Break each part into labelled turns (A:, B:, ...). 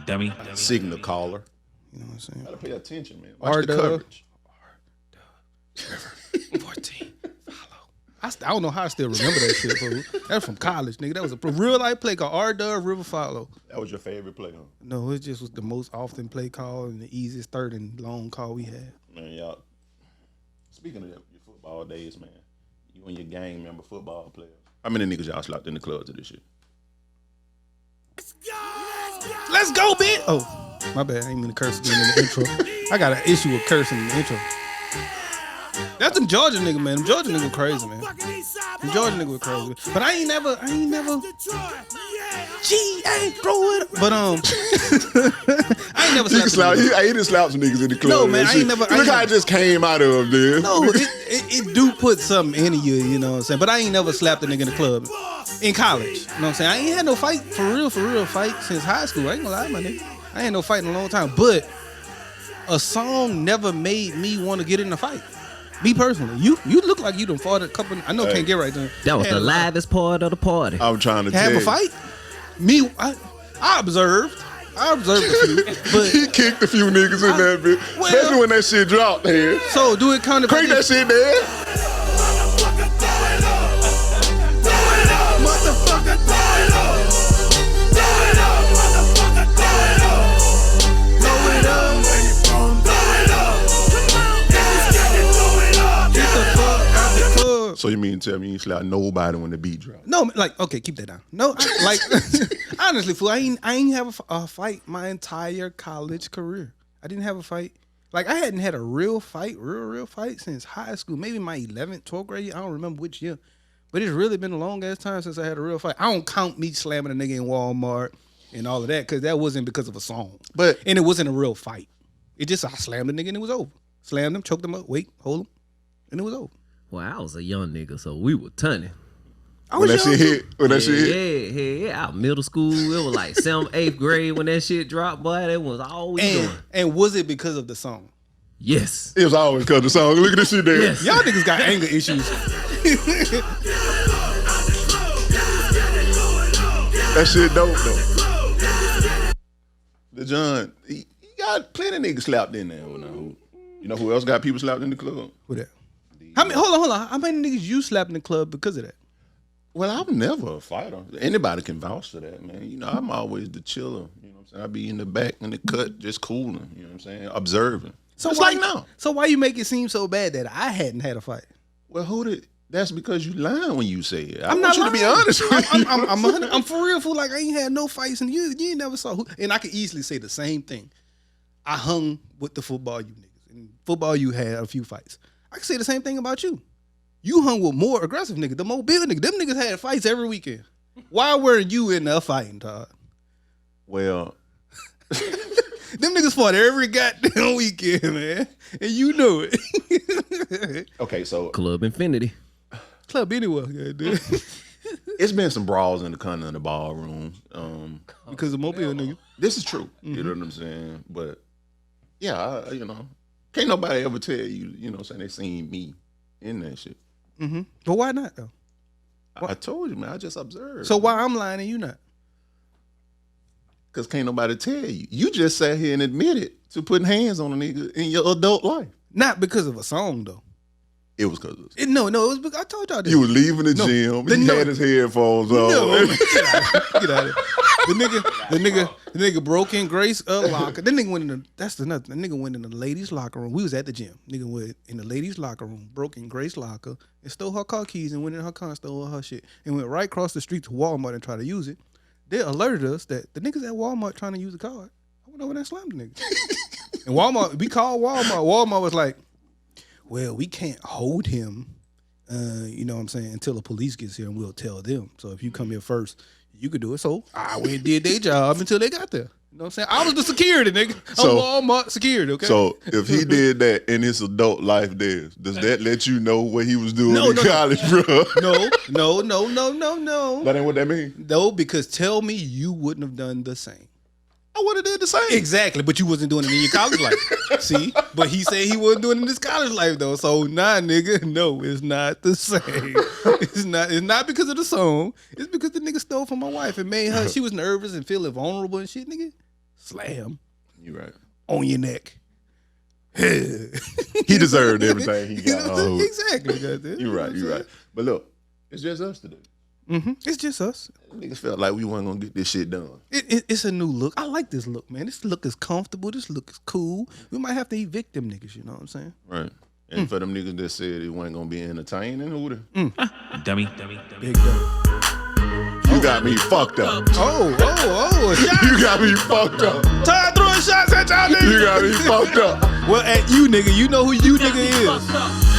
A: Dummy.
B: Signal caller.
C: You know what I'm saying?
B: Gotta pay attention, man. Watch the coverage.
A: 14.
C: I don't know how I still remember that shit, bro. That's from college, nigga. That was a real life play called R-Dub River Follow.
B: That was your favorite play, huh?
C: No, it just was the most often play call and the easiest third and long call we had.
B: Man, y'all. Speaking of your football days, man, you and your gang member football players. How many niggas y'all slapped in the club to this shit?
C: Let's go, bitch! Oh, my bad. I ain't mean to curse again in the intro. I got an issue with cursing in the intro. That's them Georgia nigga, man. Them Georgia nigga crazy, man. Them Georgia nigga crazy. But I ain't never. G.A. throw it. But I ain't never slapped.
B: He didn't slap some niggas in the club.
C: No, man, I ain't never.
B: Look how I just came out of there.
C: No, it do put something into you know what I'm saying? But I ain't never slapped a nigga in the club. In college. You know what I'm saying? I ain't had no fight, for real fight since high school. I ain't gonna lie, my nigga. I ain't had no fight in a long time. But a song never made me want to get in a fight. Me personally, you look like you done fought a couple. I know can't get right there.
D: That was the livest part of the party.
B: I'm trying to
C: have a fight. Me, I observed a few, but
B: he kicked a few niggas in that bitch, especially when that shit dropped. Here,
C: so do it kind of
B: crank that shit there.
E: Motherfucker, throw it up. Throw it up, motherfucker, throw it up. Throw it up. Where you from? Throw it up.
B: So you mean tell me you ain't slap nobody when the beat dropped?
C: No, like okay, keep that down. No, like honestly, fool, I ain't have a fight my entire college career. I didn't have a fight. Like I hadn't had a real fight, real fight since high school. Maybe my 11th, 12th grade year. I don't remember which year, but it's really been a long ass time since I had a real fight. I don't count me slamming a nigga in Walmart and all of that because that wasn't because of a song, and it wasn't a real fight. It just I slammed the nigga and it was over. Slammed him, choked him up, hold him, and it was over.
D: Well, I was a young nigga, so we were tunning.
B: When that shit hit?
D: Yeah. Out middle school, it was like 7th, 8th grade when that shit dropped, boy. That was all we doing.
C: And was it because of the song?
D: Yes.
B: It was always because of the song. Look at this shit there.
D: Yes.
C: Y'all niggas got anger issues.
B: That shit dope, though. The John, he got plenty of niggas slapped in there. You know who else got people slapped in the club?
C: Who that? Hold on. How many niggas you slapped in the club because of that?
B: Well, I'm never a fighter. Anybody can vouch for that, man. You know, I'm always the chiller. You know what I'm saying? I be in the back in the cut, just cooling. You know what I'm saying? Observing.
C: So
B: it's
C: why,
B: like now.
C: So why you make it seem so bad that I hadn't had a fight?
B: Well, that's because you lying when you say it.
C: I'm not lying.
B: To be honest with you.
C: I'm for real, fool. Like I ain't had no fights, and you ain't never saw who. And I could easily say the same thing. I hung with the football you niggas. In football, you had a few fights. I can say the same thing about you. You hung with more aggressive niggas, the more bigger niggas. Them niggas had fights every weekend. Why weren't you in there fighting, Todd?
B: Well,
C: them niggas fought every goddamn weekend, man. And you know it.
B: Okay, so
D: Club Infinity.
C: Club anywhere, goddamn.
B: It's been some brawls in the corner in the ballroom.
C: Because of Mobile nigga.
B: This is true. Mm-hmm. You know what I'm saying? But yeah, can't nobody ever tell you, you know what I'm saying, they seen me in that shit.
C: Mm-hmm. But why not though?
B: I told you, man. I just observed.
C: So why I'm lying and you not?
B: Because can't nobody tell you. You just sat here and admitted to putting hands on a nigga in your adult life.
C: Not because of a song though.
B: It was because of it.
C: No, it was because I told y'all this.
B: You was leaving the gym. He had his headphones on.
C: No, get out of here. The nigga broke in Grace locker. That nigga went in the nigga went in the ladies' locker room. We was at the gym. Nigga went in the ladies' locker room, broke in Grace locker, and stole her car keys and went in her car and stole her shit. And went right across the street to Walmart and tried to use it. They alerted us that the niggas at Walmart trying to use the card. I went over there and slammed the nigga. And Walmart, we called Walmart. Walmart was like, well, we can't hold him, you know what I'm saying, until the police gets here and we'll tell them. So if you come here first, you could do it. So I went and did their job until they got there. You know what I'm saying? I was the security, nigga. I'm Walmart security, okay?
B: So if he did that in his adult life there, does that let you know what he was doing in college, bro?
C: No.
B: That ain't what that mean?
C: No, because tell me you wouldn't have done the same.
B: I would have did the same.
C: Exactly, but you wasn't doing it in your college life. See? But he said he wasn't doing it in his college life, though. So, nah, nigga, no, it's not the same. It's not because of the song. It's because the nigga stole from my wife and made her, she was nervous and feeling vulnerable and shit, nigga. Slam
B: You right.
C: on your neck.
B: He deserved everything he got.
C: Exactly. Goddamn.
B: You right. You right. But look, it's just us today.
C: It's just us.
B: Niggas felt like we weren't gonna get this shit done.
C: It's a new look. I like this look, man. This look is comfortable. This look is cool. We might have to evict them niggas. You know what I'm saying?
B: Right. And for them niggas that said it wasn't gonna be entertaining, who the
D: Dummy.
C: Big dumb.
B: you got me fucked up.
C: Oh.
B: You got me fucked up.
C: Time throwing shots at y'all niggas.
B: You got me fucked up.
C: Well, at you, nigga. You know who you nigga is.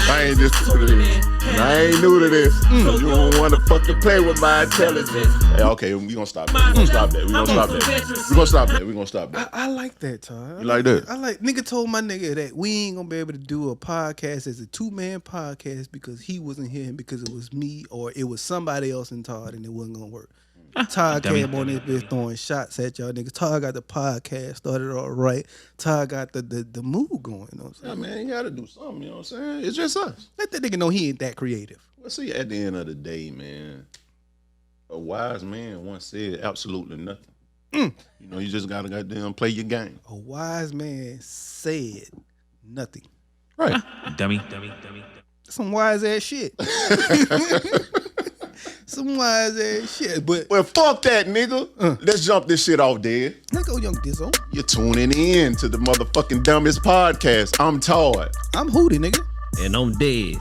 B: I ain't just new to this. I ain't new to this. So you don't want to fucking play with my intelligence. Hey, okay, we gonna stop that. We gonna stop that. We gonna stop that. We gonna stop that. We gonna stop that.
C: I like that, Todd.
B: You like that?
C: I like nigga told my nigga that we ain't gonna be able to do a podcast as a 2-man podcast because he wasn't here and because it was me or it was somebody else in Todd and it wasn't gonna work. Todd came on this bitch throwing shots at y'all niggas. Todd got the podcast started all right. Todd got the mood going. You know what I'm saying?
B: Yeah, man, you gotta do something. You know what I'm saying? It's just us.
C: Let that nigga know he ain't that creative.
B: Well, see, at the end of the day, man, a wise man once said absolutely nothing. You know, you just gotta goddamn play your game.
C: A wise man said nothing.
B: Right.
D: Dummy.
C: Some wise ass shit. Some wise ass shit. But
B: Well, fuck that, nigga. Let's jump this shit off there.
C: let's go, young Dizzo.
B: You're tuning in to the motherfucking Dummies Podcast. I'm Todd.
C: I'm Hootie, nigga.
D: And I'm dead.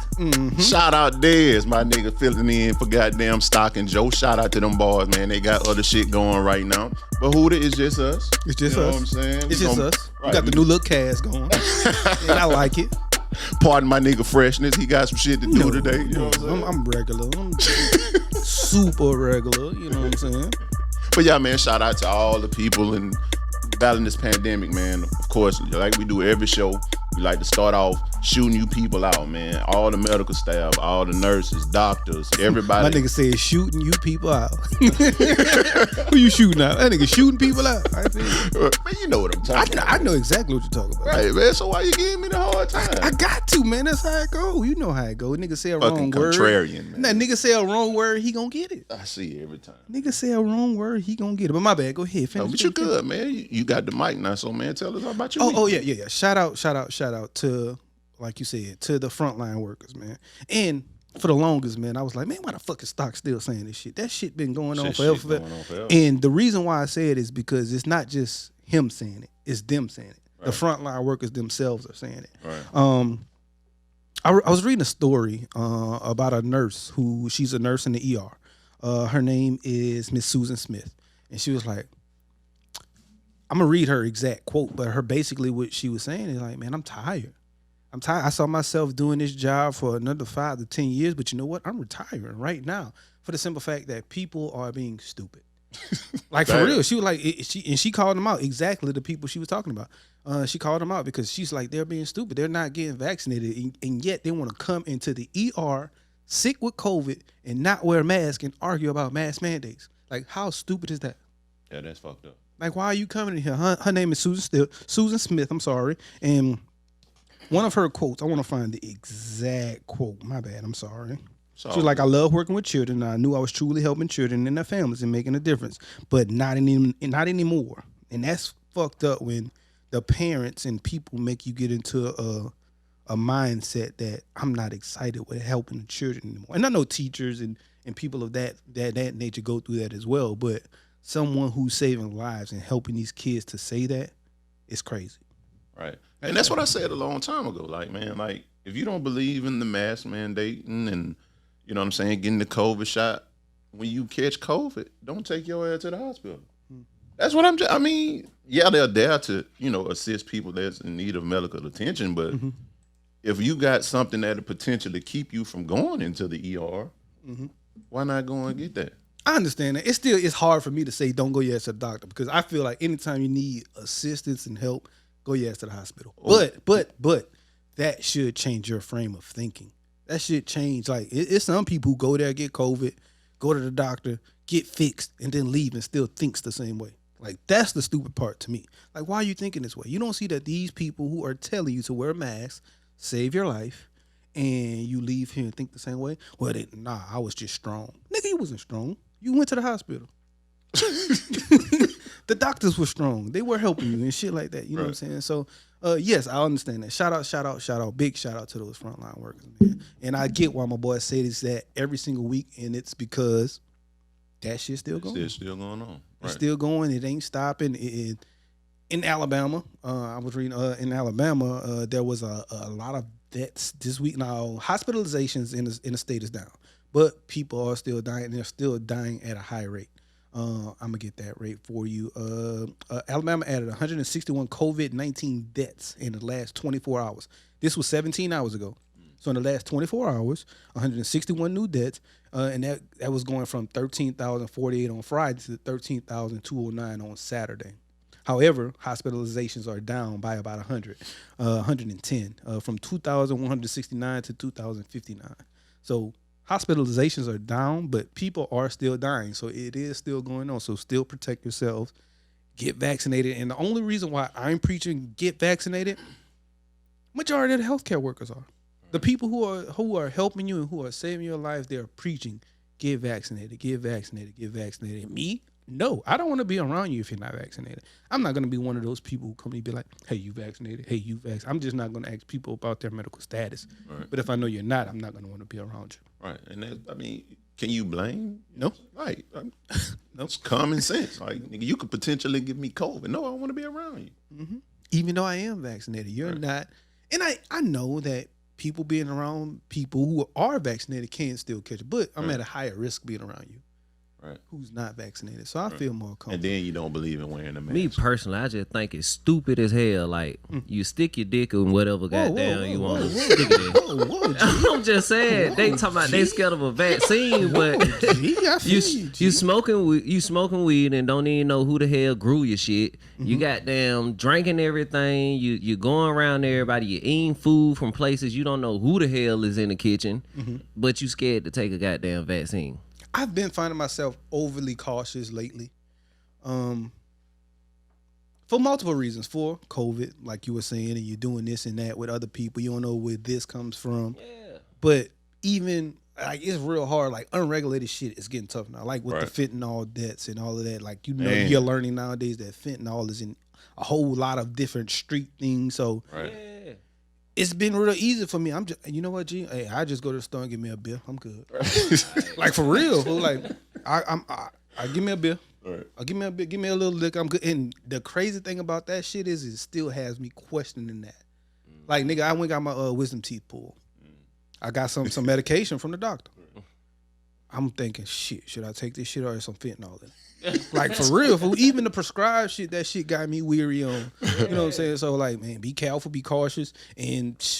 B: Shout out Dez, my nigga, filling in for goddamn Stock and Joe. Shout out to them boys, man. They got other shit going right now. But who it's just us.
C: It's just
B: You know
C: us.
B: what I'm saying?
C: It's
B: We
C: just
B: gonna-
C: us.
B: Right,
C: We got the new look cast going. And I like it.
B: Pardon my nigga freshness. He got some shit to do today. You know what I'm saying?
C: I'm regular. I'm super regular. You know what I'm saying?
B: But yeah, man, shout out to all the people in battling this pandemic, man. Of course, like we do every show, we like to start off shooting you people out, man. All the medical staff, all the nurses, doctors, everybody.
C: My nigga said shooting you people out. Who you shooting out? That nigga shooting people out. I see.
B: Man, you know what I'm talking about.
C: I know exactly what you're talking about.
B: Right, man. So why you giving me the hard time?
C: I got to, man. That's how it go. You know how it go. Nigga say a
B: Fucking
C: wrong word.
B: contrarian, man.
C: That nigga say a wrong word, he gonna get it.
B: I see it every time.
C: Nigga say a wrong word, he gonna get it. But my bad. Go ahead. Finish.
B: But you good, man. You got the mic now, so man, tell us about your week.
C: Oh yeah. Shout out to, like you said, to the frontline workers, man. And for the longest, man, I was like, man, why the fuck is Stock still saying this shit? That shit been going on forever. And the reason why I say it is because it's not just him saying it, it's them saying it. Right. The frontline workers themselves are saying it.
B: Right.
C: I was reading a story about a nurse she's a nurse in the ER. Her name is Miss Susan Smith. And she was like, I'm gonna read her exact quote, but her basically what she was saying is like, man, I'm tired. I saw myself doing this job for another 5 to 10 years, but you know what? I'm retiring right now for the simple fact that people are being stupid. Like for real. She was like, she called them out, exactly the people she was talking about. She called them out because she's like, they're being stupid. They're not getting vaccinated, and yet they want to come into the ER sick with COVID and not wear a mask and argue about mask mandates. Like, how stupid is that?
B: Yeah, that's fucked up.
C: Like, why are you coming in here? Her name is Susan Smith. I'm sorry. And one of her quotes, I want to find the exact quote. My bad. I'm sorry. She was like, I love working with children. I knew I was truly helping children and their families and making a difference, but not anymore. And that's fucked up when the parents and people make you get into a mindset that I'm not excited with helping the children anymore. And I know teachers and people of that nature go through that as well, but someone who's saving lives and helping these kids to say that is crazy.
B: Right. And that's what I said a long time ago. Like, man, like, if you don't believe in the mask mandating and, you know what I'm saying, getting the COVID shot, when you catch COVID, don't take your ass to the hospital. That's what I mean, yeah, they're there to, you know, assist people that's in need of medical attention, but if you got something that a potential to keep you from going into the ER, why not go and get that?
C: I understand that. It's hard for me to say don't go your ass to the doctor because I feel like anytime you need assistance and help, go your ass to the hospital. But that should change your frame of thinking. That should change. Like, it's some people who go there, get COVID, go to the doctor, get fixed, and then leave and still thinks the same way. Like, that's the stupid part to me. Like, why are you thinking this way? You don't see that these people who are telling you to wear a mask save your life, and you leave here and think the same way? Well, I was just strong. Nigga, you wasn't strong. You went to the hospital. the doctors were strong. They were helping you and shit like that. You know what I'm saying? So, yes, I understand that. Shout out, big shout out to those frontline workers, man. And I get why my boy say this that every single week, and it's because that shit's still going.
B: It's still going on. Right.
C: It's still going. It ain't stopping. In Alabama, I was reading in Alabama, there was a lot of deaths this week. Now, hospitalizations in the state is down, but people are still dying. They're still dying at a high rate. I'm gonna get that rate for you. Alabama added 161 COVID-19 deaths in the last 24 hours. This was 17 hours ago. So in the last 24 hours, 161 new deaths, and that was going from 13,048 on Friday to 13,209 on Saturday. However, hospitalizations are down by about 110, from 2,169 to 2,059. So hospitalizations are down, but people are still dying. So it is still going on. So still protect yourselves, get vaccinated. And the only reason why I'm preaching get vaccinated, majority of the healthcare workers are. The people who are helping you and who are saving your life, they're preaching, get vaccinated, get vaccinated, get vaccinated. Me? No, I don't want to be around you if you're not vaccinated. I'm not going to be one of those people who come and be like, hey, you vaccinated? Hey, you vaccinated? I'm just not going to ask people about their medical status.
B: Right.
C: But if I know you're not, I'm not going to want to be around you.
B: Right. And that, I mean, can you blame?
C: No.
B: Right. No, it's common sense. Like, nigga, you could potentially give me COVID. No, I don't want to be around you.
C: Mm-hmm. Even though I am vaccinated, you're not. And I know that people being around people who are vaccinated can still catch it, but I'm at a higher risk being around you.
B: Right.
C: Who's not vaccinated. So I feel more comfortable.
B: And then you don't believe in wearing a mask.
D: Me personally, I just think it's stupid as hell. Like, you stick your dick in whatever goddamn you want to stick it in. I'm just saying, they talking about they scared of a vaccine, but you smoking weed and don't even know who the hell grew your shit. You goddamn drinking everything. You going around everybody. You eating food from places you don't know who the hell is in the kitchen, but you scared to take a goddamn vaccine.
C: I've been finding myself overly cautious lately, for multiple reasons. For COVID, like you were saying, and you're doing this and that with other people. You don't know where this comes from. Yeah. But even like it's real hard. Like unregulated shit is getting tough now. Like with the fentanyl deaths and all of that. Like you're learning nowadays that fentanyl is in a whole lot of different street things. So. Right. Yeah. It's been real easy for me. I'm just, you know what, G? Hey, I just go to the store and get me a beer. I'm good. Like for real. Fool. Like I give me a beer. Right. Give me a beer. Give me a little liquor. I'm good. And the crazy thing about that shit is it still has me questioning that. Like nigga, I went and got my wisdom teeth pulled. I got some medication from the doctor. I'm thinking, shit, should I take this shit or some fentanyl in it? Like for real, for even the prescribed shit, that shit got me weary on. You know what I'm saying? So like, man, be careful, be cautious,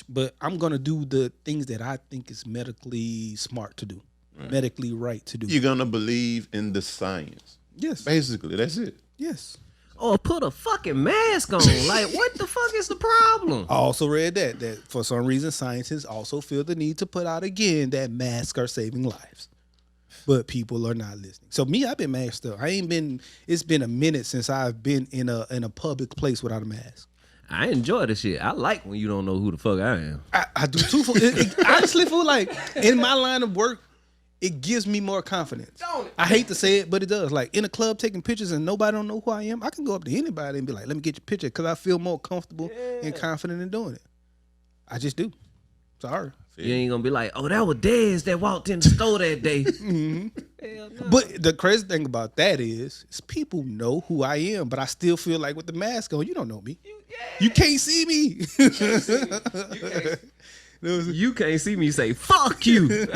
C: but I'm gonna do the things that I think is medically smart to do, medically right to do.
B: You're gonna believe in the science.
C: Yes,
B: basically, that's it.
C: Yes.
D: Or put a fucking mask on. Like, what the fuck is the problem?
C: I also read that for some reason scientists also feel the need to put out again that masks are saving lives. But people are not listening. So me, I've been masked up. It's been a minute since I've been in a public place without a mask.
D: I enjoy the shit. I like when you don't know who the fuck I am.
C: I do too. Honestly, for like in my line of work, it gives me more confidence. Don't it? I hate to say it, but it does. Like in a club taking pictures and nobody don't know who I am, I can go up to anybody and be like, let me get your picture, because I feel more comfortable and confident in doing it. I just do. Sorry.
D: You ain't gonna be like, oh, that was Dez that walked in the store that day.
C: Hell no. But the crazy thing about that is people know who I am, but I still feel like with the mask on, you don't know me. You can't see me.
D: You can't see me say, fuck you.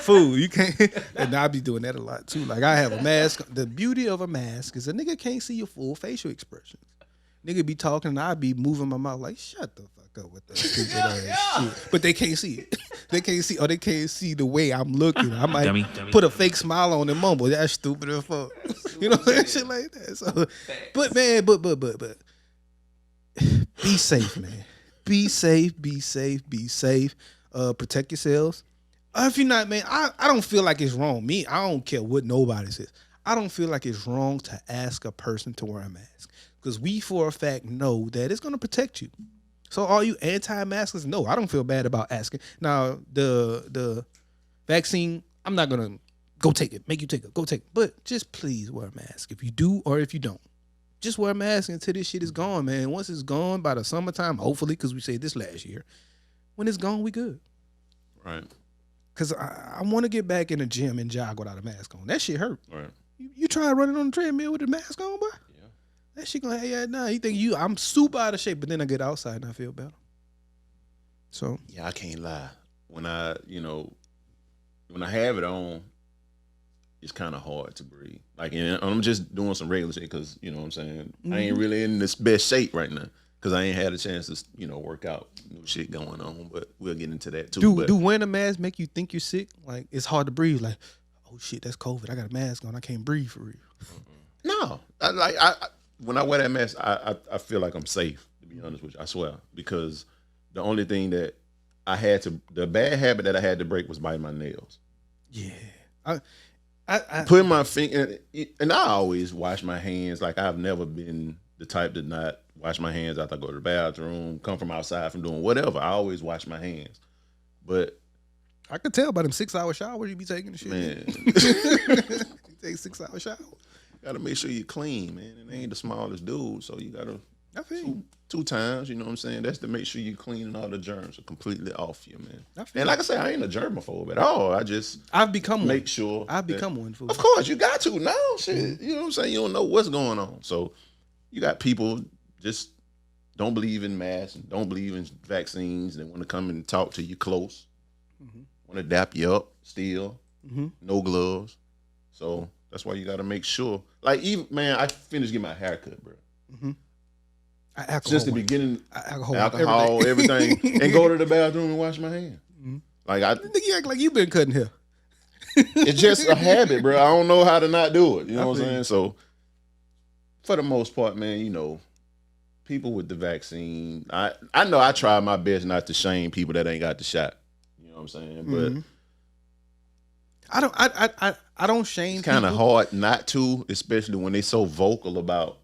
C: Fool, you can't. And I be doing that a lot too. Like I have a mask. The beauty of a mask is a nigga can't see your full facial expressions. Nigga be talking and I be moving my mouth like, shut the fuck up with that stupid ass shit. But they can't see it. They can't see the way I'm looking. I might put a fake smile on and mumble. That's stupid as fuck. You know what I'm saying? Shit like that. So, but man, but be safe, man. Be safe. Protect yourselves. If you're not, man, I don't feel like it's wrong. Me, I don't care what nobody says. I don't feel like it's wrong to ask a person to wear a mask. Because we, for a fact, know that it's going to protect you. So are you anti-maskers? No, I don't feel bad about asking. Now, the vaccine, I'm not going to go take it. Make you take it. Go take it. But just please wear a mask if you do or if you don't. Just wear a mask until this shit is gone, man. Once it's gone by the summertime, hopefully, because we said this last year, when it's gone, we good.
B: Right.
C: Because I want to get back in the gym and jog without a mask on. That shit hurt.
B: Right.
C: You try running on the treadmill with a mask on, boy?
B: Yeah.
C: That shit gonna have you nah. You think I'm super out of shape, but then I get outside and I feel better. So
B: yeah, I can't lie. When I have it on, it's kind of hard to breathe. Like, and I'm just doing some regular shit because, you know what I'm saying? I ain't really in this best shape right now because I ain't had a chance to, work out. New shit going on, but we'll get into that too.
C: Do wearing a mask make you think you're sick? Like, it's hard to breathe. Like, oh shit, that's COVID. I got a mask on. I can't breathe for real.
B: No. I when I wear that mask, I feel like I'm safe, to be honest with you. I swear. Because the only thing that the bad habit that I had to break was biting my nails.
C: Yeah.
B: I put my finger, and I always wash my hands. Like, I've never been the type to not wash my hands after I go to the bathroom, come from outside from doing whatever. I always wash my hands. But
C: I could tell by them 6-hour showers you be taking the shit.
B: Man.
C: You take 6-hour showers.
B: Gotta make sure you're clean, man. And they ain't the smallest dude, so you gotta two times, you know what I'm saying? That's to make sure you're cleaning all the germs are completely off you, man. And like I said, I ain't a germaphobe at all.
C: I've become
B: make
C: one.
B: sure
C: I've become one.
B: Of course, you got to now. Shit, you know what I'm saying? You don't know what's going on. So you got people just don't believe in masks and don't believe in vaccines. They want to come and talk to you close. Want to dap you up still. No gloves. So that's why you got to make sure. Like, even, man, I finished getting my hair cut, bro. Since the beginning, alcohol, everything, and go to the bathroom and wash my hands. Like, I
C: think you act like you've been cutting hair.
B: It's just a habit, bro. I don't know how to not do it. You know what I'm saying? So, for the most part, man, people with the vaccine, I know I try my best not to shame people that ain't got the shot. You know what I'm saying? But
C: I don't shame.
B: It's kind of hard not to, especially when they so vocal about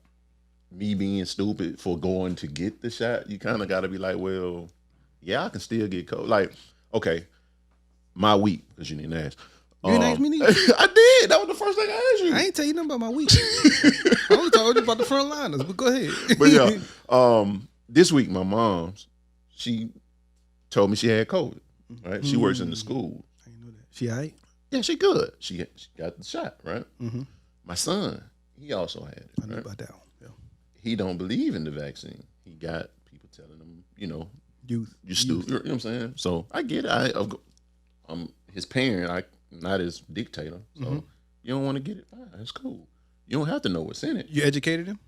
B: me being stupid for going to get the shot. You kind of got to be like, well, yeah, I can still get COVID. Like, okay, my week, because you didn't ask.
C: You didn't ask me neither.
B: I did. That was the first thing I asked you.
C: I ain't tell you nothing about my week. I only told you about the front liners, but go ahead.
B: But yeah, this week my mom, she told me she had COVID. Right? She works in the school.
C: I didn't know that. She all right?
B: Yeah, she good. She got the shot, right? My son, he also had it.
C: I know about that one. Yeah.
B: He don't believe in the vaccine. He got people telling him, you stupid. You know what I'm saying? So I get it. I'm his parent. Not his dictator. So you don't want to get it, fine. It's cool. You don't have to know what's in it.
C: You educated him?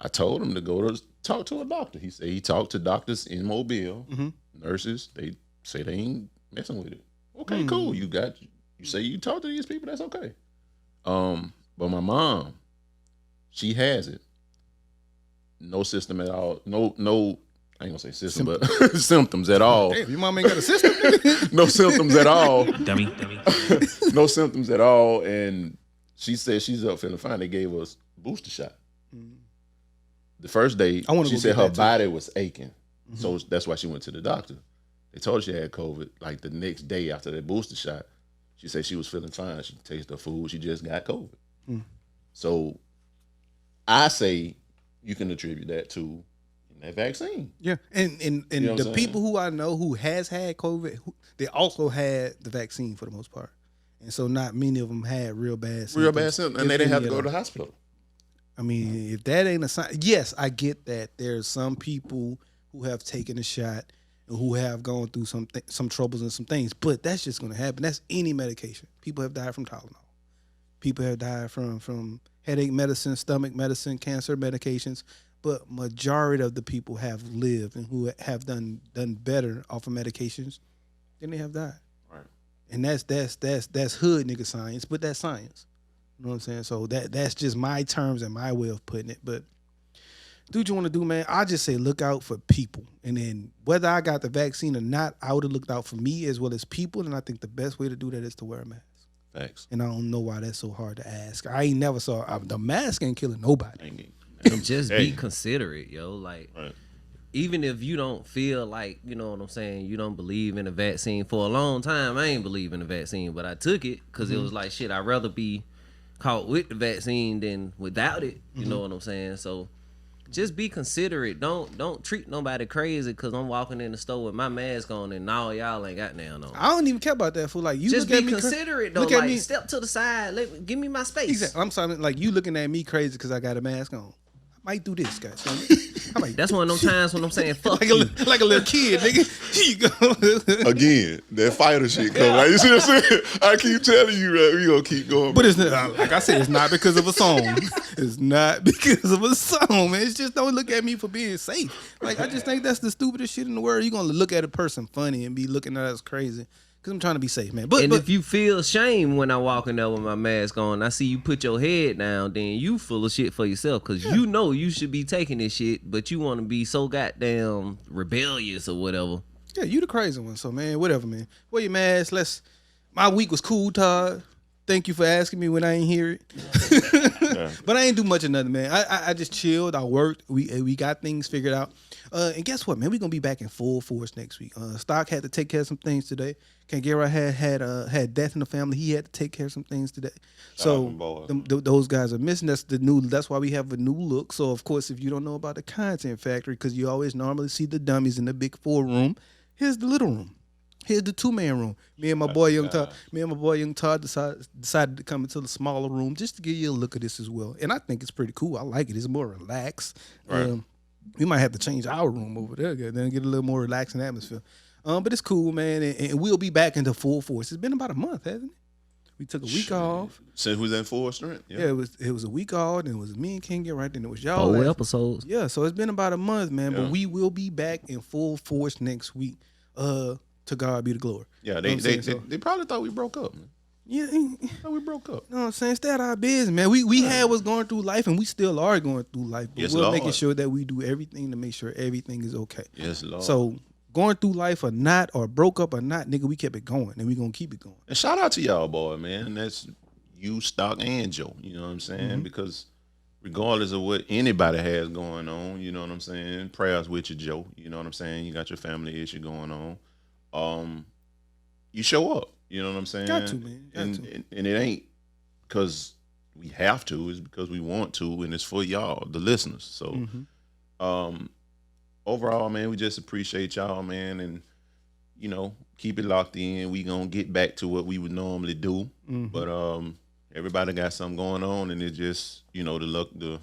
B: I told him to go to talk to a doctor. He said he talked to doctors in Mobile, nurses. They say they ain't messing with it. Okay, cool. You say you talk to these people. That's okay. But my mom, she has it. No system at all. No. I ain't gonna say system, but symptoms at all.
C: Damn, your mom ain't got a system?
B: No symptoms at all.
D: Dummy.
B: No symptoms at all. And she said she's up feeling fine. They gave us a booster shot. The first day, she said her body was aching. So that's why she went to the doctor. They told her she had COVID. Like the next day after that booster shot, she said she was feeling fine. She tasted her food. She just got COVID. So I say you can attribute that to that vaccine.
C: Yeah, and the people who I know who has had COVID, they also had the vaccine for the most part, and so not many of them had real bad symptoms,
B: and they didn't have to go to the hospital.
C: I mean, if that ain't a sign, yes, I get that. There's some people who have taken a shot and who have gone through some troubles and some things, but that's just going to happen. That's any medication. People have died from Tylenol. People have died from headache medicine, stomach medicine, cancer medications. But majority of the people have lived and who have done better off of medications than they have died.
B: Right.
C: And that's hood nigga science, but that's science. You know what I'm saying? So that's just my terms and my way of putting it. But do what you want to do, man. I just say look out for people. And then whether I got the vaccine or not, I would have looked out for me as well as people. And I think the best way to do that is to wear a mask.
B: Thanks.
C: And I don't know why that's so hard to ask. I ain't never saw the mask ain't killing nobody.
D: And just be considerate, yo. Like, even if you don't feel like, you know what I'm saying, you don't believe in the vaccine. For a long time, I ain't believe in the vaccine, but I took it because it was like, shit, I'd rather be caught with the vaccine than without it. You know what I'm saying? So just be considerate. Don't treat nobody crazy because I'm walking in the store with my mask on and all y'all ain't got nothing on.
C: I don't even care about that fool. Like you
D: just
C: look
D: be
C: at me
D: considerate though.
C: Look at
D: like
C: me.
D: Step to the side. Give me my space.
C: Exactly. I'm sorry. Like you looking at me crazy because I got a mask on. I might do this, guys. I might.
D: That's one of them times when I'm saying fuck
C: like
D: you.
C: like a little kid, nigga. Here you go.
B: Again, that fighter shit coming. Like, you see what I'm saying? I keep telling you, right? We gonna keep going.
C: But it's not, like I said, it's not because of a song. It's not because of a song, man. It's just don't look at me for being safe. Like I just think that's the stupidest shit in the world. You're gonna look at a person funny and be looking at us crazy. Cause I'm trying to be safe, man. But
D: if you feel shame when I walk in there with my mask on, I see you put your head down, then you full of shit for yourself. Cause you know you should be taking this shit, but you want to be so goddamn rebellious or whatever.
C: Yeah, you the crazy one. So man, whatever, man. Wear your mask. My week was cool, Todd. Thank you for asking me when I ain't hear it. But I ain't do much of nothing, man. I just chilled. I worked. We got things figured out. And guess what, man? We're gonna be back in full force next week. Stock had to take care of some things today. Kangera had death in the family. He had to take care of some things today. So those guys are missing. That's why we have a new look. So of course, if you don't know about the content factory, because you always normally see the dummies in the big 4 room, here's the little room. Here's the 2-man room. Me and my boy Young Todd decided to come into the smaller room just to give you a look at this as well. And I think it's pretty cool. I like it. It's more relaxed.
B: Right.
C: We might have to change our room over there, then get a little more relaxing atmosphere. But it's cool, man, and we'll be back into full force. It's been about a month, hasn't it? We took a week off.
B: Since we was in full strength.
C: Yeah, it was a week off, and it was me and King right then. It was y'all.
D: 4 episodes.
C: Yeah, so it's been about a month, man. Yeah. But we will be back in full force next week. To God be the glory.
B: Yeah, they probably thought we broke up, man.
C: Yeah,
B: thought we broke up.
C: You know what I'm saying? Stay out of our business, man. We had what's going through life, and we still are going through life. But we're making sure that we do everything to make sure everything is okay.
B: Yes, Lord.
C: So going through life or not, or broke up or not, nigga, we kept it going, and we gonna keep it going.
B: And shout out to y'all, boy, man. That's you, Stock, and Joe. You know what I'm saying? Mm-hmm. Because regardless of what anybody has going on, you know what I'm saying? Prayers with you, Joe. You know what I'm saying? You got your family issue going on. You show up. You know what I'm saying?
C: Got to, man.
B: And it ain't because we have to. It's because we want to, and it's for y'all, the listeners. So, overall, man, we just appreciate y'all, man, and you know, keep it locked in. We gonna get back to what we would normally do, but everybody got something going on, and it's just the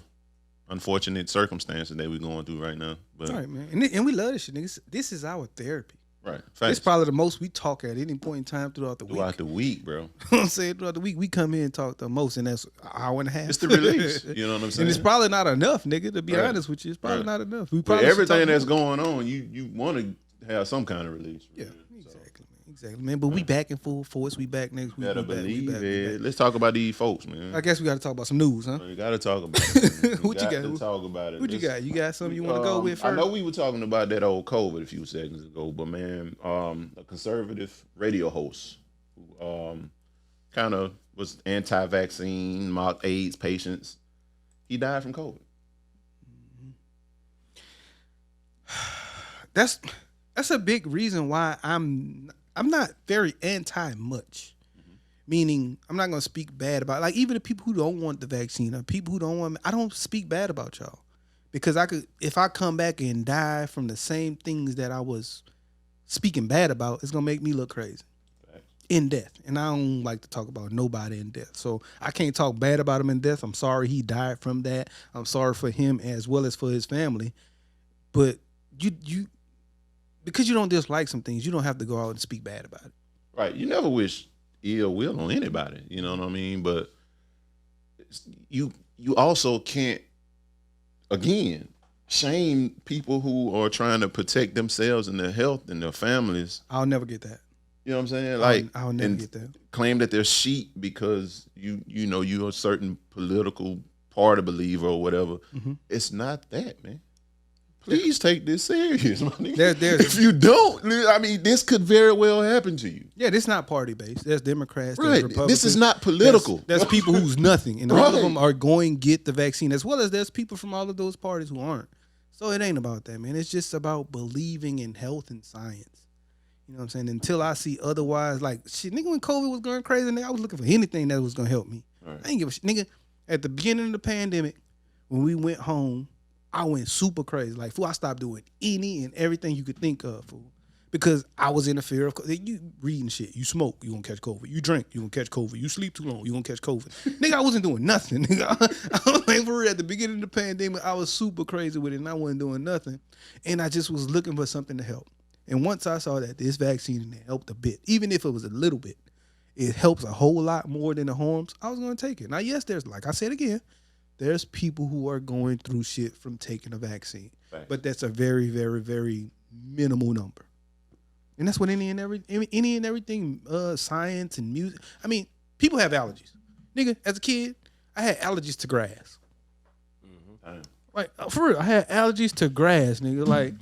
B: unfortunate circumstances that we're going through right now. But
C: all right, man, and we love this shit, niggas. This is our therapy.
B: Right.
C: It's probably the most we talk at any point in time throughout the week.
B: Throughout the week, bro.
C: You know what I'm saying? Throughout the week, we come in and talk the most, and that's an hour and a half.
B: It's the release. You know what I'm saying?
C: And it's probably not enough, nigga, to be honest with you. It's probably not enough. We probably
B: everything that's going on, you want to have some kind of release.
C: Yeah, exactly, man. But we back in full force. We back next week.
B: Better believe it. Let's talk about these folks, man.
C: I guess we got to talk about some news, huh?
B: We got to talk about it.
C: What you got?
B: To talk about it.
C: What you got? You got something you want to go with first?
B: I know we were talking about that old COVID a few seconds ago, but man, a conservative radio host who kind of was anti-vaccine, mocked AIDS patients, he died from COVID.
C: That's a big reason why I'm not very anti much. Meaning, I'm not gonna speak bad about, like, even the people who don't want the vaccine or people who don't want, I don't speak bad about y'all, because if I come back and die from the same things that I was speaking bad about, it's gonna make me look crazy in death, and I don't like to talk about nobody in death, so I can't talk bad about him in death. I'm sorry he died from that. I'm sorry for him as well as for his family, but you because you don't dislike some things, you don't have to go out and speak bad about it.
B: Right. You never wish ill will on anybody. You know what I mean? But you also can't, again, shame people who are trying to protect themselves and their health and their families.
C: I'll never get that.
B: You know what I'm saying? Like,
C: I'll never get that.
B: Claim that they're sheep because you're a certain political party believer or whatever. It's not that, man. Please take this serious, my nigga. If you don't, I mean, this could very well happen to you.
C: Yeah, this is not party based. There's Democrats,
B: right.
C: There's Republicans.
B: This is not political.
C: There's people who's nothing, and all of them are going to get the vaccine, as well as there's people from all of those parties who aren't. So it ain't about that, man. It's just about believing in health and science. You know what I'm saying? Until I see otherwise, like shit, nigga, when COVID was going crazy, nigga, I was looking for anything that was gonna help me.
B: Right.
C: I ain't give a shit, nigga. At the beginning of the pandemic, when we went home, I went super crazy. Like, fool, I stopped doing any and everything you could think of, fool. Because I was in the fear of, you reading shit. You smoke, you gonna catch COVID. You drink, you gonna catch COVID. You sleep too long, you gonna catch COVID. Nigga, I wasn't doing nothing. Nigga, I was like, for real, at the beginning of the pandemic, I was super crazy with it and I wasn't doing nothing. And I just was looking for something to help. And once I saw that this vaccine helped a bit, even if it was a little bit, it helps a whole lot more than the harms, I was gonna take it. Now, yes, there's, like I said again, there's people who are going through shit from taking a vaccine.
B: Right.
C: But that's a very, very, very minimal number. And that's what any and everything, science and music. I mean, people have allergies. Nigga, as a kid, I had allergies to grass.
B: Mm-hmm.
C: Like, for real, I had allergies to grass, nigga. Like,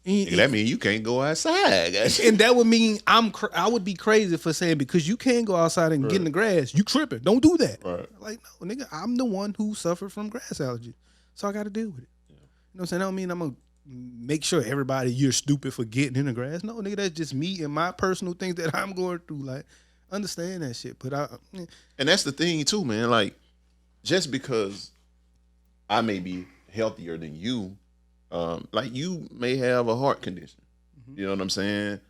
B: Nigga, that means you can't go outside.
C: and that would mean I would be crazy for saying because you can't go outside and get in the grass, you tripping. Don't do that.
B: Right.
C: Like, no, nigga, I'm the one who suffered from grass allergy. So I got to deal with it. Yeah. You know what I'm saying? I don't mean I'm going to make sure everybody, you're stupid for getting in the grass. No, nigga, that's just me and my personal things that I'm going through. Like, understand that shit. But
B: and that's the thing too, man. Like, just because I may be healthier than you, like you may have a heart condition. Mm-hmm. You know what I'm saying?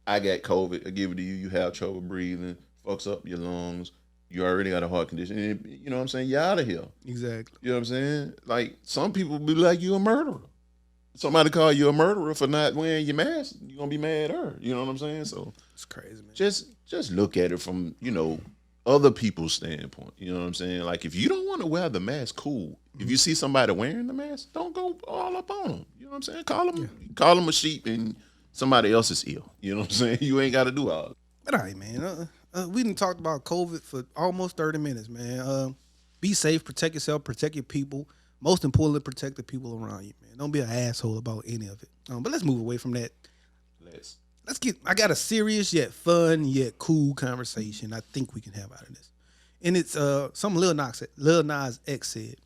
B: I got COVID. I give it to you. You have trouble breathing, fucks up your lungs. You already got a heart condition. And, you know what I'm saying? You're out of here.
C: Exactly.
B: You know what I'm saying? Like, some people be like, you a murderer. Somebody call you a murderer for not wearing your mask, you're going to be mad at her. You know what I'm saying? So
C: it's crazy, man.
B: Just look at it from, other people's standpoint. You know what I'm saying? Like, if you don't want to wear the mask, cool. Mm-hmm. If you see somebody wearing the mask, don't go all up on them. You know what I'm saying? Call them a sheep and somebody else is ill. You know what I'm saying? You ain't got to do all that.
C: But all right, man. We done talked about COVID for almost 30 minutes, man. Be safe, protect yourself, protect your people. Most importantly, protect the people around you, man. Don't be an asshole about any of it. But let's move away from that. I got a serious yet fun yet cool conversation I think we can have out of this. And it's something Lil Nas X said.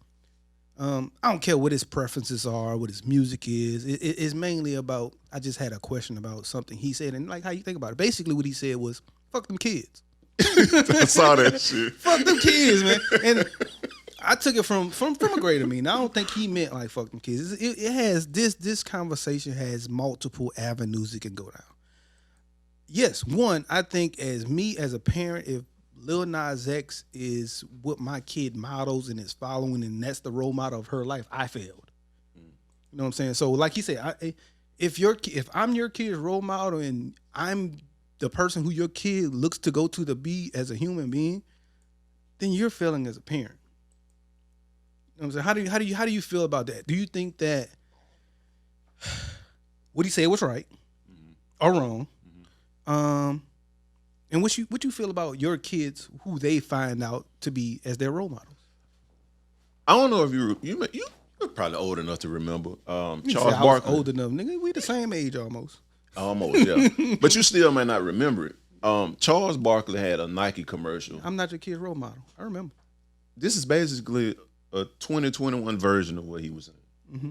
C: I don't care what his preferences are, what his music is. It's mainly about, I just had a question about something he said and like how you think about it. Basically what he said was, fuck them kids.
B: I saw that shit.
C: Fuck them kids, man. And I took it from a greater meaning. I don't think he meant like fuck them kids. It has this conversation has multiple avenues it can go down. Yes, one, I think as me as a parent, if Lil Nas X is what my kid models and is following, and that's the role model of her life, I failed. You know what I'm saying? So like he said, if I'm your kid's role model and I'm the person who your kid looks to go to be as a human being, then you're failing as a parent. You know what I'm saying? How do you feel about that? Do you think that what he said was right or wrong? And what you feel about your kids who they find out to be as their role models?
B: I don't know if you're probably old enough to remember Charles Barkley.
C: Old enough, nigga. We the same age almost.
B: Almost, yeah. But you still may not remember it. Charles Barkley had a Nike commercial.
C: I'm not your kid's role model. I remember.
B: This is basically a 2021 version of what he was in. Mm-hmm.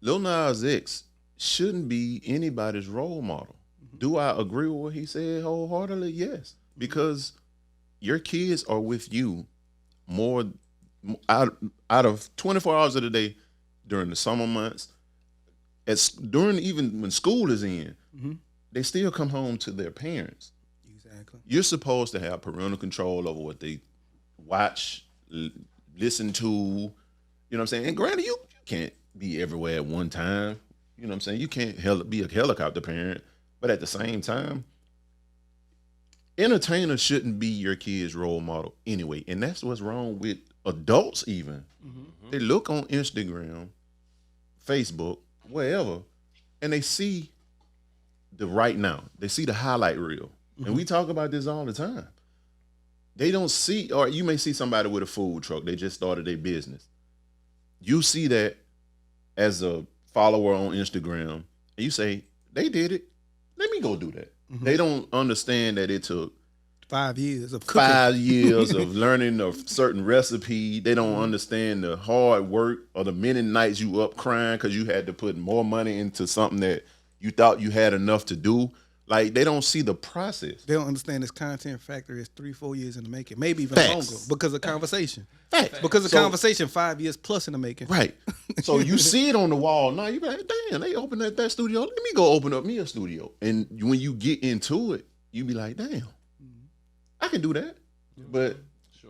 B: Lil Nas X shouldn't be anybody's role model. Mm-hmm. Do I agree with what he said wholeheartedly? Yes. Because your kids are with you more out of 24 hours of the day during the summer months. During even when school is in, mm-hmm. they still come home to their parents.
C: Exactly.
B: You're supposed to have parental control over what they watch, listen to. You know what I'm saying? And granted, you can't be everywhere at one time. You know what I'm saying? You can't be a helicopter parent. But at the same time, entertainers shouldn't be your kid's role model anyway. And that's what's wrong with adults even. Mm-hmm. They look on Instagram, Facebook, wherever, and they see the right now. They see the highlight reel. Mm-hmm. And we talk about this all the time. They don't see, or you may see somebody with a food truck. They just started their business. You see that as a follower on Instagram, and you say, they did it. Let me go do that. Mm-hmm. They don't understand that it took
C: 5 years of cooking.
B: 5 years of learning a certain recipe. They don't understand the hard work or the many nights you up crying because you had to put more money into something that you thought you had enough to do. Like, they don't see the process.
C: They don't understand this content factory is 3-4 years in the making, maybe even
B: Facts.
C: longer because of conversation.
B: Facts.
C: Because of conversation, 5 years plus in the making.
B: Right. So you see it on the wall. Now you be like, damn, they opened that studio. Let me go open up me a studio. And when you get into it, you be like, damn, I can do that. But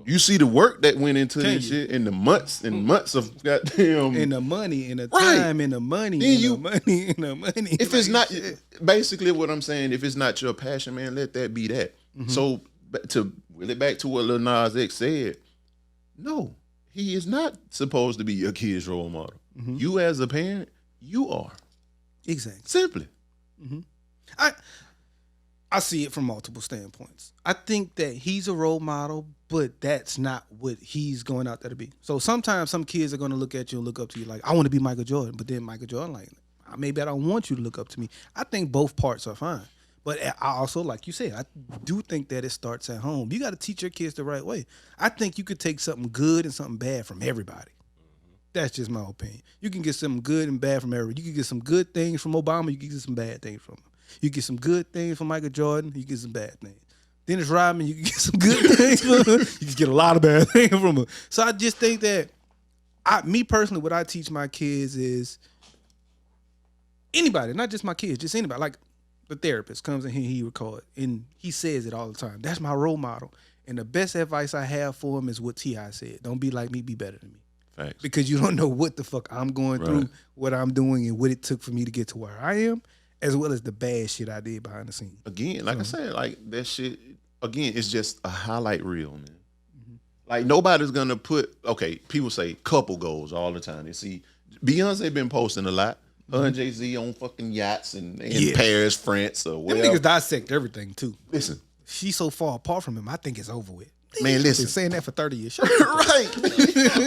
B: you see the work that went into this shit in the months and months of goddamn.
C: And the money and the time and the money
B: Then
C: and the money.
B: If it's not, basically what I'm saying, if it's not your passion, man, let that be that. So to really back to what Lil Nas X said, no, he is not supposed to be your kid's role model. You as a parent, you are.
C: Exactly.
B: Simply.
C: I see it from multiple standpoints. I think that he's a role model, but that's not what he's going out there to be. So sometimes some kids are going to look at you and look up to you like, I want to be Michael Jordan, but then Michael Jordan like, maybe I don't want you to look up to me. I think both parts are fine. But I also, like you said, I do think that it starts at home. You got to teach your kids the right way. I think you could take something good and something bad from everybody. That's just my opinion. You can get something good and bad from everybody. You can get some good things from Obama. You can get some bad things from him. You get some good things from Michael Jordan. You get some bad things. Dennis Rodman, you can get some good things from him. You can get a lot of bad things from him. So I just think that, me personally, what I teach my kids is anybody, not just my kids, just anybody. Like the therapist comes in here, he records, and he says it all the time. That's my role model. And the best advice I have for him is what T.I. said. Don't be like me, be better than me.
B: Facts.
C: Because you don't know what the fuck I'm going through, what I'm doing, and what it took for me to get to where I am, as well as the bad shit I did behind the scenes.
B: Again, like I said, like that shit, again, it's just a highlight reel, man. Like nobody's gonna put, okay, people say couple goals all the time. They see Beyonce been posting a lot. Her and Jay-Z on fucking yachts and Paris, France, or
C: Them
B: whatever.
C: niggas dissect everything, too.
B: Listen.
C: She's so far apart from him, I think it's over with.
B: Man, listen.
C: Been saying that for 30 years.
B: Right.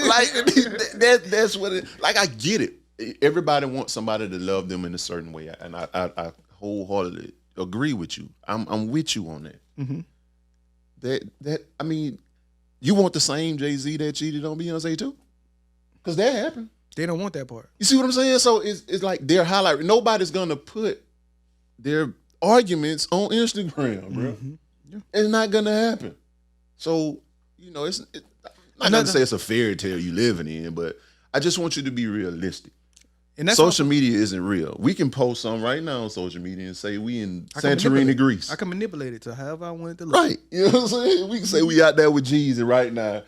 B: Like, that's what it, like, I get it. Everybody wants somebody to love them in a certain way. And I wholeheartedly agree with you. I'm with you on that. That I mean, you want the same Jay-Z that cheated on Beyonce too? Because that happened.
C: They don't want that part.
B: You see what I'm saying? So it's like their highlight. Nobody's gonna put their arguments on Instagram, bro. Yeah. It's not gonna happen. So, you know, I'm not gonna say it's a fairy tale you living in, but I just want you to be realistic. And that's social media isn't real. We can post something right now on social media and say we in Santorini, Greece.
C: I can manipulate it to however I want it to look.
B: Right. You know what I'm saying? We can say we out there with Jeezy right now,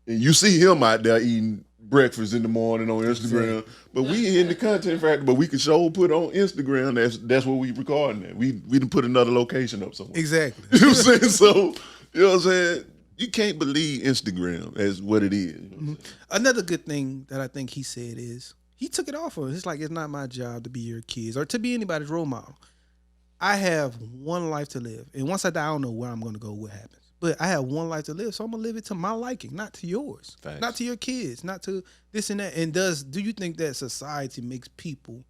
B: and you see him out there eating breakfast in the morning on Instagram. Exactly. But we in the content factory, but we can show put on Instagram. That's what we recording at. We didn't put another location up somewhere.
C: Exactly.
B: You know what I'm saying? So, you know what I'm saying? You can't believe Instagram as what it is. You know
C: Another good thing that I think he said is he took it off of us. It's like, it's not my job to be your kids or to be anybody's role model. I have one life to live. And once I die, I don't know where I'm going to go, what happens. But I have one life to live, so I'm going to live it to my liking, not to yours.
B: Facts.
C: Not to your kids, not to this and that. And do you think that society makes people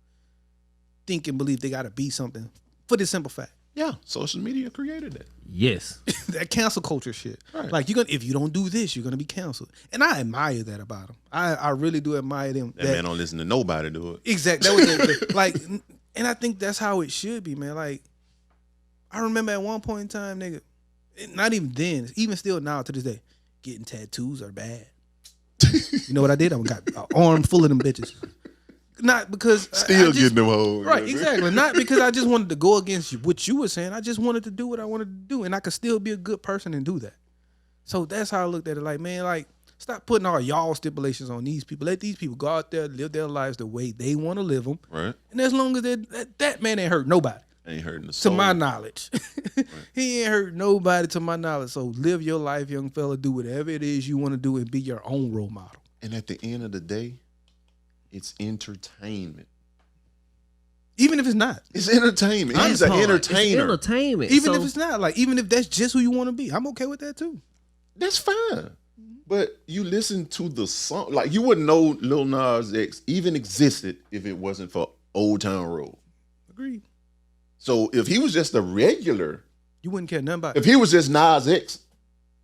C: think and believe they got to be something for this simple fact?
B: Yeah, social media created that.
D: Yes.
C: That cancel culture shit.
B: Right.
C: Like, if you don't do this, you're going to be canceled. And I admire that about them. I really do admire them.
B: That man don't listen to nobody do it.
C: Exactly. That was like, and I think that's how it should be, man. Like, I remember at one point in time, nigga, not even then, even still now to this day, getting tattoos are bad. You know what I did? I got an arm full of them bitches. Not because
B: still getting them hoes.
C: Right, exactly. Not because I just wanted to go against what you were saying. I just wanted to do what I wanted to do, and I could still be a good person and do that. So that's how I looked at it. Like, man, like, stop putting all y'all stipulations on these people. Let these people go out there, live their lives the way they want to live them.
B: Right. And
C: as long as that man ain't hurt nobody.
B: Ain't hurting the soul.
C: To my knowledge. Right. He ain't hurt nobody to my knowledge. So live your life, young fella. Do whatever it is you want to do and be your own role model.
B: And at the end of the day, it's entertainment.
C: Even if it's not.
B: It's entertainment. He's an entertainer.
D: It's entertainment.
C: Even if it's not. Like, even if that's just who you want to be. I'm okay with that too.
B: That's fine. But you listen to the song. Like, you wouldn't know Lil Nas X even existed if it wasn't for Old Town Road.
C: Agreed.
B: So if he was just a regular
C: You wouldn't care nothing about
B: If he was just Nas X,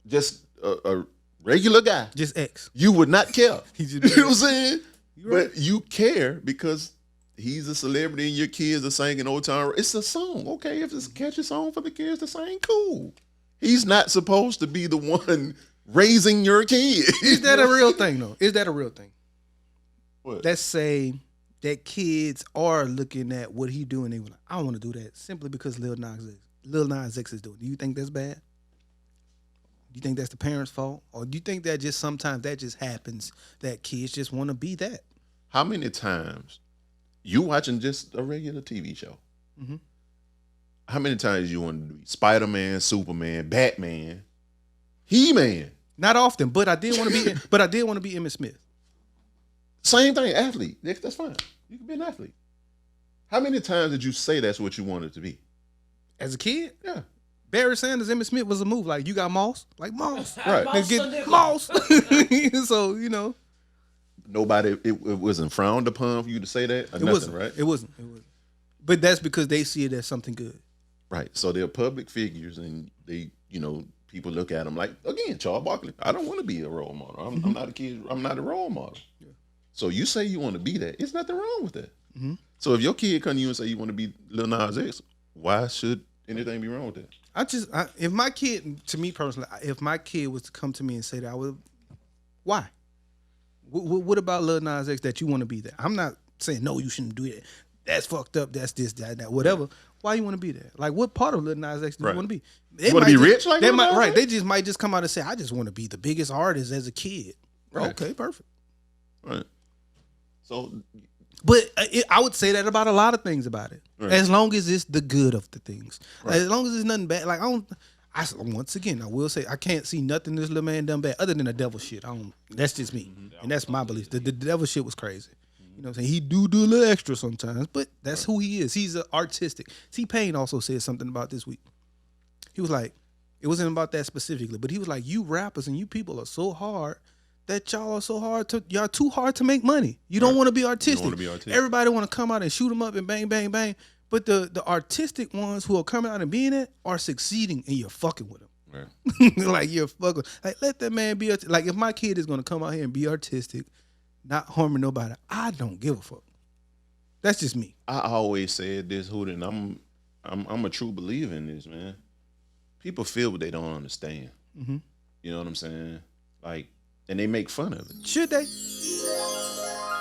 B: just a regular guy,
C: just X.
B: you would not care.
C: He's
B: You
C: just,
B: know what I'm saying?
C: right.
B: But you care because he's a celebrity and your kids are singing Old Town. It's a song. Okay, if it's a catchy song for the kids to sing, cool. He's not supposed to be the one raising your kid.
C: Is that a real thing though? Is that a real thing?
B: What?
C: Let's say that kids are looking at what he doing. They were like, I want to do that simply because Lil Nas X is doing it. Do you think that's bad? Do you think that's the parents' fault? Or do you think that just sometimes that just happens that kids just want to be that?
B: How many times you watching just a regular TV show?
C: Mm-hmm.
B: How many times you want to be Spider-Man, Superman, Batman, He-Man?
C: Not often, but I did want to be. But I did want to be Emmitt Smith.
B: Same thing, athlete. That's fine. You can be an athlete. How many times did you say that's what you wanted to be?
C: As a kid,
B: Yeah.
C: Barry Sanders, Emmitt Smith was a move. Like, you got Moss? Like, Moss.
B: Right.
C: Let's get Moss. So, you know.
B: Nobody, it wasn't frowned upon for you to say that or
C: It
B: nothing,
C: wasn't.
B: right?
C: It wasn't. But that's because they see it as something good.
B: Right. So they're public figures and they, people look at them like, again, Charles Barkley. I don't want to be a role model. I'm not a kid. I'm not a role model. Yeah. So you say you want to be that. There's nothing wrong with that.
C: Mm-hmm.
B: So if your kid come to you and say you want to be Lil Nas X, why should anything be wrong with that?
C: If my kid, to me personally, if my kid was to come to me and say that, I would, why? What about Lil Nas X that you want to be that? I'm not saying, no, you shouldn't do that. That's fucked up. That's this, that, whatever. Right. Why you want to be that? Like, what part of Lil Nas X do you want to be?
B: You want to be rich like
C: they
B: Lil
C: might,
B: Nas
C: right?
B: X?
C: They just might come out and say, I just want to be the biggest artist as a kid.
B: Right.
C: Okay, perfect.
B: Right. So,
C: but I would say that about a lot of things about it.
B: Right.
C: As long as it's the good of the things.
B: Right.
C: As long as it's nothing bad. Like, once again, I will say I can't see nothing this little man done bad other than the devil shit. That's just me. Mm-hmm. And that's my belief. The devil shit was crazy. You know what I'm saying? He do a little extra sometimes, but that's who he is. He's artistic. T-Pain also said something about this week. He was like, it wasn't about that specifically, but he was like, you rappers and you people are so hard that y'all too hard to make money. You don't want to be artistic. Everybody want to come out and shoot them up and bang, bang, bang. But the artistic ones who are coming out and being it are succeeding, and you're fucking with them. Right. Like, you're fucking. Like, let that man be. Like, if my kid is going to come out here and be artistic, not harming nobody, I don't give a fuck. That's just me.
B: I always said this, Hood, and I'm a true believer in this, man. People feel what they don't understand. Mm-hmm. You know what I'm saying? Like, and they make fun of it.
C: Should they?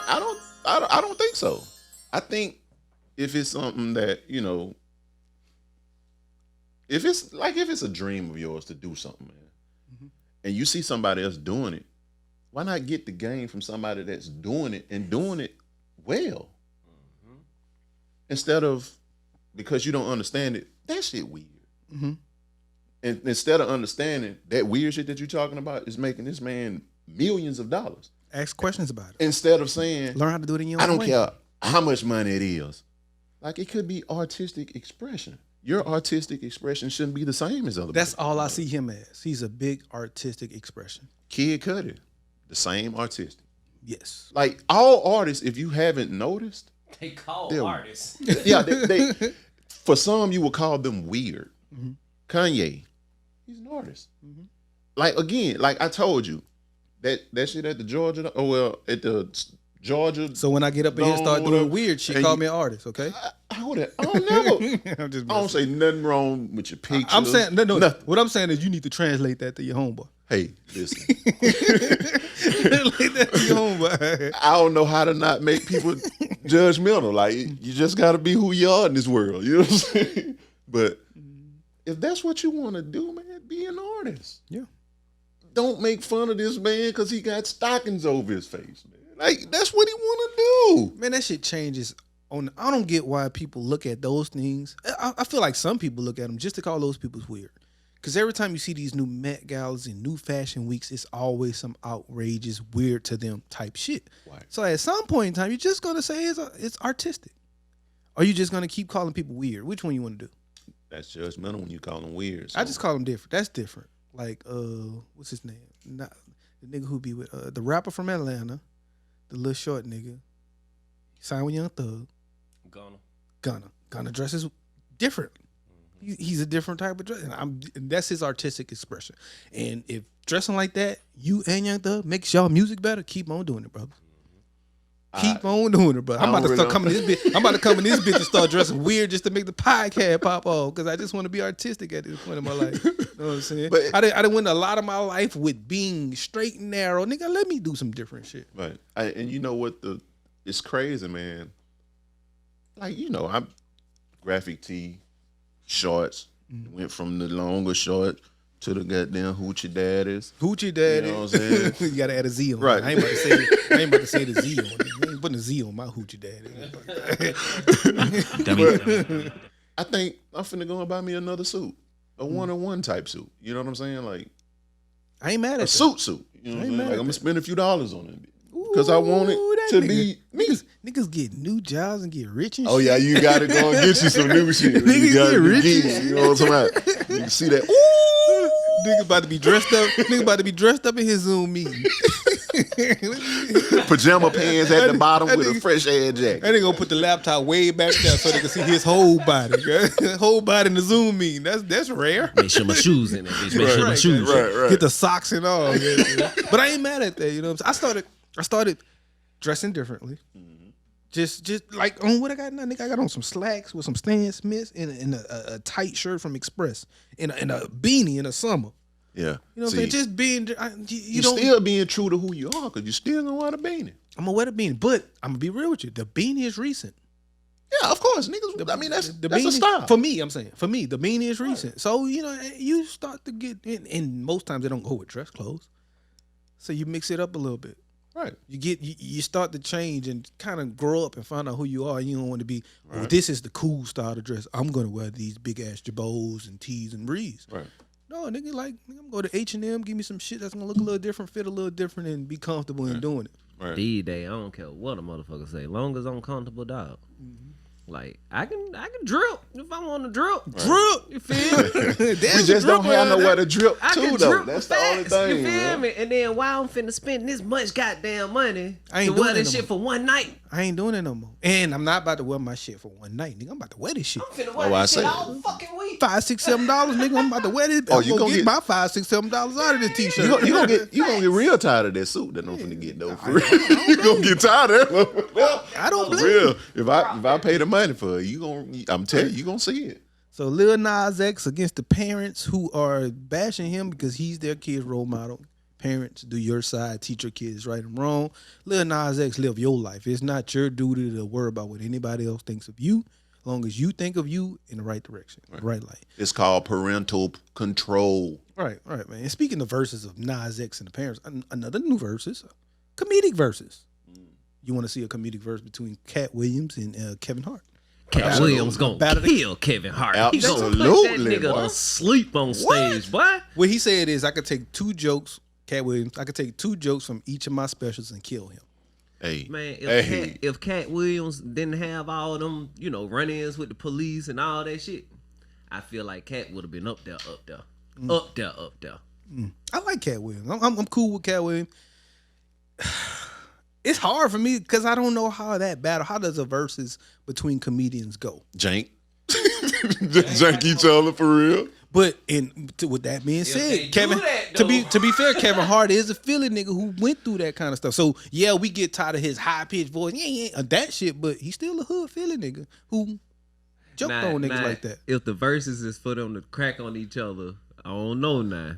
B: I don't think so. I think if it's something that, if it's a dream of yours to do something, man, mm-hmm. and you see somebody else doing it, why not get the game from somebody that's doing it and doing it well? Mm-hmm. Instead of, because you don't understand it, that shit weird. Mm-hmm. And instead of understanding that weird shit that you're talking about is making this man millions of dollars.
C: Ask questions about it.
B: Instead of saying,
C: learn how to do it in your own
B: way. I don't
C: way.
B: care how much money it is. Like, it could be artistic expression. Your artistic expression shouldn't be the same as other people.
C: That's all I see him as. He's a big artistic expression.
B: Kid Cudi, the same artistic.
C: Yes.
B: Like, all artists, if you haven't noticed,
D: they call artists.
B: Yeah, they for some you will call them weird. Mm-hmm. Kanye, he's an artist. Mm-hmm. Like, again, like I told you, that shit at the Georgia, at the Georgia.
C: So when I get up in here and start doing weird shit, call me an artist, okay?
B: I don't never. I don't say nothing wrong with your pictures.
C: I'm saying no. What I'm saying is you need to translate that to your homeboy.
B: Hey, listen.
C: Translate that to your homeboy.
B: I don't know how to not make people judgmental. Like, you just got to be who you are in this world. You know what I'm saying? But if that's what you want to do, man, be an artist.
C: Yeah.
B: Don't make fun of this man because he got stockings over his face, man. Like, that's what he want to do.
C: Man, that shit changes. I don't get why people look at those things. I feel like some people look at them just to call those people weird. Because every time you see these new Met Galas and new fashion weeks, it's always some outrageous, weird to them type shit. Right. So at some point in time, you're just going to say it's artistic. Or you're just going to keep calling people weird. Which one you want to do?
B: That's judgmental when you call them weird. So.
C: I just call them different. That's different. Like, what's his name? Not the nigga who be with the rapper from Atlanta, the little short nigga. He signed with Young Thug.
D: Gunna
C: dresses different. He's a different type of dress. And that's his artistic expression. And if dressing like that, you and Young Thug makes y'all music better, keep on doing it, brother. Keep on doing it, bro. I'm about to start coming in this bitch. I'm about to come in this bitch and start dressing weird just to make the podcast pop off because I just want to be artistic at this point in my life. You know what I'm saying? But I done went a lot of my life with being straight and narrow. Nigga, let me do some different shit.
B: Right. And you know what? It's crazy, man. Like, you know, I'm graphic tee, shorts. Went from the longer short to the goddamn hoochie daddies.
C: Hoochie daddy.
B: You know what I'm saying?
C: You gotta add a Z on it.
B: Right.
C: I ain't about to say the Z on it. I ain't putting a Z on my hoochie daddy.
B: I think I'm finna go and buy me another suit. A one-on-one type suit. You know what I'm saying? Like
C: I ain't mad at
B: a
C: that.
B: suit. You know what I'm saying? Like I'm gonna spend a few dollars on it. Because I want it to be me.
C: Niggas get new jobs and get rich and
B: Oh
C: shit.
B: yeah, you gotta go and get you some new shit.
C: Niggas get rich.
B: You know what I'm talking about? You see that?
C: Nigga about to be dressed up. Nigga about to be dressed up in his Zoom meeting.
B: Pajama pants at the bottom with a fresh air jacket.
C: And they gonna put the laptop way back there so they can see his whole body. Whole body in the Zoom meeting. That's rare.
D: Make sure my shoes in there, bitch. Make sure my shoes.
B: Right.
C: Get the socks and all. But I ain't mad at that. You know what I'm saying? I started dressing differently. Just like on what I got now, nigga. I got on some slacks with some Stan Smiths and a tight shirt from Express and a beanie in the summer.
B: Yeah.
C: You know what I'm saying? Just being, you don't
B: still being true to who you are because you still gonna wear the beanie.
C: I'm gonna wear the beanie, but I'm gonna be real with you. The beanie is recent.
B: Yeah, of course, niggas. That's
C: beanie,
B: a style.
C: For me, I'm saying. For me, the beanie is recent. So, you know, you start to get in, and most times they don't go with dress clothes. So you mix it up a little bit.
B: Right.
C: You start to change and kind of grow up and find out who you are. You don't want to be, this is the cool style to dress. I'm gonna wear these big ass jabots and tees and breeze.
B: Right.
C: No, nigga, like I'm gonna go to H&M, give me some shit that's gonna look a little different, fit a little different, and be comfortable in doing it.
B: Right.
D: These days, I don't care what a motherfucker say. Long as I'm comfortable, dog. Like I can drip if I want to drip.
C: Drip, you feel me?
B: We just don't have nowhere to drip
D: I
B: to
D: can
B: though.
D: drip
B: That's
D: fast,
B: the only thing.
D: you feel
B: Man.
D: me? And then why I'm finna spend this much goddamn money
C: I ain't
D: to wear
C: doing
D: this
C: it no
D: shit for one night?
C: I ain't doing it no more. And I'm not about to wear my shit for one night, nigga. I'm about to wear this shit.
D: I'm finna wear
B: I
D: this shit
B: say.
D: all fucking week.
C: $5, $6, $7, nigga. I'm about to wear this.
B: Oh,
C: I'm
B: you gonna
C: get
B: get
C: my $5, $6, $7 out of this t-shirt.
B: You gonna get real tired of that suit that I'm finna get though. For real. You gonna get tired of it.
C: I don't
B: For
C: blame
B: real.
C: you.
B: If I pay the money for it, I'm telling you, gonna see it.
C: So Lil Nas X against the parents who are bashing him because he's their kid's role model. Parents, do your side, teach your kids right and wrong. Lil Nas X, live your life. It's not your duty to worry about what anybody else thinks of you, as long as you think of you in the right direction, the right light.
B: It's called parental control.
C: Right, man. And speaking of verses of Nas X and the parents, another new verses, comedic verses. You want to see a comedic verse between Cat Williams and Kevin Hart?
D: Cat Williams gonna kill Kevin Hart. He gonna put that
B: Absolutely,
D: nigga
B: boy.
D: to sleep on stage, boy.
C: What he said is, I could take two jokes, Cat Williams, I could take two jokes from each of my specials and kill him.
B: Hey,
D: Man,
B: hey.
D: if Cat Williams didn't have all them, run-ins with the police and all that shit, I feel like Cat would have been up there. Up there.
C: I like Cat Williams. I'm cool with Cat Williams. It's hard for me because I don't know how does a versus between comedians go?
B: Jank. Jank each other for real.
C: But with that being
D: they
C: said,
D: do
C: Kevin,
D: that,
C: to
D: though.
C: be fair, Kevin Hart is a Philly nigga who went through that kind of stuff. So yeah, we get tired of his high pitched voice, that shit. But he's still a hood Philly nigga who joked on niggas like that.
D: If the verses is for them to crack on each other, I don't know now.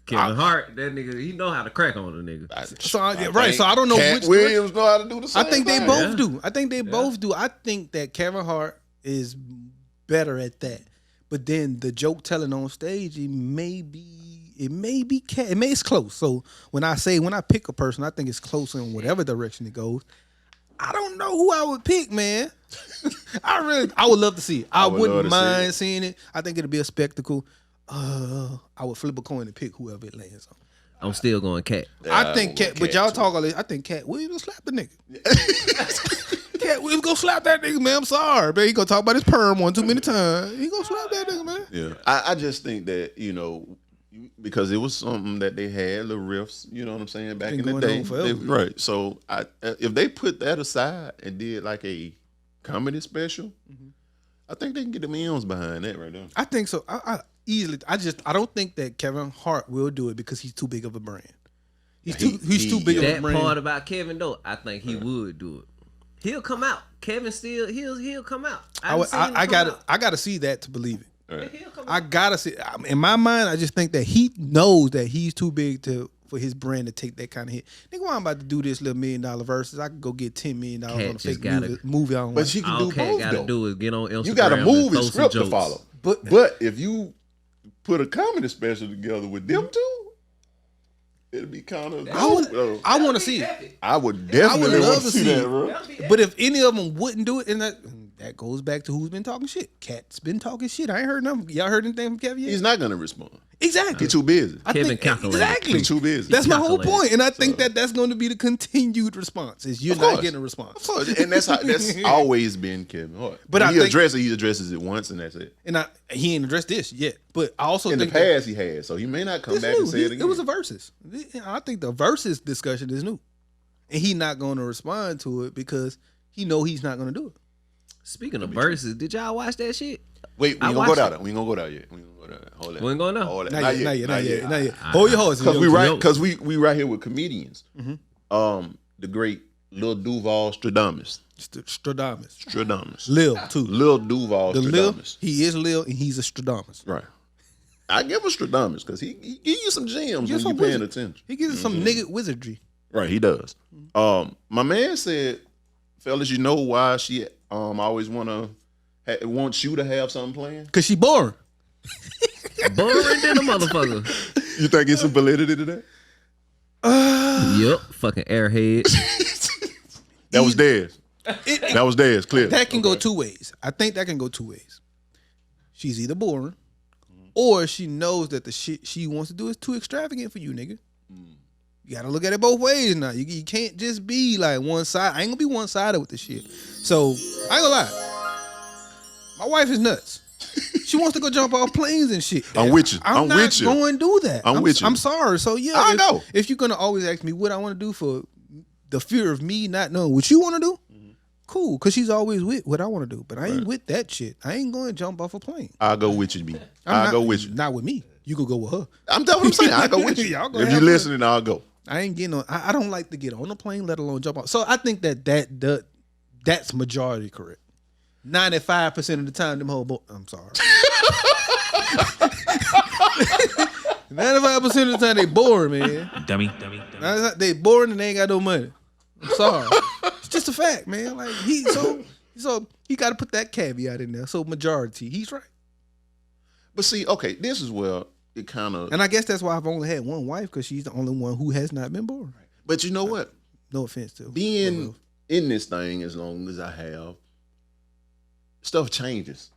D: Kevin Hart, that nigga, he know how to crack on a nigga.
C: So I don't know
B: Cat
C: which
B: Williams know how to do the same
C: I think they
B: thing.
C: both do. I think they both do. I think that Kevin Hart is better at that. But then the joke telling on stage, it's close. So when I pick a person, I think it's close in whatever direction it goes. I don't know who I would pick, man. I would love to see it. I wouldn't mind seeing it. I think it'd be a spectacle. I would flip a coin and pick whoever it lands on.
D: I'm still going Cat.
C: I think Cat, but y'all talk all this. I think Cat Williams will slap the nigga. Cat Williams gonna slap that nigga, man. I'm sorry, man. He gonna talk about his perm one too many times. He gonna slap that nigga, man.
B: Yeah, I just think that because it was something that they had little riffs. You know what I'm saying? Back in the
C: going
B: day,
C: on forever.
B: right? So if they put that aside and did like a comedy special, I think they can get the millions behind that right there.
C: I think so. I easily. I don't think that Kevin Hart will do it because he's too big of a brand. He's too big of a brand.
D: That part about Kevin though, I think he would do it. He'll come out. Kevin still he'll come out.
C: I gotta see that to believe it.
B: Right.
C: I gotta see. In my mind, I just think that he knows that he's too big for his brand to take that kind of hit. Nigga, why I'm about to do this little $1 million versus I could go get $10 million on a fake movie. I don't
B: but she can do
D: Cat
B: both.
D: Gotta
B: though.
D: do is get on Instagram.
B: You got a movie script to
D: jokes.
B: follow. But if you put a comedy special together with them two, it'll be kind of.
C: I want to see it.
B: I would definitely
C: love
B: want to see that, bro.
C: But if any of them wouldn't do it, and that goes back to who's been talking shit. Cat's been talking shit. I ain't heard nothing. Y'all heard anything from Kevin yet?
B: He's not gonna respond.
C: Exactly.
B: He's too busy.
D: Kevin calculated.
C: Exactly.
B: He's too busy.
C: That's my whole point, and I think that's going to be the continued response. Is you're not getting a response.
B: Of course, and that's always been Kevin Hart.
C: But
B: when he addresses it once, and that's it.
C: And he ain't addressed this yet. But I also
B: in
C: think
B: the past he has, so he may not come back and say it again.
C: It was a versus. I think the versus discussion is new, and he not going to respond to it because he know he's not going to do it.
D: Speaking of verses, did y'all watch that shit?
B: Wait, we ain't gonna go down there. We ain't gonna go down yet. Hold that.
D: We ain't going now?
B: Hold that.
C: Not yet. Hold your horses.
B: Because we right here with comedians. Mm-hmm. The great Lil Duval Stradamus.
C: Lil too.
B: Lil Duval Stradamus.
C: He is Lil and he's a Stradamus.
B: Right. I give a Stradamus because he give you some gems when you paying attention.
C: He gives you some nigga wizardry.
B: Right, he does. My man said, fellas, you know why she always wants you to have something planned?
C: Because she boring.
D: Boring than a motherfucker.
B: You think it's some validity to that?
D: Yep, fucking airhead.
B: That was theirs. That was theirs, clear.
C: That can go two ways. I think that can go two ways. She's either boring or she knows that the shit she wants to do is too extravagant for you, nigga. You gotta look at it both ways now. You can't just be like one side. I ain't gonna be one-sided with this shit. So, I ain't gonna lie. My wife is nuts. She wants to go jump off planes and shit.
B: I'm with you.
C: I'm not going to do that.
B: I'm with you.
C: I'm sorry. So, yeah.
B: I know.
C: If you're going to always ask me what I want to do for the fear of me not knowing what you want to do, cool. Because she's always with what I want to do. But I ain't with that shit. I ain't going to jump off a plane.
B: I'll go with you, B. I'll go with you.
C: Not with me. You could go with her.
B: I'm saying. I'll go with you. If you're listening, I'll go.
C: I ain't getting on. I don't like to get on a plane, let alone jump off. So I think that's majority correct. 95% of the time, them whole I'm sorry. 95% of the time, they boring, man.
E: Dummy.
C: They boring and they ain't got no money. I'm sorry. It's just a fact, man. Like so he got to put that caveat in there. So majority, he's right.
B: But see, okay, this is where it kind of.
C: And I guess that's why I've only had one wife because she's the only one who has not been boring.
B: But you know what?
C: No offense to
B: being in this thing as long as I have. Stuff changes.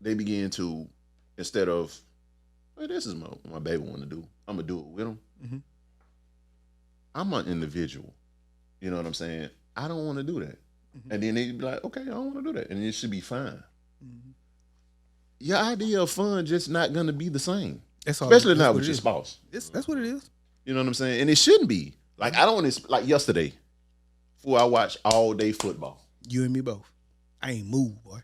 B: They begin to, instead of, well, this is my baby want to do, I'm going to do it with him. Mm-hmm. I'm an individual. You know what I'm saying? I don't want to do that. Mm-hmm. And then they be like, okay, I don't want to do that. And it should be fine. Mm-hmm. Your idea of fun just not going to be the same. Especially not with your spouse.
C: That's what it is.
B: You know what I'm saying? And it shouldn't be. Like, I don't want to, like yesterday, before I watched all day football.
C: You and me both. I ain't moved, boy.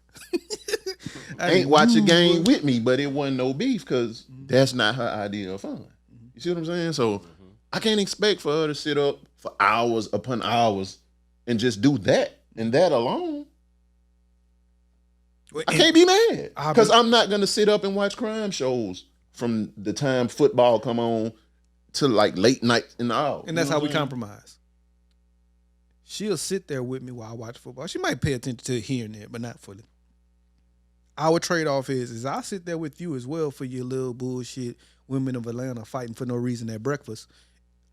B: I ain't watch a game with me, but it wasn't no beef because that's not her idea of fun. You see what I'm saying? So I can't expect for her to sit up for hours upon hours and just do that and that alone. I can't be mad because I'm not going to sit up and watch crime shows from the time football come on to like late night in the hour.
C: And that's how we compromise. She'll sit there with me while I watch football. She might pay attention to it here and there, but not fully. Our trade-off is I'll sit there with you as well for your little bullshit women of Atlanta fighting for no reason at breakfast.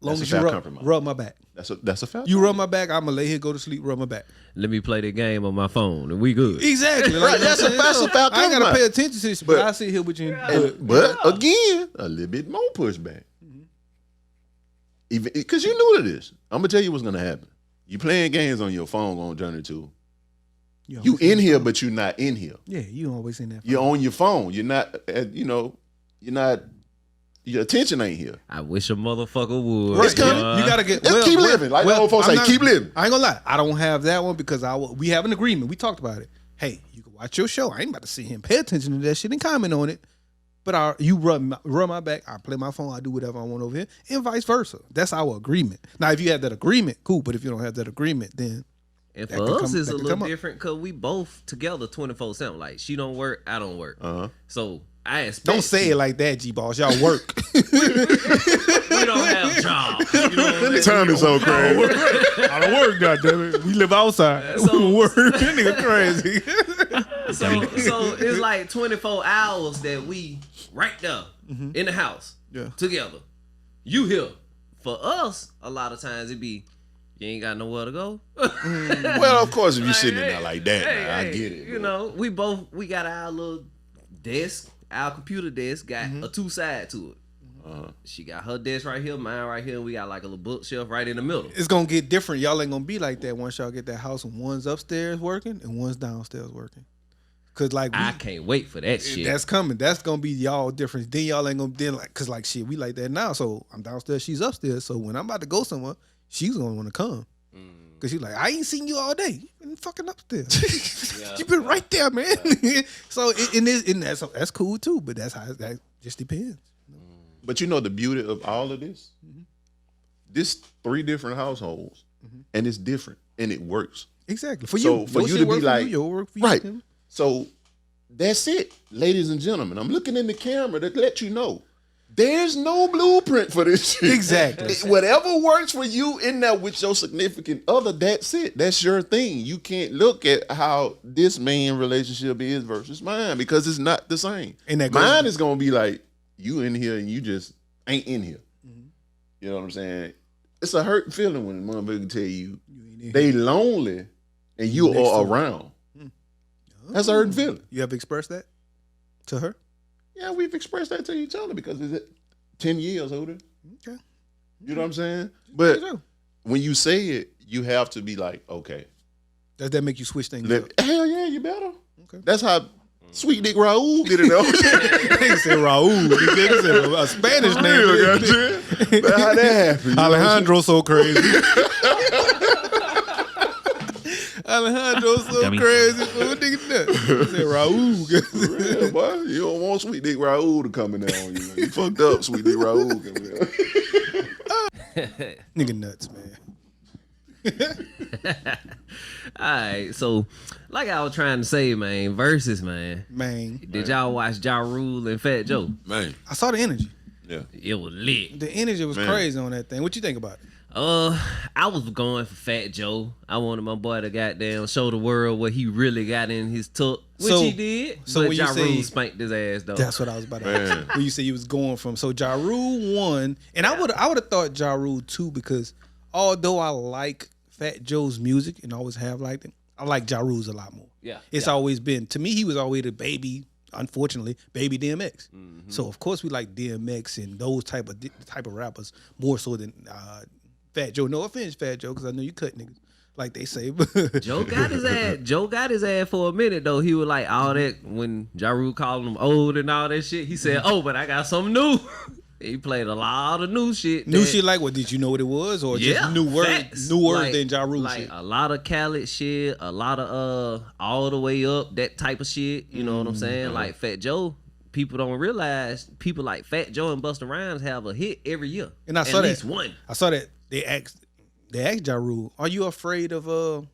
C: Long as you rub my back.
B: That's a fact.
C: You rub my back, I'm going to lay here, go to sleep, rub my back.
D: Let me play the game on my phone, and we good.
C: Exactly.
B: Right, that's a fact.
C: I ain't got to pay attention to this, but I sit here with you.
B: But again, a little bit more pushback. Even because you knew this. I'm going to tell you what's going to happen. You playing games on your phone on Journey 2. You in here, but you're not in here.
C: Yeah, you always in that phone.
B: You're on your phone. You're not, your attention ain't here.
D: I wish a motherfucker would.
B: Right. It's coming.
C: You got to get,
B: keep living. Like the old folks say, keep living.
C: I ain't going to lie. I don't have that one because we have an agreement. We talked about it. hey, you can watch your show. I ain't about to sit here and pay attention to that shit and comment on it. But you run my back, I play my phone, I do whatever I want over here, and vice versa. That's our agreement. Now, if you have that agreement, cool. But if you don't have that agreement, then
D: and for us, it's a little different because we both together 24/7. Like she don't work, I don't work. So I expect.
C: Don't say it like that, G-Boss. Y'all work.
D: We don't have jobs. You know what I mean?
B: Time is so crazy.
C: I don't work, goddammit. We live outside.
D: So-
C: Work. That nigga crazy.
D: So it's like 24 hours that we right there in the house together. You here. For us, a lot of times it be you ain't got nowhere to go.
B: Well, of course, if you sitting in there like that, I get it.
D: You know, we got our little desk, our computer desk got a 2-side to it. She got her desk right here, mine right here. We got like a little bookshelf right in the middle.
C: It's gonna get different. Y'all ain't gonna be like that once y'all get that house and one's upstairs working and one's downstairs working. Cause like
D: I can't wait for that shit.
C: That's coming. That's gonna be y'all difference. Then y'all ain't gonna then like cause like shit, we like that now. So I'm downstairs, she's upstairs. So when I'm about to go somewhere, she's gonna wanna come. Cause she's like, I ain't seen you all day. You've been fucking upstairs. You been right there, man. So that's cool too. But that just depends.
B: But you know the beauty of all of this? This 3 different households, and it's different, and it works.
C: Exactly. For
B: So
C: you.
B: for
C: Your
B: you
C: shit
B: to be
C: work for
B: like,
C: you, your work for you.
B: right. So that's it, ladies and gentlemen. I'm looking in the camera to let you know there's no blueprint for this shit.
C: Exactly.
B: Whatever works for you in there with your significant other, that's it. That's your thing. You can't look at how this man relationship is versus mine because it's not the same.
C: And that
B: mine is gonna be like you in here and you just ain't in here. You know what I'm saying? It's a hurt feeling when a motherfucker tell you they lonely and you are around. That's a hurting feeling.
C: You ever expressed that to her?
B: Yeah, we've expressed that to each other because it's 10 years older.
C: Okay.
B: You know what I'm saying? But when you say it, you have to be like, okay.
C: Does that make you switch things up?
B: Hell yeah, you better.
C: Okay.
B: That's how Sweet Dick Raul get it out.
C: Nigga said Raul. Nigga said a Spanish name.
B: That's how that happened.
C: Alejandro so crazy. Alejandro so crazy. What nigga nuts? He said Raul.
B: Real, boy. You don't want Sweet Dick Raul to come in there on you. You fucked up, Sweet Dick Raul coming there.
C: Nigga nuts, man.
D: All right, so like I was trying to say, man, versus, man. Did y'all watch Ja Rule and Fat Joe?
B: Man.
C: I saw the energy.
B: Yeah.
D: It was lit.
C: The energy was crazy on that thing. What you think about it?
D: I was going for Fat Joe. I wanted my boy to goddamn show the world what he really got in his tuck, which he did.
C: So
D: but Ja Rule spanked his ass though.
C: That's what I was about to ask. When you say you was going from, so Ja Rule won, and I would have thought Ja Rule too, because although I like Fat Joe's music and always have liked it, I like Ja Rule's a lot more.
D: Yeah,
C: it's always been, to me, he was always the baby. Unfortunately, baby DMX. So of course we like DMX and those type of rappers more so than Fat Joe. No offense, Fat Joe, because I know you cut niggas, like they say.
D: Joe got his ass. Joe got his ass for a minute though. He was like all that when Ja Rule called him old and all that shit. He said, "Oh, but I got something new." He played a lot of new shit.
C: New shit like what? Did you know what it was, or just new words
D: like,
C: than Ja Rule
D: like
C: shit?
D: A lot of Khaled shit, a lot of all the way up, that type of shit. You know what I'm saying? Like Fat Joe. People don't realize people like Fat Joe and Busta Rhymes have a hit every year.
C: And I saw
D: at
C: that.
D: least one.
C: I saw that they asked Ja Rule, "Are you afraid of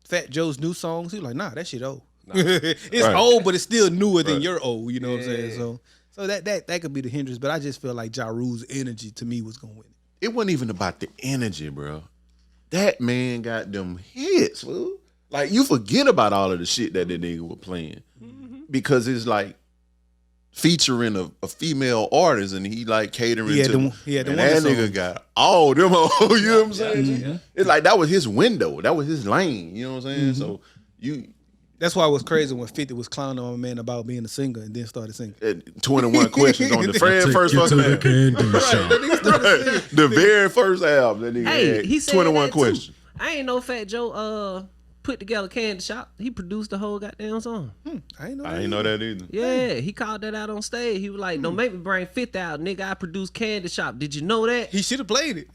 C: Fat Joe's new songs?" He was like, "Nah, that shit old. It's old, but it's still newer than your old." You know what I'm saying? So that could be the hindrance. But I just feel like Ja Rule's energy to me was gonna win it.
B: It wasn't even about the energy, bro. That man got them hits, fool. Like you forget about all of the shit that nigga was playing because it's like featuring a female artist and he like catering to and that nigga got all them on, you know what I'm saying? Yeah. It's like that was his window. That was his lane. You know what I'm saying? So
C: that's why it was crazy when 50 was clowning on a man about being a singer and then started singing.
B: 21 Questions on the very first fucking album. The very first album that nigga had.
D: He said
B: 21 Questions.
D: I ain't know Fat Joe put together Candy Shop. He produced the whole goddamn song.
C: I ain't
B: know that either.
D: Yeah, he called that out on stage. He was like, "Don't make me bring 50 out, nigga. I produced Candy Shop. Did you know that?"
C: He should have played it.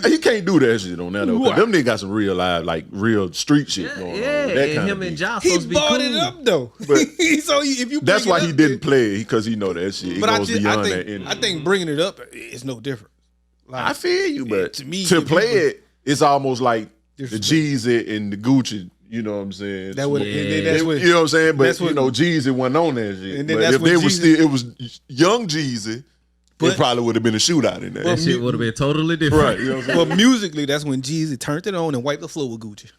B: He can't do that shit on that though. 'Cause them niggas got some real live, like real street shit going on.
D: Yeah,
B: That
D: and
B: kind
D: him
B: of
D: and
B: beat.
D: Josh
C: He
D: supposed to be
C: bought
D: cool.
C: it up though.
B: But
C: So if you
B: that's
C: bring
B: why
C: it
B: he
C: up,
B: didn't play it, because he know that shit. It
C: But
B: goes beyond that.
C: I think bringing it up is no different. Like,
B: I feel you, but
C: to me,
B: to
C: if
B: play
C: you-
B: it, it's almost like the
C: Disrespect.
B: Jeezy and the Gucci. You know what I'm saying?
C: That would,
D: Yeah.
C: and then that's what
B: you know what I'm saying? But
C: that's what-
B: you know, Jeezy wasn't on that shit.
C: And then
B: But
C: that's
B: if
C: what
B: they was
C: Jeezy-
B: still, it was young Jeezy.
C: But-
B: it probably would have been a shootout in there.
D: That shit would have been totally different.
B: Right. You know what I'm saying?
C: Well, musically, that's when Jeezy turned it on and wiped the floor with Gucci.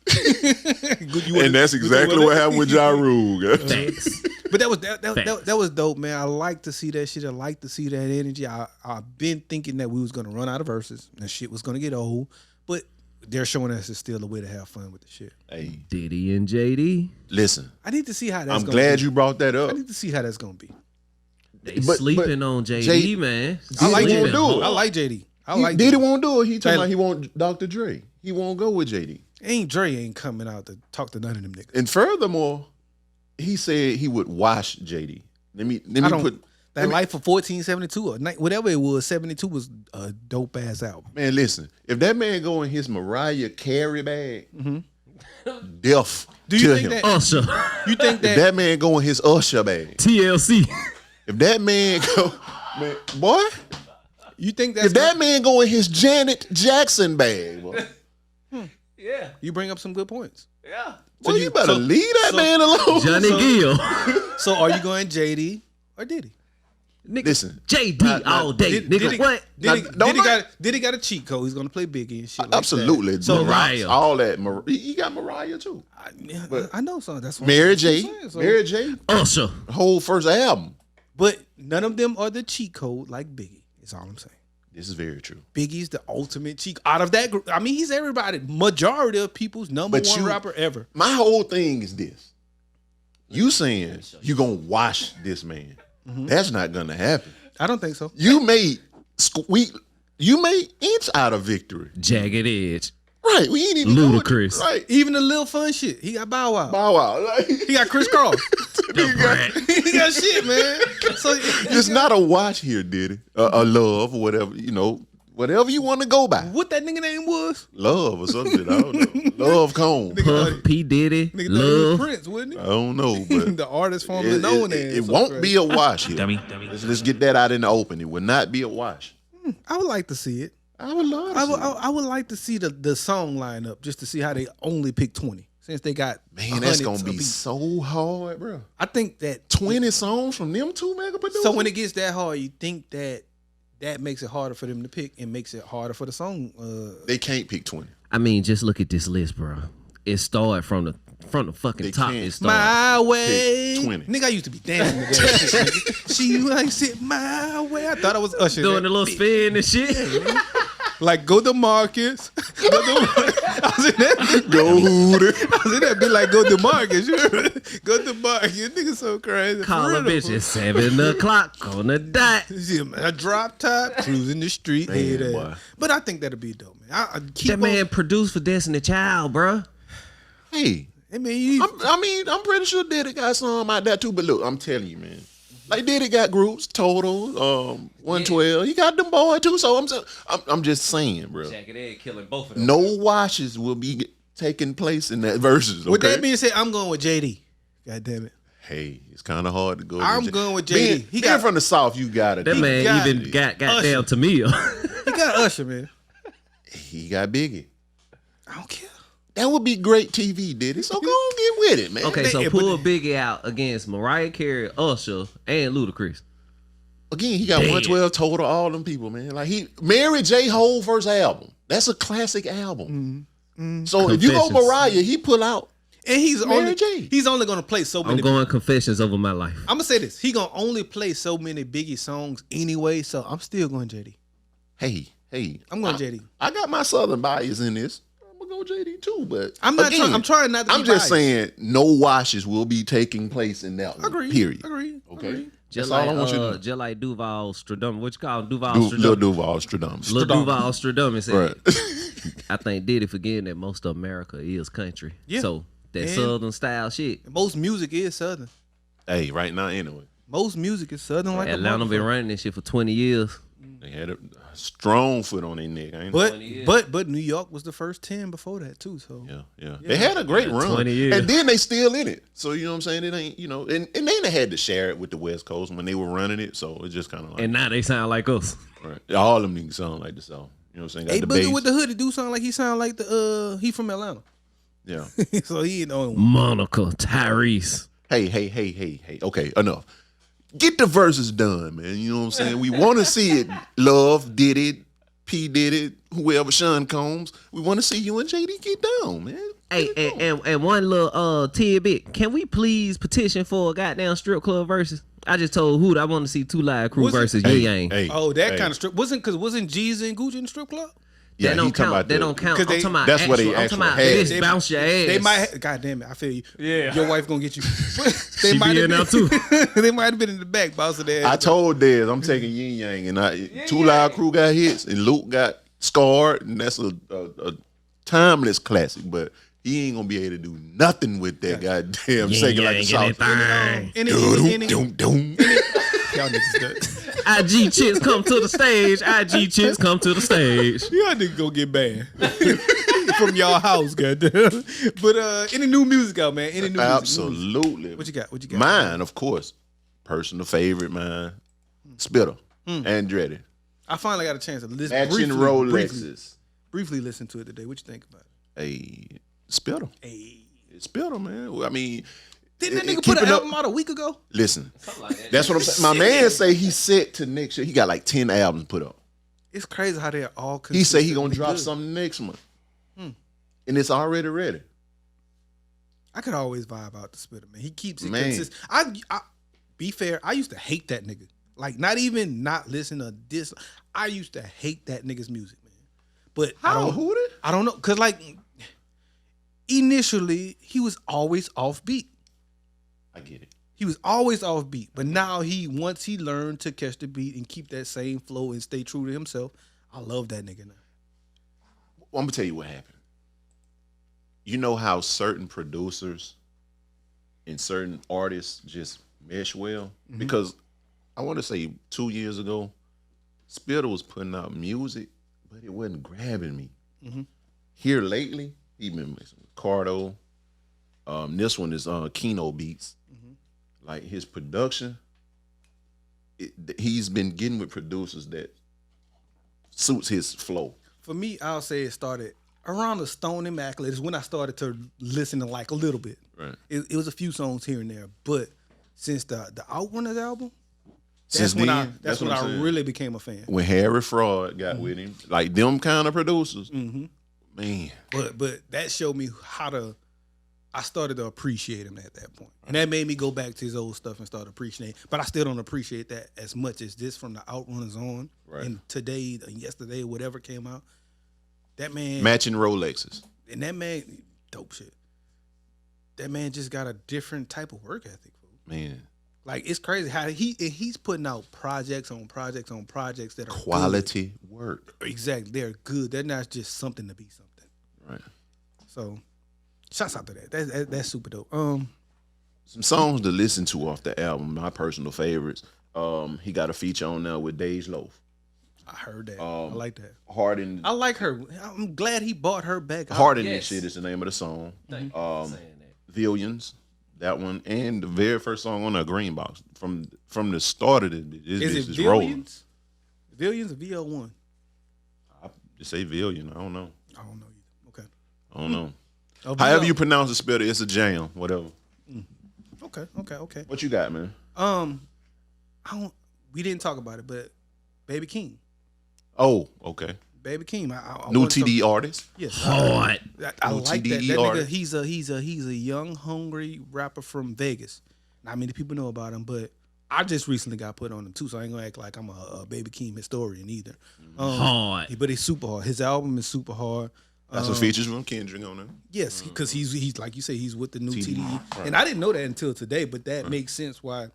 B: And that's exactly what happened with Ja Rule. guys.
D: Facts.
C: But that was dope, man. I like to see that shit. I like to see that energy. I've been thinking that we was gonna run out of verses and shit was gonna get old, but they're showing us it's still a way to have fun with the shit.
B: Hey,
D: Diddy and JD.
B: listen.
C: I need to see how that's.
B: I'm
C: gonna
B: glad
C: be.
B: you brought that up.
C: I need to see how that's gonna be.
D: They
B: But-
D: sleeping on JD,
B: J-
D: man.
C: I like
B: Diddy
C: JD.
B: won't do it.
C: I like JD. I
B: He,
C: like
B: Diddy
C: JD.
B: won't do it. He talking
C: Taylor.
B: about he want Dr. Dre. He won't go with JD.
C: Dre ain't coming out to talk to none of them niggas.
B: And furthermore, he said he would wash JD. Let me
C: I don't.
B: put
C: That Life of 1472 or whatever it was, 72 was a dope ass album.
B: man. Listen, if that man go in his Mariah Carey bag, death
C: Do you
B: to
C: think
B: him.
C: that?
D: Usher.
C: You think
B: If that man go in his Usher bag,
D: TLC.
B: if that man go, man, boy,
C: You think that's
B: if that man go in his Janet Jackson bag, boy,
D: Yeah.
C: You bring up some good points.
D: Yeah.
B: boy, you better leave that
C: so-
B: man alone.
D: Johnny Gill.
C: So are you going JD or Diddy?
D: Nigga,
B: Listen,
D: JD all day. Nigga, what?
C: Diddy got a cheat code. He's gonna play Biggie and shit. Like
B: absolutely.
C: That. So
D: Mariah.
B: all that. He got Mariah too.
C: I know so. That's what
B: Mary
C: I'm
B: J.
C: saying, so-
B: Mary J.
D: Usher.
B: Whole first album.
C: But none of them are the cheat code like Biggie. Is all I'm saying.
B: This is very true.
C: Biggie's the ultimate cheat out of that group. I mean, he's everybody. Majority of people's number
B: But
C: one
B: you-
C: rapper ever.
B: My whole thing is this. You saying you gonna wash this man. That's not gonna happen.
C: I don't think so.
B: You made you made inch out of victory.
D: Jagged Edge.
B: Right. We ain't even
D: Ludacris.
B: Right.
C: Even the Lil Fun shit. He got Bow Wow.
B: Bow Wow. Like,
C: He got Chris Cross.
B: nigga got-
C: He got shit, man. So
B: it's not a wash here, Diddy. A love or whatever, you know, whatever you want to go by.
C: what that nigga name was?
B: Love or something. I don't know. Love Cone.
D: Puff, P. Diddy,
C: Nigga thought he was
D: Love.
C: Prince, wouldn't he?
B: I don't know, but
C: The artist formerly known as.
B: it won't be a wash here. Let's get that out in the open. It will not be a wash.
C: I would like to see it.
B: I would love to see it.
C: I would like to see the song lineup just to see how they only pick 20 since they got
B: Man, that's
C: hundreds
B: gonna
C: of
B: be
C: beats.
B: so hard, bro.
C: I think that
B: 20 songs from them two mega producers.
C: so when it gets that hard, you think that makes it harder for them to pick and makes it harder for the song.
B: they can't pick 20.
D: I mean, just look at this list, bro. It started from the fucking
B: They
D: top.
B: can't.
D: It started.
C: My way,
B: Pick 20.
C: nigga. I used to be dancing to that shit. Nigga. She like said my way. I thought I was Usher.
D: Doing
C: that
D: the little
C: bitch.
D: spin and shit.
C: Like go to Marcus. I was in that.
B: Go Hooter.
C: I was in that bit like go to Marcus. You heard it? Go to Marcus. Nigga so crazy.
D: Call
C: For
D: a
C: real,
D: bitch
C: though.
D: at 7 o'clock on the dot.
C: See, a drop top, cruising the street.
B: Man,
C: head
B: boy.
C: ass. But I think that'll be dope, man. I keep
D: That man produced for Destiny Child, bro.
B: Hey,
C: I mean,
B: I'm pretty sure Diddy got some out there too. But look, I'm telling you, man. Like Diddy got groups, Total, 112. He got them boy too. So I'm just saying, bro.
D: Jagged Edge killing both of them.
B: No washes will be taking place in that verses. Okay?
C: with that being said, I'm going with JD. God damn it.
B: Hey, it's kind of hard to go.
C: I'm
B: with
C: going with JD.
B: Being,
C: He
B: being
C: got-
B: from the South, you got it.
D: That man
C: got
D: even got goddamn
C: Usher.
D: Tamia.
C: He got Usher, man.
B: He got Biggie.
C: I don't care.
B: That would be great TV, Diddy. So go on, get with it, man.
D: Okay,
C: They-
D: so
C: but-
D: pull Biggie out against Mariah Carey, Usher, and Ludacris.
B: Again, he got
D: Damn.
B: 112 total, all them people, man. Like Mary J. whole first album. That's a classic album. So if you go
D: Confessions.
B: Mariah, he pull out.
C: And he's
B: Mary
C: only
B: J.
C: he's only gonna play so
D: I'm
C: many.
D: going Confessions over my life.
C: I'm gonna say this. He gonna only play so many Biggie songs anyway. So I'm still going JD.
B: Hey.
C: I'm going JD.
B: I got my Southern bias in this. I'm gonna go JD too, but
C: I'm not
B: again,
C: trying. I'm trying not to.
B: I'm
C: be
B: just
C: biased.
B: saying no washes will be taking place in that one.
C: Agreed.
B: Period.
C: Agreed.
B: Okay.
C: Agreed.
D: Just
B: That's
D: like,
B: all I want you to know.
D: just like Duval Stradamus. What you call him? Duval
B: Lil
D: Stradamus.
B: Duval Stradamus.
D: Lil Duval Stradamus said,
B: Right.
D: I think Diddy forgetting that most of America is country.
C: Yeah.
D: So that
C: And-
D: Southern style shit.
C: Most music is Southern.
B: Hey, right now anyway.
C: Most music is Southern like
D: Atlanta
C: a
D: been
C: motherfucker.
D: running this shit for 20 years.
B: They had a strong foot on their neck, ain't they?
C: But New York was the first 10 before that too. So
B: Yeah. They had a great run.
D: 20 years.
B: And then they still in it. So you know what I'm saying? It ain't, you know, and they had to share it with the West Coast when they were running it. So it's just kind of like
D: And now they sound like us.
B: right. All of them niggas sound like the South. You know what I'm saying? Got
C: hey,
B: the
C: Boogie
B: bass.
C: with the hoodie do sound like he sound like the he from Atlanta.
B: Yeah.
C: So he ain't on.
D: Monica, Tyrese.
B: Hey. Okay, enough. Get the verses done, man. You know what I'm saying? We want to see it. Love did it. P did it. Whoever, Sean Combs. We want to see you and JD get down, man.
D: Hey, and one little tidbit. Can we please petition for a goddamn strip club versus? I just told Hoot I want to see 2 Live Crew
C: Was it-
D: versus Yin Yang.
B: Hey,
C: Oh, that
B: hey.
C: kind of strip wasn't Jeezy and Gucci in the strip club?
B: Yeah,
D: That
B: he
D: don't
B: talking
D: count.
B: about
D: That
B: the-
D: don't count.
C: 'cause
D: I'm
C: they-
D: talking about
B: that's what
D: actual,
B: they
D: I'm talking
B: actually
D: about
B: had.
D: this bounce your ass.
C: They might. God damn it! I feel you.
D: Yeah.
C: Your wife gonna get you.
D: She
C: they might
D: be
C: have
D: in there too.
C: They might have been in the back bouncing their ass.
B: I told Dez I'm taking Yin Yang, and 2 Live Crew got hits, and Luke got scarred, and that's a timeless classic. But he ain't gonna be able to do nothing with that goddamn shaking like a sauce. Doom.
C: Y'all niggas nuts.
D: IG chicks come to the stage. IG chicks come to the stage.
C: Y'all niggas gonna get banned from y'all house, goddamn. But any new music out, man? Any new music?
B: Absolutely.
C: What you got? What you got?
B: Mine, of course, personal favorite, man. Spitter, Andretti,
C: I finally got a chance to listen.
B: matching Rolexes.
C: Briefly listen to it today. What you think about it?
B: Hey, Spitter.
C: Hey,
B: It's Spitter, man. I mean,
C: didn't that
B: it-
C: nigga
B: keep
C: put an
B: it up.
C: album out a week ago?
B: Listen, that's what I'm saying. My man say he's set to next year. He got like 10 albums put up.
C: It's crazy how they're all.
B: He say he gonna
C: consistently
B: drop
C: good.
B: something next month, and it's already ready.
C: I could always vibe out the Spitter, man. He keeps it
B: Man.
C: consistent. I be fair. I used to hate that nigga. Like not even not listen to this. I used to hate that nigga's music, man. But I don't know, cause like initially he was always offbeat.
B: I get it.
C: He was always offbeat, but now once he learned to catch the beat and keep that same flow and stay true to himself, I love that nigga now.
B: Well, I'm gonna tell you what happened. You know how certain producers and certain artists just mesh well? Because I want to say 2 years ago, Spitter was putting out music, but it wasn't grabbing me. Here lately, he been mixing with Cardo. This one is Kino Beats. Like his production, he's been getting with producers that suits his flow.
C: For me, I'll say it started around the Stone Immaculate is when I started to listen to like a little bit.
B: Right.
C: It was a few songs here and there, but since the Outrunners album,
B: Since
C: that's when
B: then,
C: that's when
B: what I'm
C: I
B: saying.
C: really became a fan.
B: When Harry Fraud got with him, like them kind of producers, man.
C: But that showed me I started to appreciate him at that point. And that made me go back to his old stuff and start appreciating. But I still don't appreciate that as much as this from the Outrunners on.
B: Right.
C: And today, yesterday, whatever came out. That man.
B: Matching Rolexes.
C: And that man, dope shit. That man just got a different type of work ethic.
B: Man.
C: Like, it's crazy how he's putting out projects on projects on projects that are
B: Quality work.
C: good. Exactly. They're good. They're not just something to be something.
B: Right.
C: So, shouts out to that. That's super dope.
B: Some songs to listen to off the album, my personal favorites. He got a feature on there with Dej Loaf.
C: I heard that. I like that.
B: Harden.
C: I like her. I'm glad he bought her back.
B: Harden and
D: Yes.
B: shit is the name of the song.
D: Thank you for saying that.
B: Villians, that one, and the very first song on the Green Box from the start of this.
C: Is it
B: rolling.
C: Villians? Villians or VL1?
B: I just say Villian. I don't know.
C: I don't know either. Okay.
B: I don't know.
C: Oh,
B: However
C: VL
B: you pronounce the spell, it's a jam. Whatever.
C: Okay.
B: What you got, man?
C: We didn't talk about it, but Baby King.
B: Oh, okay.
C: Baby King. I
B: New
C: want to
B: TD artist.
C: Yes.
D: Hard.
C: I
B: New
C: like that.
B: TDE
C: That nigga,
B: artist.
C: he's a young, hungry rapper from Vegas. Not many people know about him, but I just recently got put on him too, so I ain't gonna act like I'm a Baby King historian either.
D: Hard.
C: But he's super hard. His album is super hard.
B: Got some features from Kendrick on there.
C: Yes, because he's like you say, he's with the new
B: TDE,
C: TDE.
B: right.
C: And I didn't know that until today, but that makes sense why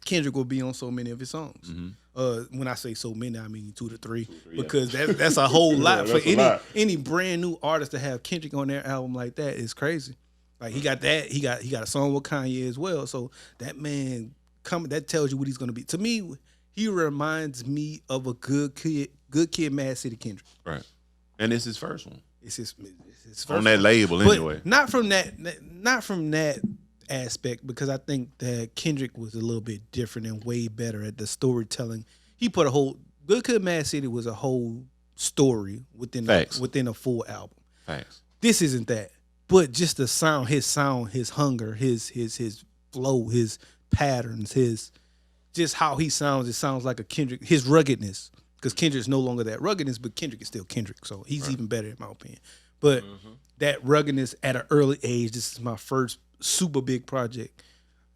C: Kendrick will be on so many of his songs. When I say so many, I mean 2 to 3, because that's a whole lot for any brand new artist to have Kendrick on their album like that is crazy. Like he got that, he got a song with Kanye as well. So that man that tells you what he's gonna be. To me, he reminds me of a good kid, Mad City Kendrick.
B: Right, and it's his first one.
C: It's his first
B: on that label
C: but
B: anyway. Not from
C: that aspect, because I think that Kendrick was a little bit different and way better at the storytelling. He put a whole Good Kid, Mad City was a whole story within a full album.
B: Facts.
C: This isn't that, but just the sound, his hunger, his flow, his patterns, his just how he sounds. It sounds like a Kendrick. His ruggedness, because Kendrick's no longer that ruggedness, but Kendrick is still Kendrick, so he's even better in my opinion. But that ruggedness at an early age. This is my first super big project,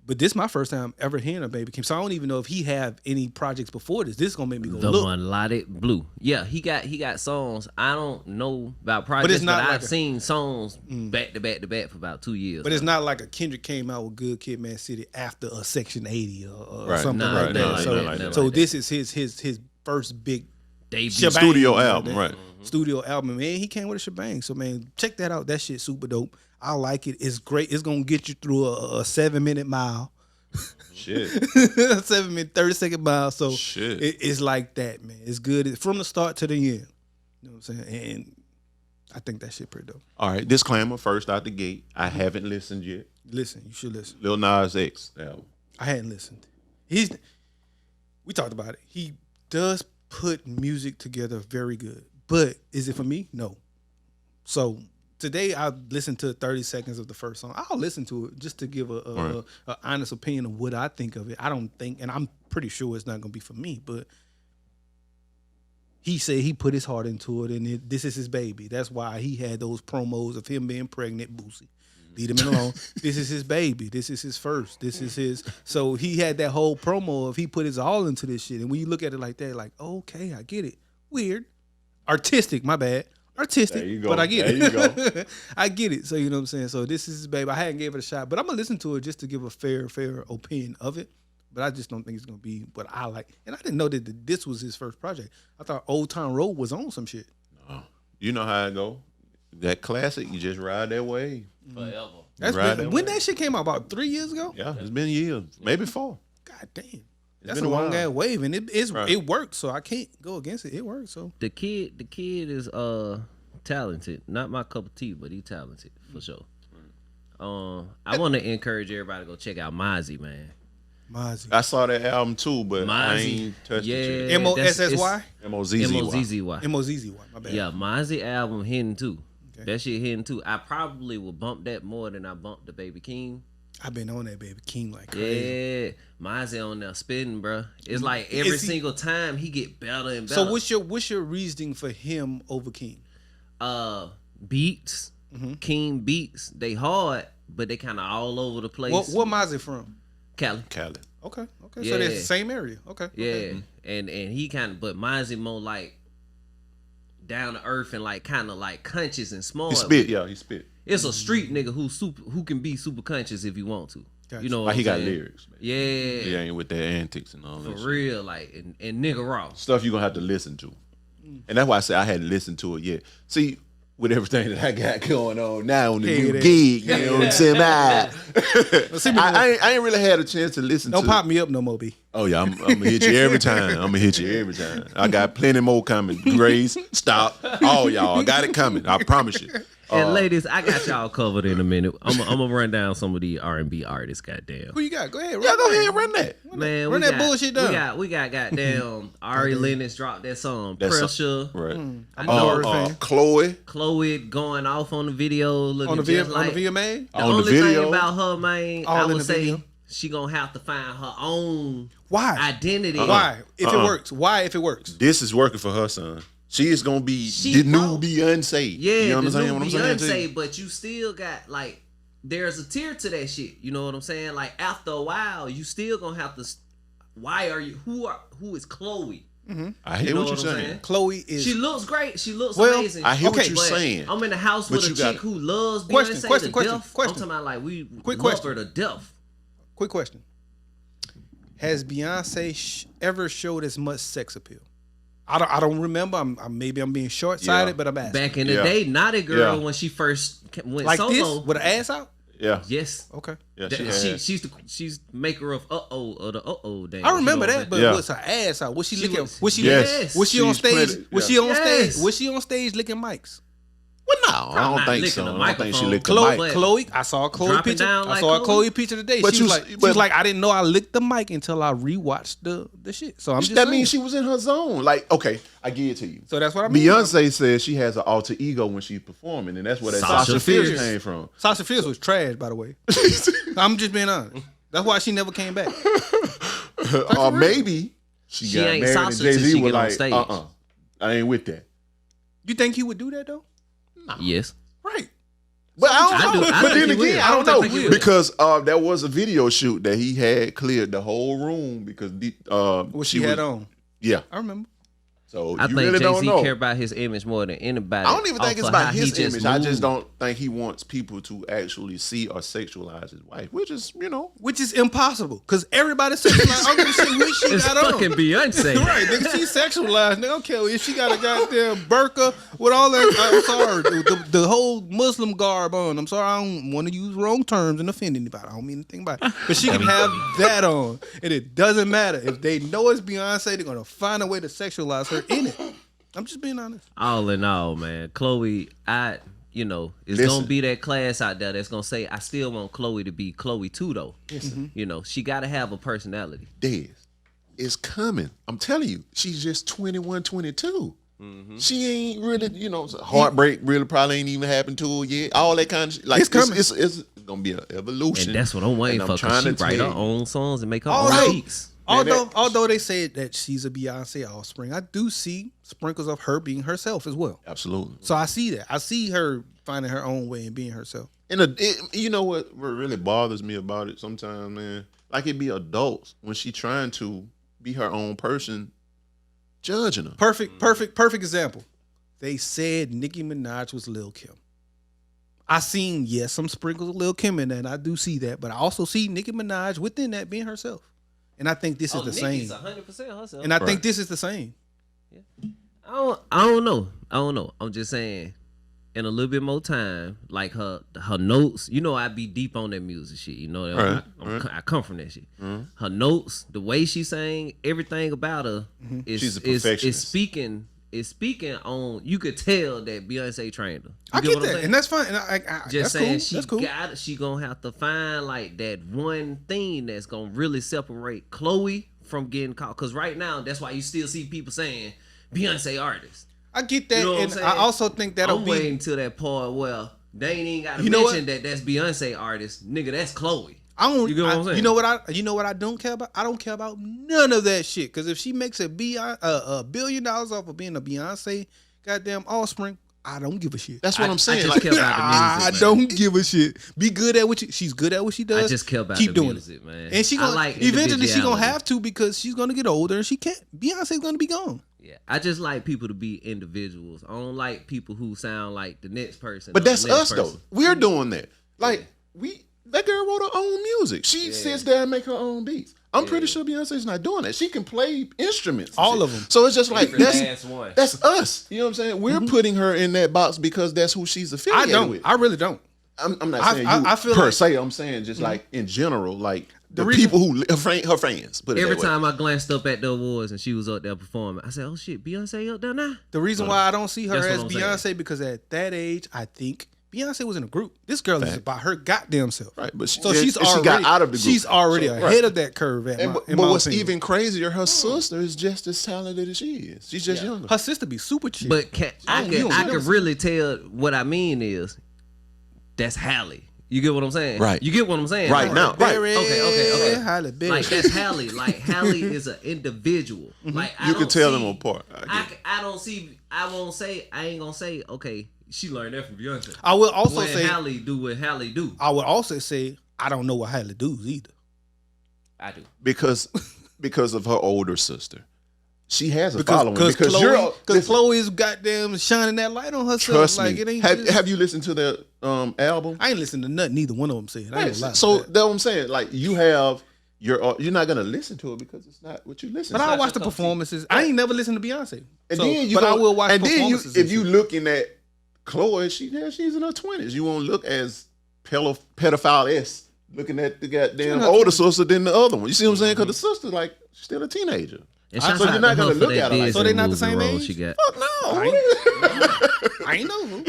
C: but this is my first time ever hearing a Baby Keem. So I don't even know if he have any projects before this. This is gonna make me go
D: The
C: look.
D: Melodic Blue. Yeah, he got songs. I don't know about projects, but I've seen songs back to back for about 2 years.
C: But it's not like a Kendrick came out with Good Kid, Mad City after a Section 80 or something
D: like
C: that. So this is his first big
D: debut
B: studio album, right?
C: Studio album, man. He came with a shebang. So man, check that out. That shit's super dope. I like it. It's great. It's gonna get you through a 7-minute mile.
B: Shit.
C: 7-minute, 30-second mile. So
B: shit.
C: It's like that, man. It's good. It's from the start to the end. You know what I'm saying? And I think that shit pretty dope.
B: All right. Disclaimer first out the gate. I haven't listened yet.
C: Listen, you should listen.
B: Lil Nas X album.
C: I hadn't listened. We talked about it. He does put music together very good. But is it for me? No. So today I listened to 30 seconds of the first song. I'll listen to it just to give a honest opinion of what I think of it. I don't think, and I'm pretty sure it's not gonna be for me, but he said he put his heart into it, and this is his baby. That's why he had those promos of him being pregnant. Boosie, leave him alone. This is his baby. This is his first. This is his. So he had that whole promo of he put his all into this shit. And when you look at it like that, like, okay, I get it. Weird. Artistic, my bad. Artistic,
B: there you go.
C: But I get it.
B: There you go.
C: I get it. So you know what I'm saying? So this is his baby. I hadn't gave it a shot, but I'm gonna listen to it just to give a fair opinion of it. But I just don't think it's gonna be what I like. And I didn't know that this was his first project. I thought Old Town Road was on some shit.
B: No. You know how it go. That classic, you just ride that wave.
D: Forever.
C: When that shit came out, about 3 years ago?
B: Yeah, it's been years. Maybe 4.
C: God damn. That's
B: been
C: a
B: a
C: long
B: while.
C: ass wave, and it
B: Right.
C: works, so I can't go against it. It works, so
D: The kid is talented. Not my cup of tea, but he's talented for sure. I want to encourage everybody to go check out Mozzie, man.
C: Mozzie.
B: I saw that album too, but I ain't touched it yet.
C: MOSSY?
B: M-O-Z-Z-Y.
D: M-O-Z-Z-Y.
C: MOZZY, my bad.
D: Yeah, Mozzie album hitting too.
C: Okay.
D: That shit hitting too. I probably will bump that more than I bumped the Baby Keem.
C: I've been on that Baby Keem like crazy.
D: Yeah, Mozzie on there spitting, bro. It's like every single time he get better and better.
C: So what's your reasoning for him over Keem?
D: Beats, Keem beats, they hard, but they kind of all over the place.
C: What Mozzie from?
D: Cali.
C: Okay.
D: Yeah.
C: So that's the same area. Okay.
D: Yeah,
C: Okay.
D: and he kind of, but Mozzie more like down to earth and like kind of like conscious and smart.
B: He spit, he spit.
D: It's a street nigga who can be super conscious if you want to.
C: Gotcha.
D: You know, what
B: Like he
D: I'm
B: got
D: saying?
B: lyrics, man.
D: Yeah,
B: He ain't with their antics and all
D: for
B: that shit.
D: real, like and nigga raw.
B: Stuff you gonna have to listen to. And that's why I said I hadn't listened to it yet. See, with everything that I got going on now on the new gig, you know what I'm saying? I ain't really had a chance to listen to
C: Don't pop me up no more, B.
B: Oh yeah, I'm gonna hit you every time. I got plenty more coming. Grace, stop. All y'all got it coming. I promise you.
D: And ladies, I got y'all covered in a minute. I'm gonna run down some of the R&B artists. Goddamn,
C: Who you got? Go ahead.
B: Yeah, go ahead, run that.
D: man,
C: Run
D: we
C: that
D: got,
C: bullshit down.
D: We got goddamn Ari Lennox dropped that song
B: That's
D: Pressure.
B: Right.
C: I'm a Dory fan.
B: Chloe.
D: Chloe going off on the video, looking
C: On the
D: just
C: VMA?
D: like
C: On the VMA?
D: The
B: On the
D: only
B: video?
D: thing about her, man,
C: All
D: I
C: in
D: would
C: the
D: say
C: video?
D: she gonna have to find her own
C: Why?
D: identity.
C: Why? If it works. Why if it works?
B: This is working for her, son. She is gonna be
D: She
B: the new
D: won't.
B: Beyonce.
D: Yeah,
B: you know what I'm
D: the
B: saying?
D: new
B: What I'm saying to you?
D: Beyonce, but you still got like there's a tier to that shit. You know what I'm saying? Like after a while, you still gonna have to. Why are you? Who is Chloe?
B: I hear
D: You know
B: what you're
D: what I'm
B: saying.
D: saying?
C: Chloe is.
D: She looks great. She looks
C: Well,
D: amazing.
B: I hear what
C: Okay,
B: you're
D: But
B: saying.
D: I'm in the house
B: But
D: with a
B: you
D: chick
B: gotta-
D: who loves
C: Question,
D: Beyonce
C: question.
D: I'm talking about like we
C: Quick
D: love
C: question.
D: her to death.
C: Quick question. has Beyonce ever showed as much sex appeal? I don't remember. Maybe I'm being short-sighted, but I'm asking.
D: Back in the day, Naughty Girl when she first went
C: like
D: solo
C: this with her ass out.
B: Yeah.
D: Yes.
C: Okay.
B: Yeah,
D: She's the maker of the dance.
C: I remember that, but what's her ass out? Was she licking? Was she on stage? Was she on stage? Was she on stage licking mics?
B: Well, no, I don't think so. I don't think she licked the mic.
C: Chloe, I saw a Chloe picture. I saw a Chloe picture today. She was like, I didn't know I licked the mic until I rewatched the shit. So I'm just
B: that means she was in her zone. Like, okay, I give it to you.
C: So that's what I mean.
B: Beyonce says she has an alter ego when she's performing, and that's where that Sasha Fierce came from.
C: Sasha Fierce was trash, by the way. I'm just being honest. That's why she never came back.
B: Or maybe she got
D: ain't
B: married
D: Sasha
B: and Jay-Z
D: till she
B: was
D: get on
B: like,
D: stage.
B: I ain't with that.
C: You think he would do that though?
D: Yes.
C: Right.
B: But I don't know. But then again, I don't know because there was a video shoot that he had cleared the whole room because
C: what she had on.
B: Yeah,
C: I remember.
B: So
D: I
B: you
D: think
B: really don't
D: Jay-Z
B: know.
D: care about his image more than anybody.
B: I don't even think it's
D: off of
B: about
D: how
B: his
D: he
B: image. I just
D: moved.
B: don't think he wants people to actually see or sexualize his wife, which is
C: impossible because everybody sexualized. I don't give a shit what she
D: It's
C: got on.
D: fucking Beyonce.
C: Right, nigga, she sexualized. Nigga, I don't care if she got a goddamn burqa with all that. I'm sorry, the whole Muslim garb on. I'm sorry, I don't want to use wrong terms and offend anybody. I don't mean anything by it. But she can have that on, and it doesn't matter if they know it's Beyonce. They're gonna find a way to sexualize her in it. I'm just being honest.
D: All in all, man, Chloe, it's gonna be that class out there that's gonna say, I still want Chloe to be Chloe too, though. She gotta have a personality.
B: Dez, it's coming. I'm telling you, she's just 21, 22. She ain't really, heartbreak really probably ain't even happened to her yet. All that kind of shit. Like,
C: it's coming.
B: It's gonna be an evolution.
D: And that's what I'm waiting for. Cause she write her own songs and make her
C: All
D: own
C: right.
D: beats.
C: Although they say that she's a Beyonce offspring, I do see sprinkles of her being herself as well.
B: Absolutely.
C: So I see that. I see her finding her own way and being herself.
B: And you know what really bothers me about it sometimes, man? Like it be adults when she trying to be her own person, judging her.
C: Perfect example. They said Nicki Minaj was Lil Kim. I seen, some sprinkles of Lil Kim in there, and I do see that, but I also see Nicki Minaj within that being herself. And I think this is the same.
D: 100% herself.
C: And I think this is the same.
D: Yeah. I don't know. I'm just saying, in a little bit more time, like her notes. I be deep on that music shit. I come from that shit. Her notes, the way she sang, everything about her
B: She's a perfectionist.
D: is speaking on. You could tell that Beyonce trained her.
C: I get that, and that's fine. And I
D: just
C: that's
D: saying,
C: cool.
D: she gonna have to find like that one thing that's gonna really separate Chloe from getting caught. Because right now, that's why you still see people saying Beyonce artist.
C: I get that, and I also think that'll be
D: waiting till that part where they ain't even got to mention that that's Beyonce artist, nigga. That's Chloe.
C: You get what I'm saying? You know what I don't care about? I don't care about none of that shit. Because if she makes $1 billion off of being a Beyonce goddamn offspring, I don't give a shit.
B: That's what I'm saying.
D: I just care about the music,
C: I don't give a shit. Be good at she's good at what she does.
D: I just care about
C: Keep
D: the
C: doing
D: music, man.
C: And she gonna eventually she gonna have to because she's gonna get older and she can't. Beyonce's gonna be gone.
D: Yeah, I just like people to be individuals. I don't like people who sound like the next person.
B: But that's us though. We're doing that. Like that girl wrote her own music. She sits there and make her own beats. I'm pretty sure Beyonce's not doing that. She can play instruments.
C: All of them.
B: So it's just like
D: one.
B: That's us. You know what I'm saying? We're putting her in that box because that's who she's affiliated with.
C: I really don't.
B: I'm not saying I feel per se. I'm saying just like in general, like the people who her fans. Put it
D: every
B: that way.
D: time I glanced up at the awards and she was up there performing, I said, "Oh shit, Beyonce up there now."
C: The reason why I don't see her as
D: Beyonce
C: saying. Because at that age, I think Beyonce was in a group. This girl is by her goddamn self.
B: Right, but
C: she's already,
B: she got out of the group.
C: She's already ahead of that curve.
B: But what's even crazier, her sister is just as talented as she is. She's just younger.
C: Her sister be super chill.
D: But I can really tell what I mean is that's Halle. You get what I'm saying?
B: Right.
D: You get what I'm saying?
B: Right now. Right.
D: Okay.
C: Halle Berry.
D: Like that's Halle. Like Halle is an individual. Like
B: you can tell them apart.
D: I don't see. I ain't gonna say. Okay, she learned that from Beyonce.
C: I will also say
D: Halle do what Halle do.
C: I would also say I don't know what Halle does either.
D: I do
B: because of her older sister. She has a following because
C: Chloe's goddamn shining that light on herself.
B: Trust
C: like
B: me.
C: It ain't.
B: Have you listened to the album?
C: I ain't listened to nothing neither one of them said.
B: Right. So that's what I'm saying. Like you have you're not gonna listen to it because it's not what you listen.
C: But
B: to.
C: I watch the performances. I ain't never listened to Beyonce.
B: And
C: So,
B: then you
C: but I will watch
B: and then
C: performances.
B: if you looking at Chloe, she's in her 20s. You won't look as pedophile-esque looking at the goddamn older sister than the other one. You see what I'm saying? Because the sister's like still a teenager.
D: And
B: So
D: shouts
B: you're
D: out
B: not
D: to
B: gonna
D: her for
B: look
D: that
B: at her like
C: So they not the
D: Disney
C: same
D: movie role
C: age?
D: she got.
B: Fuck no.
C: I ain't know.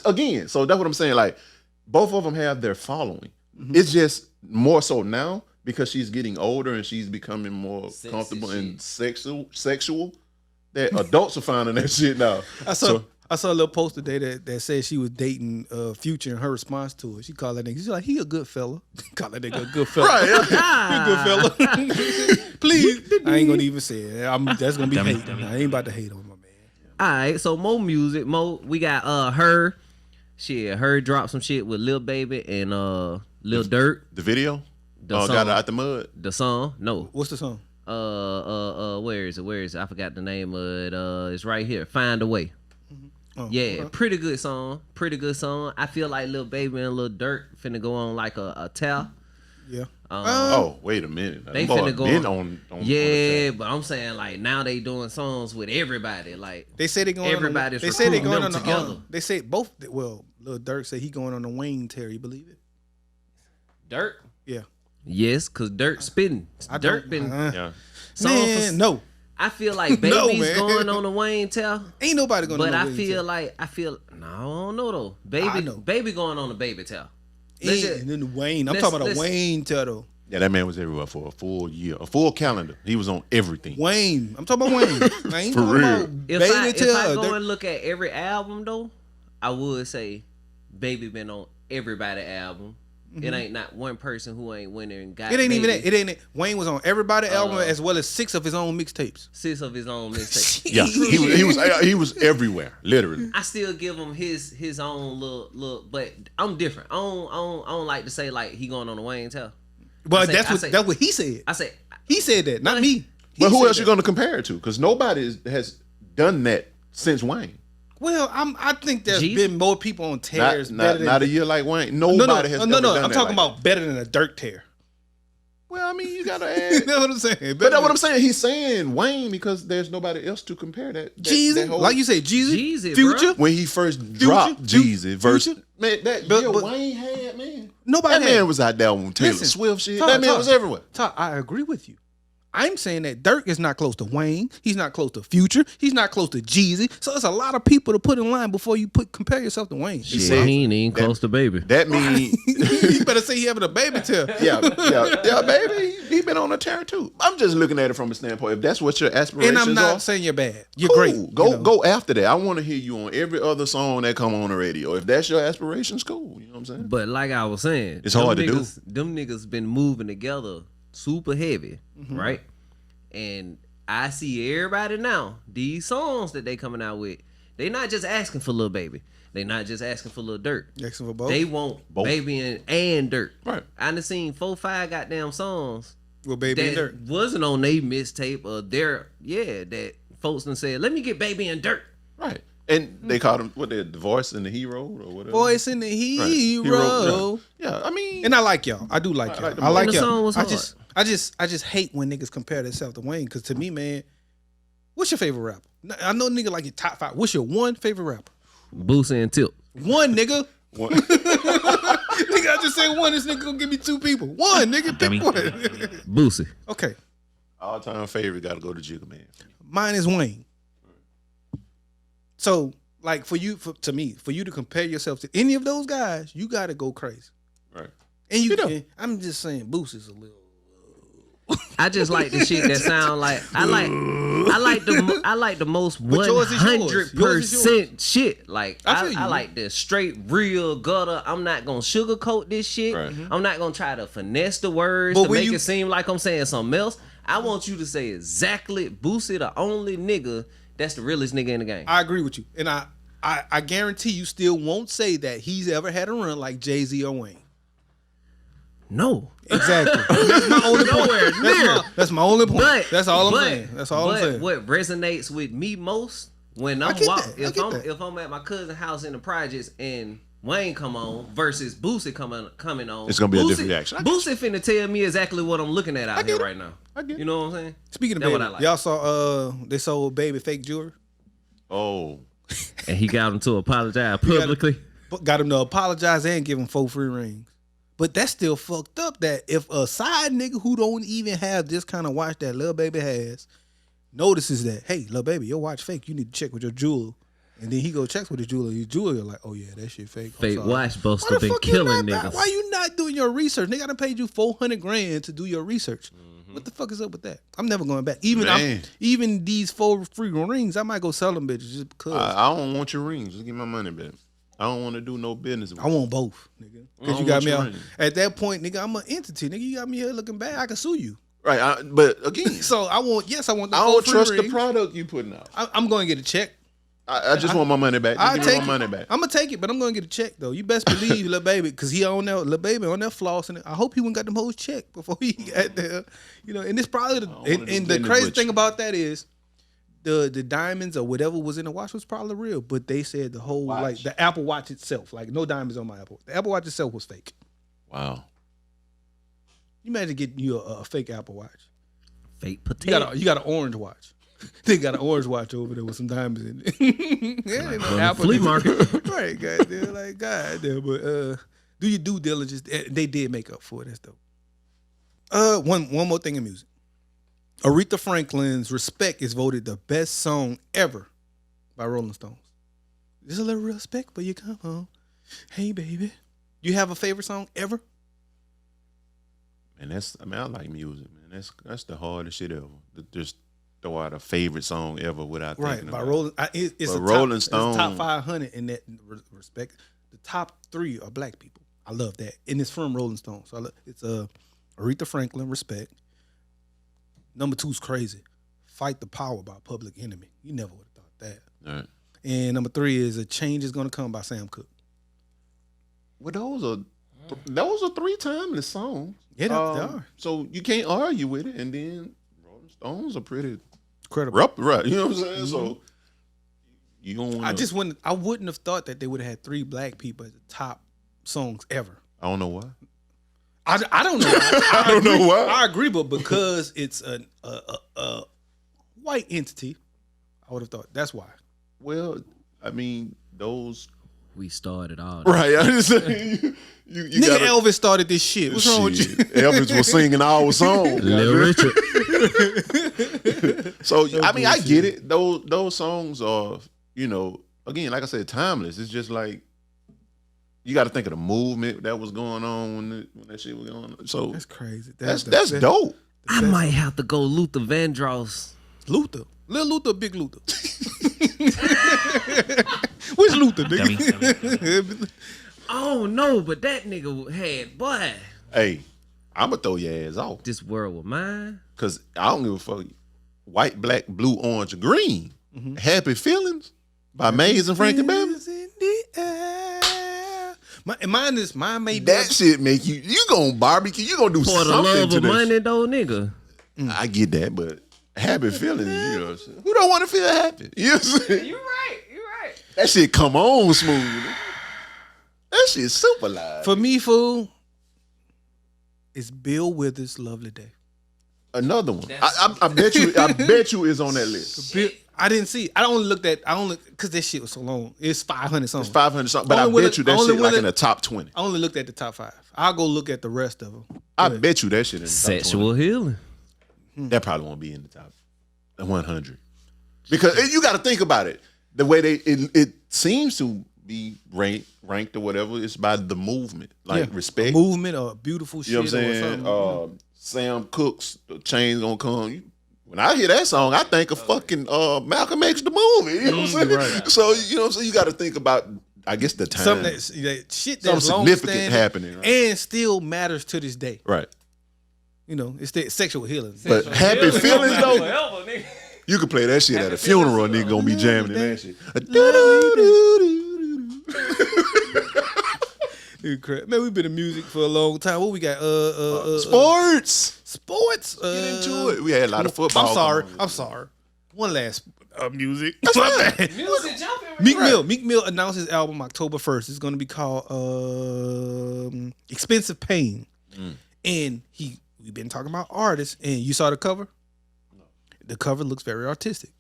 B: Again, so that's what I'm saying. Like, both of them have their following.
C: Mm-hmm.
B: It's just more so now because she's getting older and she's becoming more
D: Sexy
B: comfortable
D: shit.
B: and sexual. That adults are finding that shit now.
C: I saw a little post today that said she was dating Future, and her response to it, she called that nigga. She's like, he a good fella. Call that nigga a good fella.
B: Right.
C: He a good fella. Please. I ain't gonna even say it. That's gonna be hate. I ain't about to hate on my man.
D: All right, so more music. We got her. Shit, her dropped some shit with Lil Baby and Lil Durk.
B: The video?
D: The
B: Got
D: song.
B: it out the mud.
D: The song? No.
C: What's the song?
D: Where is it? I forgot the name of it. It's right here. Find a Way.
C: Oh,
D: Yeah,
C: okay.
D: pretty good song. I feel like Lil Baby and Lil Durk finna go on like a tell.
C: Yeah.
B: Oh, wait a minute.
D: They
B: Boy,
D: finna go
B: been
D: on
B: on
D: Yeah,
B: the
D: but I'm saying like now they doing songs with everybody. Like
C: They say they going
D: everybody's
C: on. They say they
D: recruiting
C: going
D: them
C: on
D: together.
C: They say both. Well, Lil Durk say he going on the Wayne tear. You believe it?
D: Dirk.
C: Yeah.
D: Yes, cause Dirk spitting. Dirk been
B: yeah.
D: song
C: Man,
D: for,
C: no.
D: I feel like
C: No,
D: Baby's
C: man.
D: going on the Wayne tell.
C: Ain't nobody going.
D: But
C: on
D: I
C: the Wayne
D: feel
C: tear.
D: like no, I don't know though.
C: I know.
D: Baby going on the Baby tell. Let's
C: And
D: just-
C: then the Wayne. I'm
D: let's-
C: talking about a
D: let's-
C: Wayne tear though.
B: Yeah, that man was everywhere for a full year, a full calendar. He was on everything.
C: Wayne. I'm talking about Wayne. I ain't
B: For
C: talking
B: real.
C: about
D: If
C: Baby
D: I
C: tear.
D: go and look at every album though, I would say Baby been on everybody album. It ain't not one person who ain't winning and got
C: It ain't even
D: Baby
C: that. It ain't. Wayne was on everybody album as well as 6 of his own mixtapes.
D: 6 of his own mixtapes.
B: Yeah, he was everywhere, literally.
D: I still give him his own little, but I'm different. I don't like to say like he going on the Wayne tell.
C: But
D: I
C: that's
D: say-
C: what he said.
D: I say
C: He said that, not
D: But-
C: me.
B: But
C: He
B: who
C: said
B: else you
C: that.
B: going to compare it to? Because nobody has done that since Wayne.
C: Well, I think there's
D: Jeezy?
C: been more people on tears.
B: Not a year like Wayne. Nobody has ever done
C: I'm
B: that
C: talking
B: like
C: about better than a Dirk tear.
B: Well, I mean, you gotta
C: That's
B: add.
C: what I'm saying.
B: But that's what I'm saying. He's saying Wayne because there's nobody else to compare that.
C: Jeezy,
B: that whole-
C: like you say, Jeezy,
D: Jeezy,
C: Future.
B: when he first dropped Jeezy verse,
C: Future.
B: man, that
C: But-
B: year
C: but-
B: Wayne had, man.
C: Nobody
B: That
C: had-
B: man was out there on Taylor
C: Listen,
B: Swift shit.
C: Todd,
B: That man
C: Todd,
B: was everywhere.
C: Todd, I agree with you. I'm saying that Dirk is not close to Wayne. He's not close to Future. He's not close to Jeezy. So it's a lot of people to put in line before you compare yourself to Wayne.
D: shit,
B: said-
D: he ain't even close to Baby.
B: That mean,
C: You better say he having a baby tear.
B: yeah, baby, he been on a tear too. I'm just looking at it from a standpoint. If that's what your aspirations
C: And I'm not
B: are,
C: saying you're bad. You're
B: cool.
C: great.
B: Go
C: you know.
B: go after that. I want to hear you on every other song that come on the radio. If that's your aspirations, cool. You know what I'm saying?
D: But like I was saying,
B: It's hard to do.
D: Them niggas been moving together super heavy,
C: Mm-hmm.
D: right? And I see everybody now, these songs that they coming out with, they not just asking for Lil Baby. They not just asking for Lil Durk.
C: Asking for both?
D: They want
B: Both.
D: Baby and Durk.
B: Right.
D: I done seen 4-5 goddamn songs
C: Well, baby and
D: that
C: Dirk.
D: wasn't on their mixtape or that folks done said, let me get Baby and Durk.
B: Right. And they called him the voice and the hero or whatever.
C: Voice in the
B: Right.
C: hero.
B: Yeah, I mean,
C: And I like y'all. I do like y'all.
B: like the
C: I like
D: And the
C: y'all.
D: song was
C: I just hate when niggas compare themselves to Wayne. Because to me, man, what's your favorite rapper? I know nigga like your top 5. What's your one favorite rapper?
D: Boosie and Tip.
C: One nigga.
B: one,
C: Nigga, I just said one. This nigga gonna give me 2 people. One nigga, pick one.
D: Boosie.
C: Okay,
B: all-time favorite got to go to Jigga Man.
C: mine is Wayne. So, like for you to compare yourself to any of those guys, you gotta go crazy.
B: Right.
C: And you
B: know.
C: can. I'm just saying, Boosie's a little.
D: I just like the shit that sound like I like the most
C: But yours is yours. Yours is
D: 100% shit. Like
C: I feel you,
D: I like the straight real gutter. I'm not gonna sugarcoat this shit.
B: Right.
D: I'm not gonna try to finesse the words
C: But
D: to
C: when
D: make
C: you-
D: it seem like I'm saying something else. I want you to say exactly Boosie the only nigga that's the realest nigga in the game.
C: I agree with you, and I guarantee you still won't say that he's ever had a run like Jay-Z or Wayne.
D: No.
C: Exactly. That's my only
D: Nowhere
C: point.
D: near.
C: That's my only point.
D: But
C: That's all I'm saying. That's all I'm saying.
D: What resonates with me most when I'm
C: get
D: walking,
C: that. I get that.
D: if I'm at my cousin's house in the projects and Wayne come on versus Boosie coming on.
B: It's gonna be a different reaction.
D: Boosie finna tell me exactly what I'm looking at out here right now.
B: I get it.
D: You know what I'm saying?
C: Speaking of
D: That's
C: Baby,
D: what I like.
C: y'all saw they sold Baby fake jewelry.
B: Oh,
D: And he got him to apologize publicly.
C: Got him to apologize and give him 4 free rings. But that's still fucked up that if a side nigga who don't even have this kind of watch that Lil Baby has notices that, hey, Lil Baby, your watch fake, you need to check with your jeweler. And then he go checks with his jeweler. His jeweler like, oh yeah, that shit fake.
D: Fake watch supposed
C: Why
D: to
C: the
D: been
C: fuck you
D: killing
C: not-
D: niggas.
C: Why you not doing your research? Nigga, I done paid you $400,000 to do your research. What the fuck is up with that? I'm never going back. Even these 4 free rings, I might go sell them bitches just because.
B: I don't want your rings. Just give me my money back. I don't want to do no business with
C: I want both, nigga. Because you
B: I
C: got
B: want
C: me
B: your
C: out.
B: ring.
C: At that point, nigga, I'm an entity. Nigga, you got me here looking bad. I can sue you.
B: Right, but again,
C: So I want the
B: I
C: 4
B: don't
C: free
B: trust
C: rings.
B: the product you putting out.
C: I'm going to get a check.
B: I just want my money back.
C: I'll
B: Just give me
C: take
B: my
C: it.
B: money back.
C: I'm gonna take it, but I'm gonna get a check though. You best believe Lil Baby, because he on there, Lil Baby on there flossing. I hope he went got them hoes checked before he got there. You know, and it's probably and the crazy thing about that is the diamonds or whatever was in the watch was probably real, but they said the whole like the Apple Watch itself, like no diamonds on my Apple. The Apple Watch itself was fake.
B: Wow.
C: You imagine getting you a fake Apple Watch.
D: Fake potato.
C: You got an orange watch. They got an orange watch over there with some diamonds in it. Yeah, ain't no Apple
D: flea market.
C: Right, goddamn, like goddamn. But do your due diligence. They did make up for it. That's dope. One more thing in music. Aretha Franklin's "Respect" is voted the best song ever by Rolling Stones. There's a little respect, but you come home. Hey, baby. You have a favorite song ever?
B: And I like music, man. That's the hardest shit ever. Just throw out a favorite song ever without thinking
C: By
B: about
C: Rolling. It's a
B: Rolling
C: top,
B: Stone.
C: It's top 500 in that respect. The top 3 are black people. I love that, and it's from Rolling Stone. So it's Aretha Franklin, "Respect." Number 2 is "Crazy," "Fight the Power" by Public Enemy. You never would have thought that.
B: All right.
C: And number 3 is "A Change Is Gonna Come" by Sam Cooke.
B: Well, those are 3 timeless songs.
C: Yeah, they are.
B: So you can't argue with it. And then Rolling Stones are pretty
C: Incredible.
B: rough, right? You know what I'm saying? So you don't want.
C: I wouldn't have thought that they would have had 3 black people as the top songs ever.
B: I don't know why.
C: I don't know.
B: I don't know why.
C: I agree, but because it's a white entity, I would have thought that's why.
B: Well, I mean, those.
D: We started all
B: Right. I just saying. You
C: Nigga,
B: gotta,
C: Elvis started this shit. What's wrong with you?
B: Elvis was singing our song.
D: Little Richard.
B: So I mean, I get it. Those songs are, again, like I said, timeless. It's just like you got to think of the movement that was going on when that shit was going on. So
C: That's crazy.
B: that's dope.
D: I might have to go Luther Vandross.
C: Luther. Lil Luther, Big Luther. Which Luther, nigga?
D: Oh no, but that nigga had boy.
B: Hey, I'ma throw your ass off
D: This world was mine.
B: because I don't give a fuck. White, black, blue, orange, or green. Happy Feelings by Maze and Frankie Beverly.
C: Mine may be
B: That shit make you gonna barbecue. You gonna do
D: For the
B: something
D: love
B: to
D: of
B: that
D: money,
B: shit.
D: though, nigga.
B: I get that, but Happy Feelings, you know what I'm saying? Who don't want to feel happy? You know what I'm saying?
D: You right.
B: That shit come on smooth. That shit super live.
C: for me, fool. It's Bill Withers' "Lovely Day."
B: Another one. I bet you. I bet you is on that list.
C: I didn't see it. I only because that shit was so long. It's 500 songs.
B: It's 500 something, but I
C: Only
B: bet you that
C: only
B: shit like
C: when
B: in the top 20.
C: I only looked at the top 5. I'll go look at the rest of them.
B: I bet you that shit in the top 20.
D: Sexual healing.
B: That probably won't be in the top 100 because you got to think about it. The way it seems to be ranked or whatever, it's by the movement, like respect,
C: movement or beautiful shit.
B: You know what I'm saying? Sam Cooke's "The Chain's Gonna Come." When I hear that song, I think of fucking Malcolm X the movie. You know what I'm saying?
C: Right.
B: So you know what I'm saying? You got to think about, I guess, the time.
C: Something that shit that's
B: Something significant happening, right?
C: and still matters to this day.
B: Right.
C: You know, it's the sexual healing.
B: But Happy Feelings though,
D: Forever, nigga.
B: you can play that shit at a funeral. Nigga gonna be jamming in that shit.
C: Dude, crap. Man, we've been in music for a long time. What we got?
B: Sports.
C: Sports.
B: Get into it. We had a lot of football.
C: I'm sorry. One last. music.
D: Music jumping.
C: Meek Mill announced his album October 1st. It's going to be called Expensive Pain. And we've been talking about artists, and you saw the cover? No. The cover looks very artistic.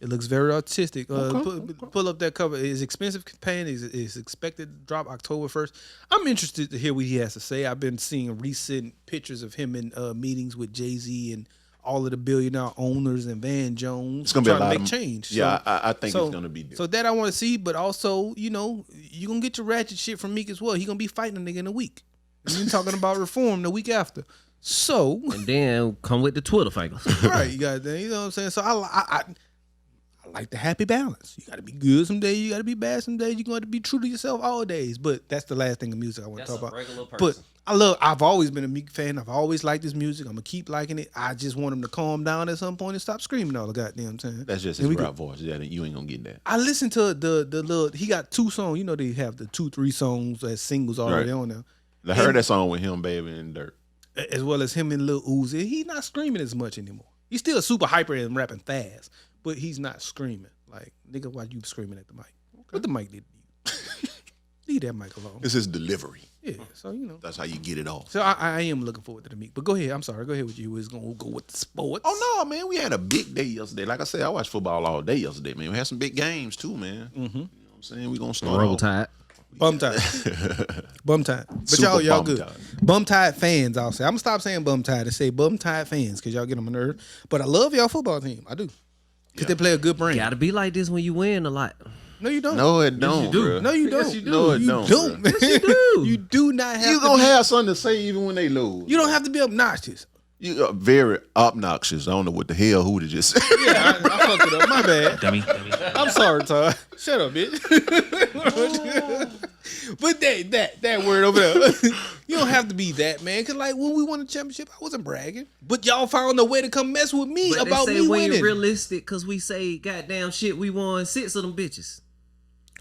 C: It looks very artistic. Pull up that cover. His Expensive Pain is expected to drop October 1st. I'm interested to hear what he has to say. I've been seeing recent pictures of him in meetings with Jay-Z and all of the billionaire owners and Van Jones.
B: It's gonna be a lot
C: to make
B: of
C: change.
B: Yeah, I think it's gonna be different.
C: So that I want to see, but also, you know, you gonna get your ratchet shit from Meek as well. He gonna be fighting a nigga in a week. And you talking about reform the week after. So
D: and then come with the Twitter fingers.
C: Right, you got that. You know what I'm saying? So I like the happy balance. You got to be good some days. You got to be bad some days. You're going to be true to yourself all days. But that's the last thing of music I want to talk about.
D: Regular person.
C: But I've always been a Meek fan. I've always liked his music. I'm going to keep liking it. I just want him to calm down at some point and stop screaming all the goddamn time.
B: That's just his rap voice. Yeah, you ain't going to get that.
C: I listened to the little, he got 2 songs. You know, they have the 2-3 songs as singles already on there.
B: I heard that song with him, Baby, and Dirt.
C: As well as him and Lil Uzi. He's not screaming as much anymore. He's still super hyper and rapping fast, but he's not screaming. Like, nigga, why you screaming at the mic? What the mic did to you? Leave that mic alone.
B: It's his delivery.
C: Yeah, so, you know.
B: That's how you get it off.
C: So I am looking forward to the Meek. But go ahead. I'm sorry. Go ahead with you. We're going to go with the sports.
B: Oh, no, man. We had a big day yesterday. Like I said, I watched football all day yesterday, man. We had some big games, too, man. Mm-hmm. You know what I'm saying? We're going to start
D: Roll Tide.
C: Bum Tide. Bum Tide. But
B: Super
C: y'all
B: Bum
C: good.
B: Tide.
C: Bum Tide fans, I'll say. I'm going to stop saying Bum Tide and say Bum Tide fans because y'all get on my nerves. But I love y'all football team. I do. Because they play a good brand.
D: Gotta be like this when you win a lot.
C: No, you don't.
B: No, it don't.
D: you do.
B: Bro.
C: No, you don't.
D: Yes, you do.
B: No, it
C: You
B: don't.
C: don't.
B: Bro.
C: Yes, you do. You do not have
B: You
C: to
B: gonna
C: be,
B: have something to say even when they lose.
C: You don't have to be obnoxious.
B: You are very obnoxious. I don't know what the hell who to just say.
C: Yeah, I fucked it up. My bad.
D: Dummy.
C: I'm sorry, Todd. Shut up, bitch. But that word over there, you don't have to be that, man. Cause like when we won the championship, I wasn't bragging. But y'all found a way to come mess with me
D: But
C: about
D: they say
C: me
D: we
C: winning.
D: ain't realistic because we say goddamn shit. We won 6 of them bitches.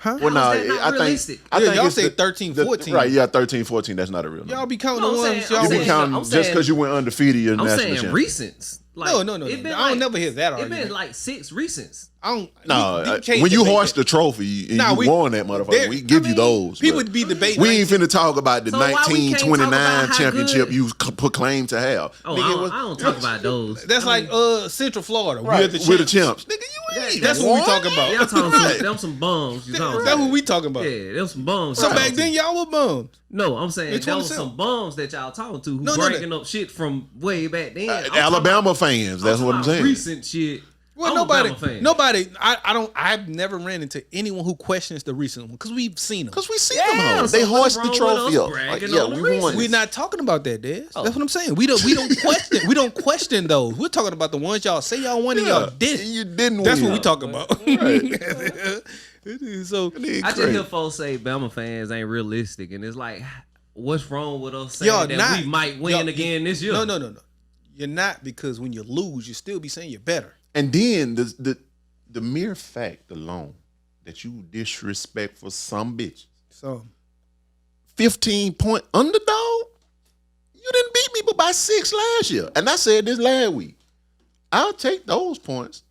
C: Huh?
B: Well,
D: How is that not
B: I
D: realistic?
B: think
C: Yeah, y'all
B: it's
C: say 13, 14.
B: Right, yeah, 13, 14. That's not a real number.
C: Y'all be counting
D: No,
C: the
D: I'm
C: ones
D: saying-
C: y'all
B: You
D: I'm
B: be
C: win.
B: counting
D: I'm
B: just
D: saying-
B: because you went undefeated. You're
D: I'm
B: national
D: saying
B: champion.
D: recents. Like,
C: No.
D: it been
C: I don't never hear that
D: It
C: argument.
D: been like 6 recents.
C: I don't.
B: No,
C: can't
B: when you
C: debate
B: hoist
C: that.
B: the trophy and
C: Nah,
B: you
C: we-
B: won that motherfucker, we give you those.
C: People
B: but
C: be debating.
B: we ain't finna talk about the
D: So why we can't talk about
B: 1929
D: how
B: championship
D: good-
B: you proclaimed to have.
D: Oh,
B: Nigga, it was-
D: I don't talk about those.
C: That's
D: I mean,
C: like Central Florida.
B: right,
C: We're the champs.
B: Nigga, you ain't.
C: That's what we talking about.
D: Y'all talking
B: Right.
D: them some bums. You talking
C: That's
D: about.
C: what we talking about.
D: Yeah, them some bums.
C: So
D: y'all
C: back
D: talking
C: then, y'all were bums.
D: No, I'm saying
C: It's
D: there was
C: 27.
D: some bums that y'all talking to who
C: No,
D: bringing up shit from way back then. I'm talking
B: Alabama
D: about-
B: fans. That's what I'm
D: talking about
B: saying.
D: Recent shit.
C: Well,
D: I'm a Bama fan.
C: nobody. I've never ran into anyone who questions the recent one because we've seen them.
B: Because we see
D: Yeah,
B: them hoes.
D: so
B: They
D: what's
B: hoist the
D: wrong with
B: trophy
D: us
B: up.
D: bragging
B: Yeah,
D: on the
B: we won.
D: recent?
C: We're not talking about that, Des.
D: Oh.
C: That's what I'm saying. We don't question. We don't question those. We're talking about the ones y'all say y'all won and y'all did.
B: You didn't
C: That's
B: win.
C: what we talking about.
B: Right.
C: So
B: Nigga,
D: I just
B: crazy.
D: hear folks say Bama fans ain't realistic, and it's like, what's wrong with us
C: y'all
D: saying that
C: not.
D: we might win
C: Y'all-
D: again this year?
C: No. You're not, because when you lose, you still be saying you're better.
B: And then the mere fact alone that you disrespectful some bitch,
C: So
B: 15-point underdog, you didn't beat me but by 6 last year. And I said this last week. I'll take those points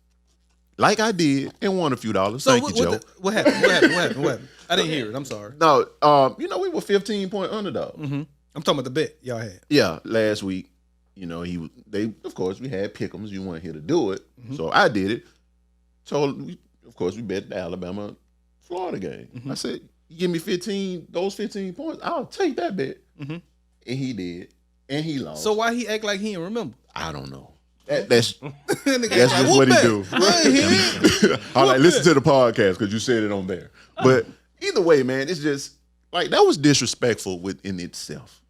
B: like I did and won a few dollars.
C: So
B: Thank you, Joe.
C: what happened? What happened? I didn't hear it. I'm sorry.
B: No, we were 15-point underdog.
C: I'm talking about the bet y'all had.
B: Yeah, last week, of course, we had pick'ems. You weren't here to do it. So I did it. So, of course, we bet the Alabama-Florida game. I said, you give me 15 points, I'll take that bet. And he did. And he lost.
C: So why he act like he didn't remember?
B: I don't know. That's
C: Nigga
B: just
C: act like,
B: what he
C: bet?
B: do.
C: I ain't hear it.
B: All right, listen to the podcast because you said it on there. But either way, man, it's just, like, that was disrespectful within itself.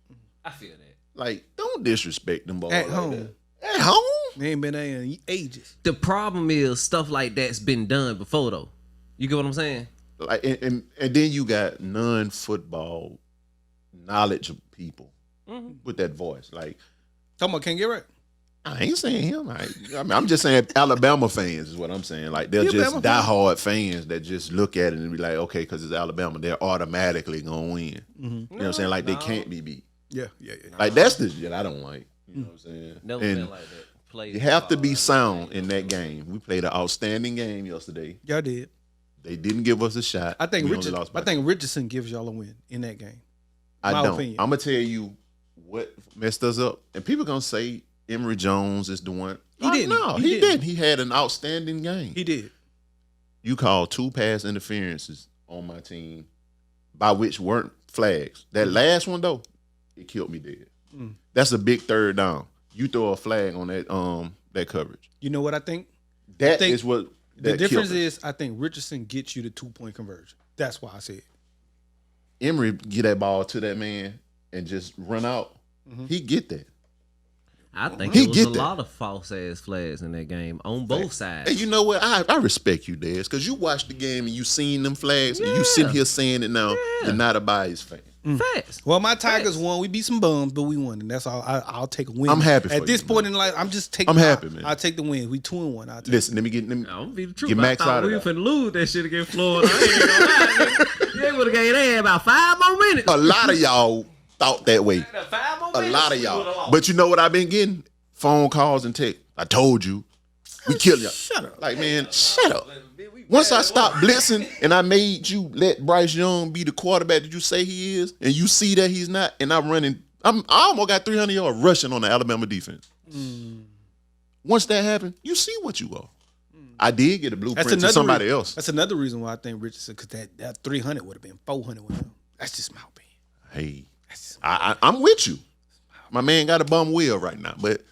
D: I feel that.
B: Like, don't disrespect them boys
C: At
B: like
C: home.
B: that. At home?
C: They ain't been there in ages.
D: The problem is stuff like that's been done before, though. You get what I'm saying?
B: Like, and then you got non-football knowledge of people with that voice. Like,
C: Talking about can't get right.
B: I ain't saying him. I mean, I'm just saying Alabama fans is what I'm saying. Like, they're just
C: Alabama
B: diehard fans that just look at it and be like, okay, because it's Alabama, they're automatically going to win. You know what I'm saying? Like, they can't be beat.
C: Yeah.
B: Like, that's the shit I don't like. You know what I'm saying?
D: Never
B: And
D: been like that. play.
B: You have to be sound in that game. We played an outstanding game yesterday.
C: Y'all did.
B: They didn't give us a shot.
C: I think
B: We only lost by
C: Richardson gives y'all a win in that game.
B: I
C: my
B: don't.
C: opinion.
B: I'm gonna tell you what messed us up, and people gonna say Emory Jones is the one.
C: He didn't.
B: No, he didn't. He had an outstanding game.
C: He did.
B: You called 2 pass interferences on my team, by which weren't flags. That last one though, it killed me dead. That's a big third down. You throw a flag on that coverage.
C: You know what I think?
B: That is what
C: The
B: that
C: difference
B: killed us.
C: is I think Richardson gets you the 2-point conversion. That's why I said.
B: Emory get that ball to that man and just run out. He get that.
D: I think
B: He
D: there was
B: get
D: a
B: that.
D: lot of false ass flags in that game on both sides.
B: Hey, you know what? I respect you, Dez, because you watched the game and you seen them flags, and you sitting here saying it now. You're not a biased fan.
D: Facts.
C: Well, my Tigers won. We beat some bums, but we won, and that's all. I'll take a win.
B: I'm happy for
C: at this
B: you,
C: point in life. I'm just taking.
B: I'm happy, man.
C: I'll take the win. We 2-1. I'll take
B: Listen, let me
D: I'm gonna be the truth.
B: Get
D: I
B: Max
D: thought
B: out of
D: we were
B: that.
D: finna lose that shit against Florida. I ain't gonna lie, nigga. They would have gave their about 5 more minutes.
B: A lot of y'all thought that way.
D: 5 more
B: A
D: minutes.
B: lot of
D: we would've
B: y'all.
D: lost.
B: But you know what I've been getting? Phone calls and text. I told you. We killed y'all.
C: Shut up.
B: Like, man, shut up. Once I stopped blitzing and I made you let Bryce Young be the quarterback that you say he is, and you see that he's not, and I'm running, I almost got 300 yards rushing on the Alabama defense. Once that happened, you see what you are. I did get a blueprint to somebody else.
C: That's another reason why I think Richardson, because that 300 would have been 400 with him. That's just my opinion.
B: Hey, I'm with you. My man got a bum wheel right now, but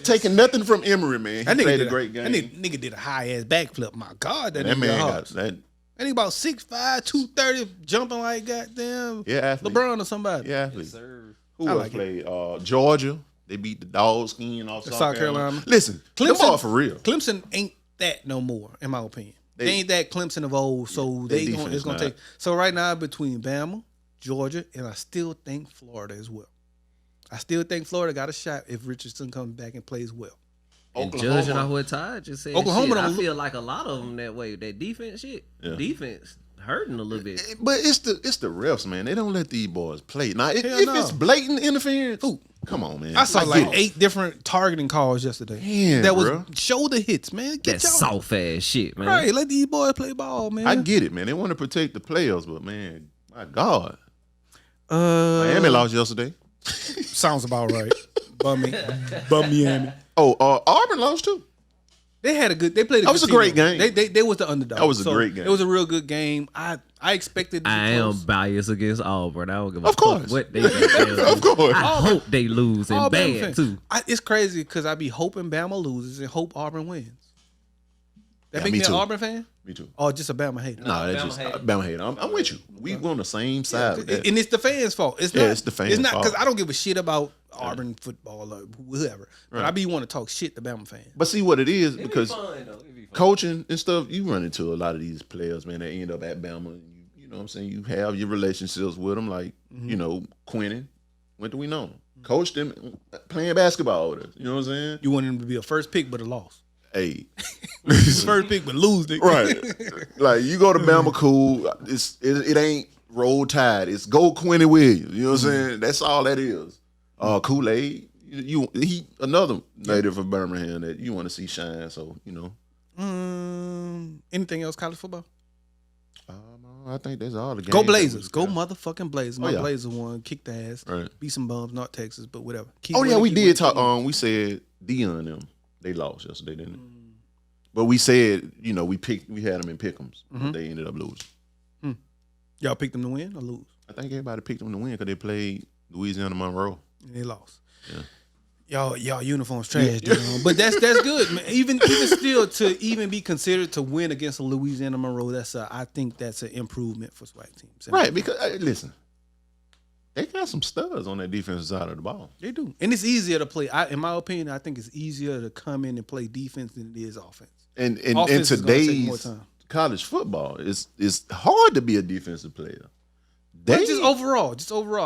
B: taking nothing from Emory, man. He played a great game.
C: That nigga did a high ass backflip. My God, that
B: That
C: nigga
B: man
C: hard.
B: got that.
C: And he about 6'5", 230, jumping like goddamn
B: Athlete.
C: LeBron or somebody.
B: Yeah, athlete.
D: Sir.
B: Who
C: I
B: else
C: like
B: played? Georgia. They beat the dog skin off
C: South Carolina.
B: Listen, them all for real.
C: Clemson ain't that no more, in my opinion. They ain't that Clemson of old, so
B: their
C: it's
B: defense
C: gonna
B: not.
C: take. So right now between Bama, Georgia, and I still think Florida as well. I still think Florida got a shot if Richardson comes back and plays well.
D: And judging off what Ty just said,
C: Oklahoma
D: shit, I
C: don't
D: feel like a lot of them that way. That defense shit, defense hurting a little bit.
B: But it's the refs, man. They don't let these boys play. Now, if
C: Hell no.
B: it's blatant interference, come on, man.
C: I saw
B: get it.
C: 8 different targeting calls yesterday.
B: Damn,
C: that was
B: bro.
C: shoulder hits, man. Get
D: That
C: y'all
D: soft ass shit, man.
C: right. Let these boys play ball, man.
B: I get it, man. They want to protect the players, but man, my God,
C: Uh,
B: Miami lost yesterday.
C: sounds about right. Miami.
B: Oh, Auburn lost too.
C: They had a good. They played.
B: That was a great game.
C: They was the underdog.
B: That was a great game.
C: It was a real good game. I expected. It to be
D: I am
C: close.
D: biased against Auburn. I don't give a
B: Of
D: fuck
B: course.
D: what they do.
B: Of course.
D: I hope they lose and
C: Auburn
D: bad
C: fan.
D: too.
C: It's crazy because I be hoping Bama loses and hope Auburn wins. That
B: Yeah,
C: make
B: me
C: me an
B: too.
C: Auburn fan?
B: Me too.
C: Or just a Bama hater?
B: Nah, that's
D: Bama
B: just
D: hate.
B: Bama hate. I'm with you. We on the same side. with that.
C: And it's the fans' fault. It's
B: Yeah,
C: not.
B: it's the fans'
C: It's not because
B: fault.
C: I don't give a shit about Auburn football or whoever. But
B: Right.
C: I be want to talk shit to Bama fans.
B: But see what it is, because coaching and stuff, you run into a lot of these players, man, that end up at Bama. And you know what I'm saying? You have your relationships with them, like, you know, Quinnen. When do we know him? Coached them playing basketball with us. You know what I'm saying?
C: You want him to be a first pick, but a loss.
B: Hey.
C: First pick, but lose. Nigga.
B: Right. Like, you go to Bama, cool. It ain't roll tide. It's go Quinny Williams. You know what I'm saying? That's all that is. Kool-Aid. He another native of Birmingham that you want to see shine. So, you know.
C: Anything else college football?
B: I think that's all the games.
C: Go
B: that
C: Blazers.
B: was-
C: Go motherfucking Blazers. My
B: yeah.
C: Blazers won. Kicked the ass.
B: Right.
C: Beat some bums. Not Texas, but whatever. Keep
B: Oh, yeah,
C: winning,
B: we
C: keep
B: did
C: winning,
B: talk.
C: keep winning.
B: We said Dion and them. They lost yesterday, didn't they? But we said, you know, we had them in pick'ems. But they ended up losing.
C: Y'all picked them to win or lose?
B: I think everybody picked them to win because they played Louisiana Monroe.
C: And they lost.
B: Yeah.
C: Y'all uniforms trash, dude. But that's good, man. Even still to even be considered to win against a Louisiana Monroe, I think that's an improvement for SWAC teams.
B: Right, because listen, they got some studs on that defensive side of the ball.
C: They do, and it's easier to play. In my opinion, I think it's easier to come in and play defense than it is offense.
B: And in
C: Offense is gonna take more
B: today's
C: time.
B: college football, it's hard to be a defensive player.
C: But
B: They
C: just overall,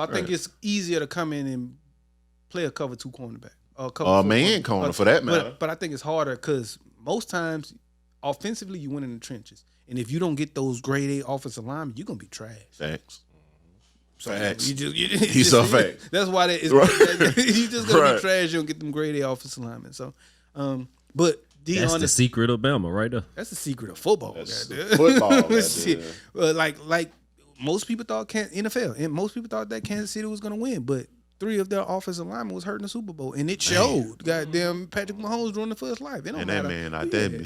C: I think
B: Right.
C: it's easier to come in and play a cover 2 cornerback. Or
B: Or a man corner, for that matter.
C: But I think it's harder because most times, offensively, you win in the trenches. And if you don't get those grade A offensive linemen, you're going to be trash.
B: Facts.
C: So
B: Facts.
C: you
B: He's so fake.
C: That's why you just gonna be trash. You don't get them grade A offensive linemen. So, but
D: That's the secret of Bama right there.
C: That's the secret of football.
B: That's
C: goddamn.
B: football.
C: Shit. Like most people thought NFL, and most people thought that Kansas City was gonna win, but 3 of their offensive linemen was hurt in the Super Bowl, and it showed. Goddamn, Patrick Mahomes ruined for his life. It don't
B: And
C: matter.
B: that man out there,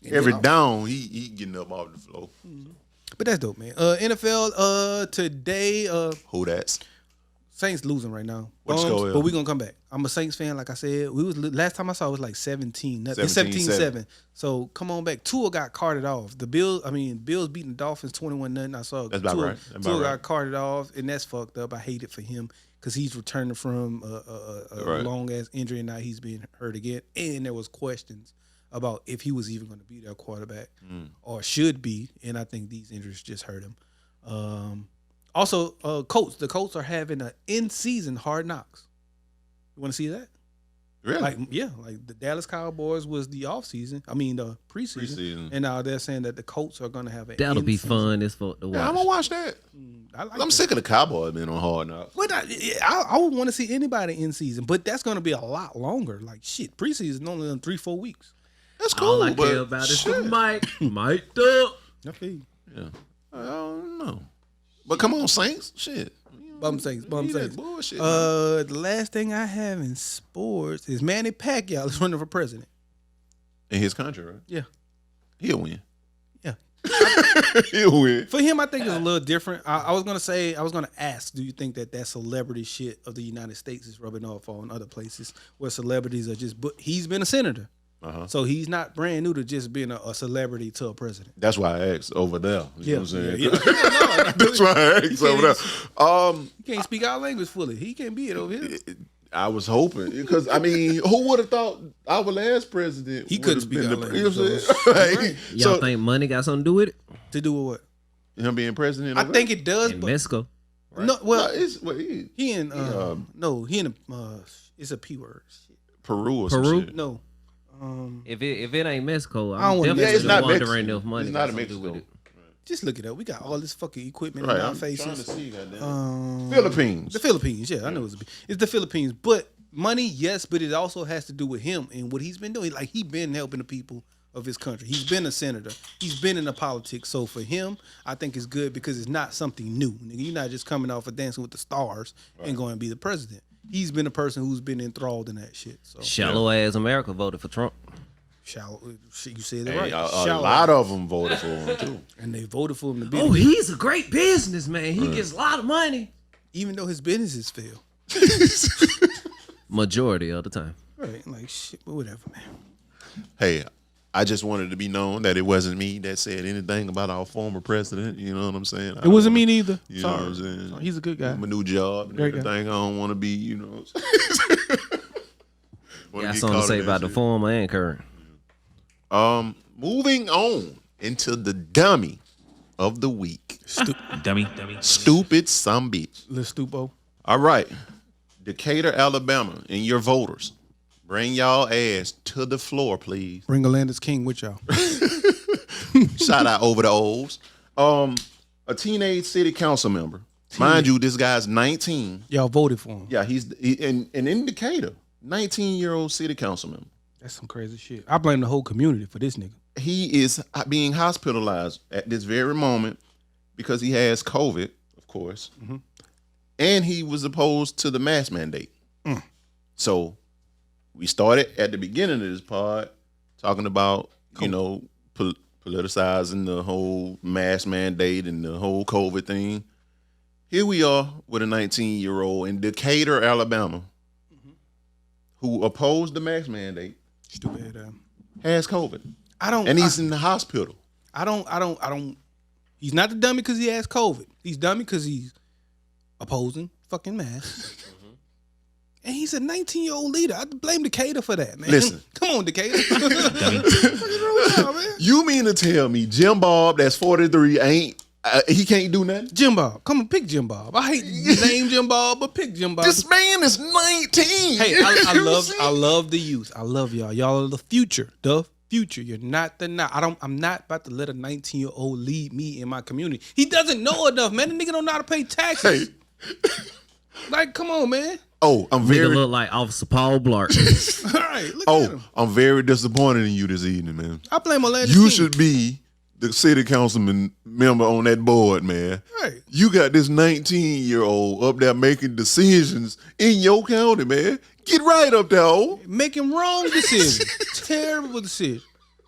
B: every down, he getting up off the floor.
C: But that's dope, man. NFL today.
B: Who that's?
C: Saints losing right now.
B: What score is?
C: But we gonna come back. I'm a Saints fan, like I said. We was last time I saw it was like 17. It's
B: 17-7.
C: 17-7. So come on back. Tua got carted off. Bills beating the Dolphins 21-0. I saw
B: That's about
C: Tua,
B: right. That's about
C: Tua
B: right.
C: got carted off, and that's fucked up. I hate it for him because he's returning from a
B: Right.
C: long ass injury, and now he's being hurt again. And there was questions about if he was even going to be their quarterback or should be. And I think these injuries just hurt him. Also, Colts. The Colts are having an in-season Hard Knocks. You want to see that?
B: Really?
C: Like the Dallas Cowboys was the off-season. I mean, the preseason. And now they're saying that the Colts are going to have an
D: That'll be
C: in-season.
D: fun as fuck to watch.
B: Yeah, I'm gonna watch that.
C: I like
B: I'm
C: that.
B: sick of the Cowboys being on Hard Knocks.
C: But I would want to see anybody in season, but that's going to be a lot longer. Like shit, preseason only in 3-4 weeks.
B: That's cool.
D: All I
B: but
D: care about is
B: shit.
D: the mic. Mic'd up.
C: I feel you.
B: Yeah. I don't know. But come on, Saints. Shit.
C: Bum Saints.
B: That bullshit.
C: The last thing I have in sports is Manny Pacquiao is running for president.
B: In his country, right?
C: Yeah.
B: He'll win.
C: Yeah.
B: He'll win.
C: For him, I think it's a little different. I was gonna ask, do you think that celebrity shit of the United States is rubbing off on other places where celebrities are just? But he's been a senator, so he's not brand new to just being a celebrity to a president.
B: That's why I asked over there. You know what I'm saying?
C: Yeah.
B: That's why I asked over there.
C: He can't speak our language fully. He can't be it over here.
B: I was hoping because I mean, who would have thought our last president?
C: He couldn't
B: would've
C: speak
B: been
C: our
B: the- you know
C: language,
B: what I'm saying?
C: Right.
D: Y'all
B: So
D: think money got something to do with it?
C: To do with what?
B: him being president?
C: I think it does.
D: In
C: But
D: Mexico.
C: no, well,
B: he
C: in it's a P word. Shit.
B: Peru or some
D: Peru?
B: shit.
C: No.
D: If it ain't Mexico,
C: I don't
D: I'm
C: wanna-
D: definitely
C: Yeah, it's
B: not
D: wondering
B: Mexico.
D: if money
B: It's
D: got
B: not
D: something to do
B: Mexico.
D: with it.
C: Just look it up. We got all this fucking equipment
B: Right,
C: in our
B: I'm trying to
C: faces.
B: see. Goddamn. Philippines.
C: The Philippines, yeah, I know it's the Philippines. But money, yes, but it also has to do with him and what he's been doing. Like he been helping the people of his country. He's been a senator. He's been in the politics. So for him, I think it's good because it's not something new. Nigga, you're not just coming off of Dancing with the Stars and going to be the president. He's been a person who's been enthralled in that shit. So
D: Shallow ass America voted for Trump.
C: shallow, you said it
B: Hey,
C: right.
B: a
C: Shallow.
B: lot of them voted for him too.
C: And they voted for him to be.
D: Oh, he's a great businessman. He gets a lot of money.
C: Even though his businesses fail.
D: Majority of the time.
C: Right, like shit, but whatever, man.
B: Hey, I just wanted to be known that it wasn't me that said anything about our former president. You know what I'm saying?
C: It wasn't me neither.
B: You
C: Sorry.
B: know what I'm saying?
C: Sorry. He's a good guy.
B: My new job and
C: Great guy.
B: everything. I don't want to be, you know.
D: Got something to say about the former and current.
B: Moving on into the dummy of the week.
A: Dummy.
B: Stupid sumbitch.
C: Lil Stupo.
B: All right. Decatur, Alabama, and your voters. Bring y'all ass to the floor, please.
C: Bring Alanda's King with y'all.
B: Shout out over the O's. A teenage city council member. Mind you, this guy's 19.
C: Y'all voted for him.
B: Yeah, he's in Decatur. 19-year-old city council member.
C: That's some crazy shit. I blame the whole community for this nigga.
B: He is being hospitalized at this very moment because he has COVID, of course, and he was opposed to the mask mandate. So we started at the beginning of this pod talking about, you know, politicizing the whole mask mandate and the whole COVID thing. Here we are with a 19-year-old in Decatur, Alabama, who opposed the mask mandate,
C: Stupid.
B: has COVID,
C: I don't.
B: and he's in the hospital.
C: I don't. He's not the dummy because he has COVID. He's dummy because he's opposing fucking masks. And he's a 19-year-old leader. I blame Decatur for that, man.
B: Listen.
C: Come on, Decatur. What is wrong with y'all, man?
B: You mean to tell me Jim Bob, that's 43, ain't he can't do nothing?
C: Jim Bob. Come on, pick Jim Bob. I hate the name Jim Bob, but pick Jim Bob.
B: This man is 19.
C: Hey, I love the youth. I love y'all. Y'all are the future. The future. You're not the now. I'm not about to let a 19-year-old lead me in my community. He doesn't know enough, man. The nigga don't know how to pay taxes.
B: Hey,
C: Like, come on, man.
B: Oh, I'm
D: Nigga
B: very.
D: look like Officer Paul Blart.
C: All right, look at him.
B: I'm very disappointed in you this evening, man.
C: I blame Orlando.
B: You
C: King.
B: should be the city councilman member on that board, man.
C: Right.
B: You got this 19-year-old up there making decisions in your county, man. Get right up there, old.
C: Making wrong decisions. Terrible decision.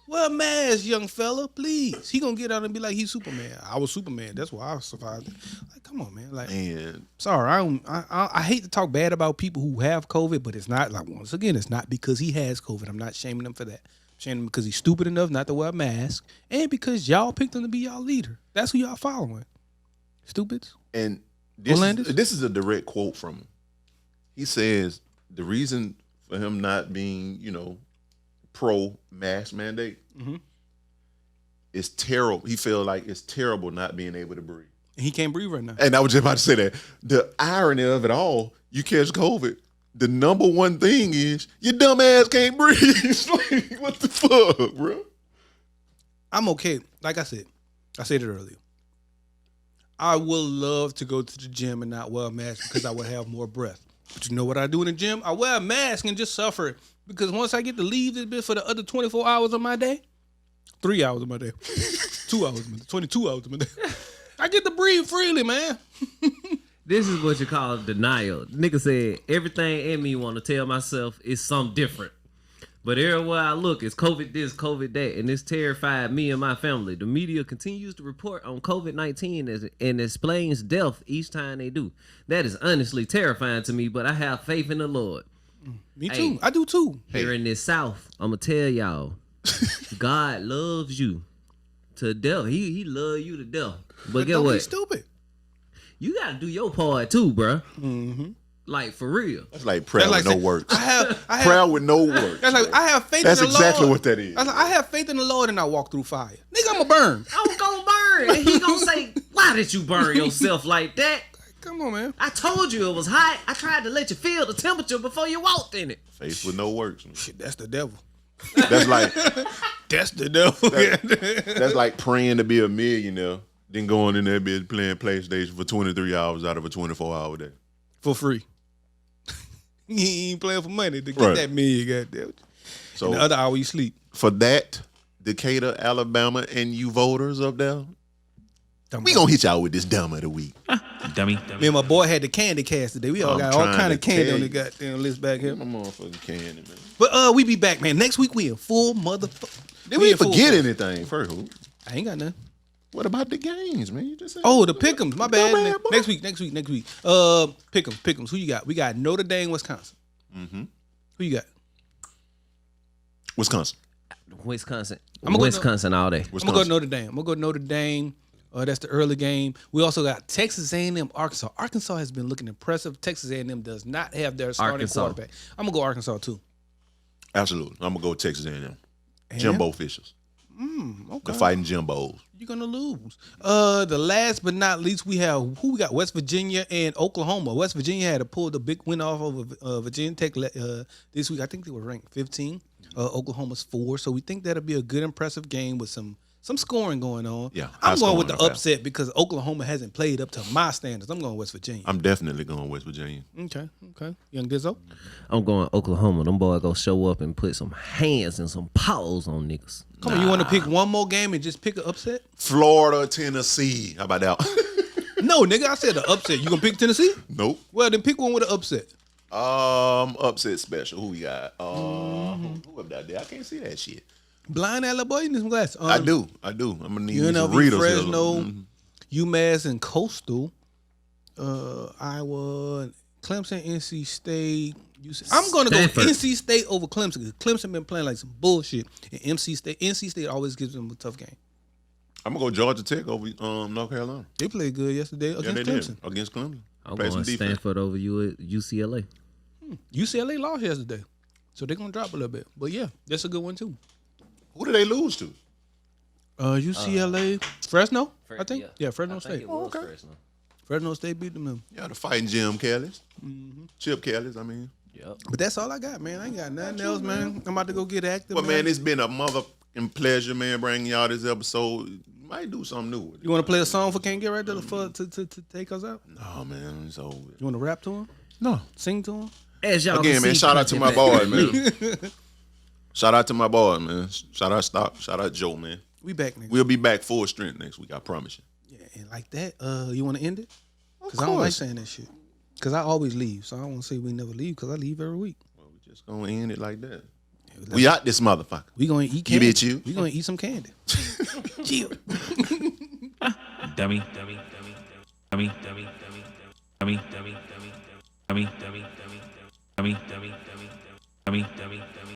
C: Wear a mask, young fella, please. He gonna get out and be like, he's Superman. I was Superman. That's why I survived. Like, come on, man. Like,
B: Man,
C: sorry, I hate to talk bad about people who have COVID, but it's not like, once again, it's not because he has COVID. I'm not shaming him for that. I'm shaming him because he's stupid enough not to wear a mask, and because y'all picked him to be y'all leader. That's who y'all following. Stupids.
B: and
C: Orlandis?
B: this is a direct quote from him. He says the reason for him not being, pro mask mandate is terrible. He feel like it's terrible not being able to breathe.
C: And he can't breathe right now.
B: And I was just about to say that. The irony of it all, you catch COVID, the number one thing is your dumb ass can't breathe. Like, what the fuck, bro?
C: I'm okay. Like I said it earlier. I would love to go to the gym and not wear a mask because I would have more breath. But you know what I do in the gym? I wear a mask and just suffer it. Because once I get to leave this bit for the other 24 hours of my day, 3 hours of my day, 2 hours of my day, 22 hours of my day, I get to breathe freely, man.
D: This is what you call denial. Nigga said, everything in me want to tell myself is something different. But everywhere I look, it's COVID this, COVID that, and it's terrified me and my family. The media continues to report on COVID-19 and explains death each time they do. That is honestly terrifying to me, but I have faith in the Lord.
C: Me too.
D: Hey.
C: I do too.
D: Here in this South, I'm going to tell y'all, God loves you to death. He love you to death. But get
C: don't
D: what?
C: be stupid.
D: You got to do your part too, bruh.
C: Mm-hmm.
D: Like, for real.
B: That's like prayer with no works.
C: I have
B: Prayer with no works.
C: That's like I have faith
B: That's
C: in the
B: exactly
C: Lord.
B: what that is.
C: That's like, I have faith in the Lord and I walk through fire. Nigga, I'm going to burn.
D: I'm gonna burn. And he gonna say, why did you burn yourself like that?
C: Come on, man.
D: I told you it was hot. I tried to let you feel the temperature before you walked in it.
B: Faith with no works.
C: Shit, that's the devil.
B: That's like
C: That's the devil.
B: that's like praying to be a millionaire, then going in there bed playing PlayStation for 23 hours out of a 24-hour day.
C: For free. He ain't playing for money to get
B: Right.
C: that million, goddamn.
B: So
C: And the other hour you sleep.
B: for that, Decatur, Alabama, and you voters up there, we gonna hit y'all with this dumb of the week.
A: Dummy.
C: Me and my boy had the candy cast today. We all
B: I'm
C: got all
B: trying
C: kind
B: to
C: of candy
B: tell
C: on the
B: you.
C: goddamn list back here.
B: My motherfucking candy, man.
C: But we be back, man. Next week we in full motherfucker.
B: Did we forget anything first?
C: I ain't got nothing.
B: What about the games, man? You just said,
C: Oh, the pick'ems. My bad.
B: bad, boy.
C: Next week. Pick'ems. Who you got? We got Notre Dame, Wisconsin.
B: Mm-hmm.
C: Who you got?
B: Wisconsin.
D: Wisconsin.
C: I'ma go
D: Wisconsin all day.
C: I'm gonna go Notre Dame. That's the early game. We also got Texas A&M, Arkansas. Arkansas has been looking impressive. Texas A&M does not have their starting
D: Arkansas.
C: quarterback. I'm gonna go Arkansas too.
B: Absolutely. I'm gonna go Texas A&M.
C: And?
B: Jimbo Fishers.
C: Okay.
B: The fighting Jimbos.
C: You're gonna lose. The last but not least, we got West Virginia and Oklahoma. West Virginia had to pull the big win off over Virginia Tech this week. I think they were ranked 15. Oklahoma's 4. So we think that'll be a good, impressive game with some scoring going on.
B: Yeah,
C: I'm
B: high
C: going with the
B: scoring,
C: upset because Oklahoma hasn't played up to my standards. I'm going West Virginia.
B: I'm definitely going West Virginia.
C: Okay. Young Dizzo.
D: I'm going Oklahoma. Them boys gonna show up and put some hands and some paws on niggas.
C: Come on, you want to pick one more game and just pick an upset?
B: Florida, Tennessee. How about that?
C: No, nigga, I said an upset. You gonna pick Tennessee?
B: Nope.
C: Well, then pick one with an upset.
B: Upset special. Who we got? Who up there? I can't see that shit.
C: Blind Alabama boy, you need some glasses.
B: I do. I'm gonna need some
C: UNLV,
B: readers.
C: Fresno,
B: here.
C: UMass, and Coastal, Iowa, Clemson, NC State. I'm gonna
D: Stanford.
C: go NC State over Clemson because Clemson been playing like some bullshit, and NC State always gives them a tough game.
B: I'm gonna go Georgia Tech over North Carolina.
C: They played good yesterday against
B: Yeah, they
C: Clemson.
B: did against Clemson.
D: I'm
B: Play
D: going
B: some defense.
D: Stanford over UCLA.
C: UCLA lost yesterday, so they're gonna drop a little bit. But yeah, that's a good one too.
B: Who did they lose to?
C: UCLA, Fresno, I think. Yeah, Fresno State.
D: Okay.
C: Fresno State beat them.
B: Yeah, the fighting Jim Kellys. Chip Kellys, I mean.
D: Yep.
C: But that's all I got, man. I ain't got nothing else, man. I'm about to go get active.
B: But man, it's been a motherfucking pleasure, man, bringing y'all this episode. Might do something new with it.
C: You want to play a song for Can't Get Right there to take us out?
B: No, man, it's over.
C: You want to rap to him?
B: No.
C: Sing to him?
D: As y'all
B: Again,
D: can
B: man,
D: see,
B: shout out to my
D: Punching
B: boy,
D: Back.
B: man. Shout out to my boy, man. Shout out Stop. Shout out Joe, man.
C: We back next
B: We'll be back full strength next week, I promise you.
C: Yeah, and like that, you want to end it?
B: Of
C: Because I don't like
B: course.
C: saying that shit. Because I always leave, so I don't want to say we never leave because I leave every week.
B: Well, we just gonna end it like that. We out this motherfucker.
C: We going to eat
B: You
C: candy.
B: bitch, you.
C: We going to eat some candy. Chill.
E: Dummy, dummy, dummy, dummy, dummy, dummy, dummy, dummy, dummy, dummy, dummy, dummy, dummy, dummy, dummy, dummy, dummy, dummy, dummy.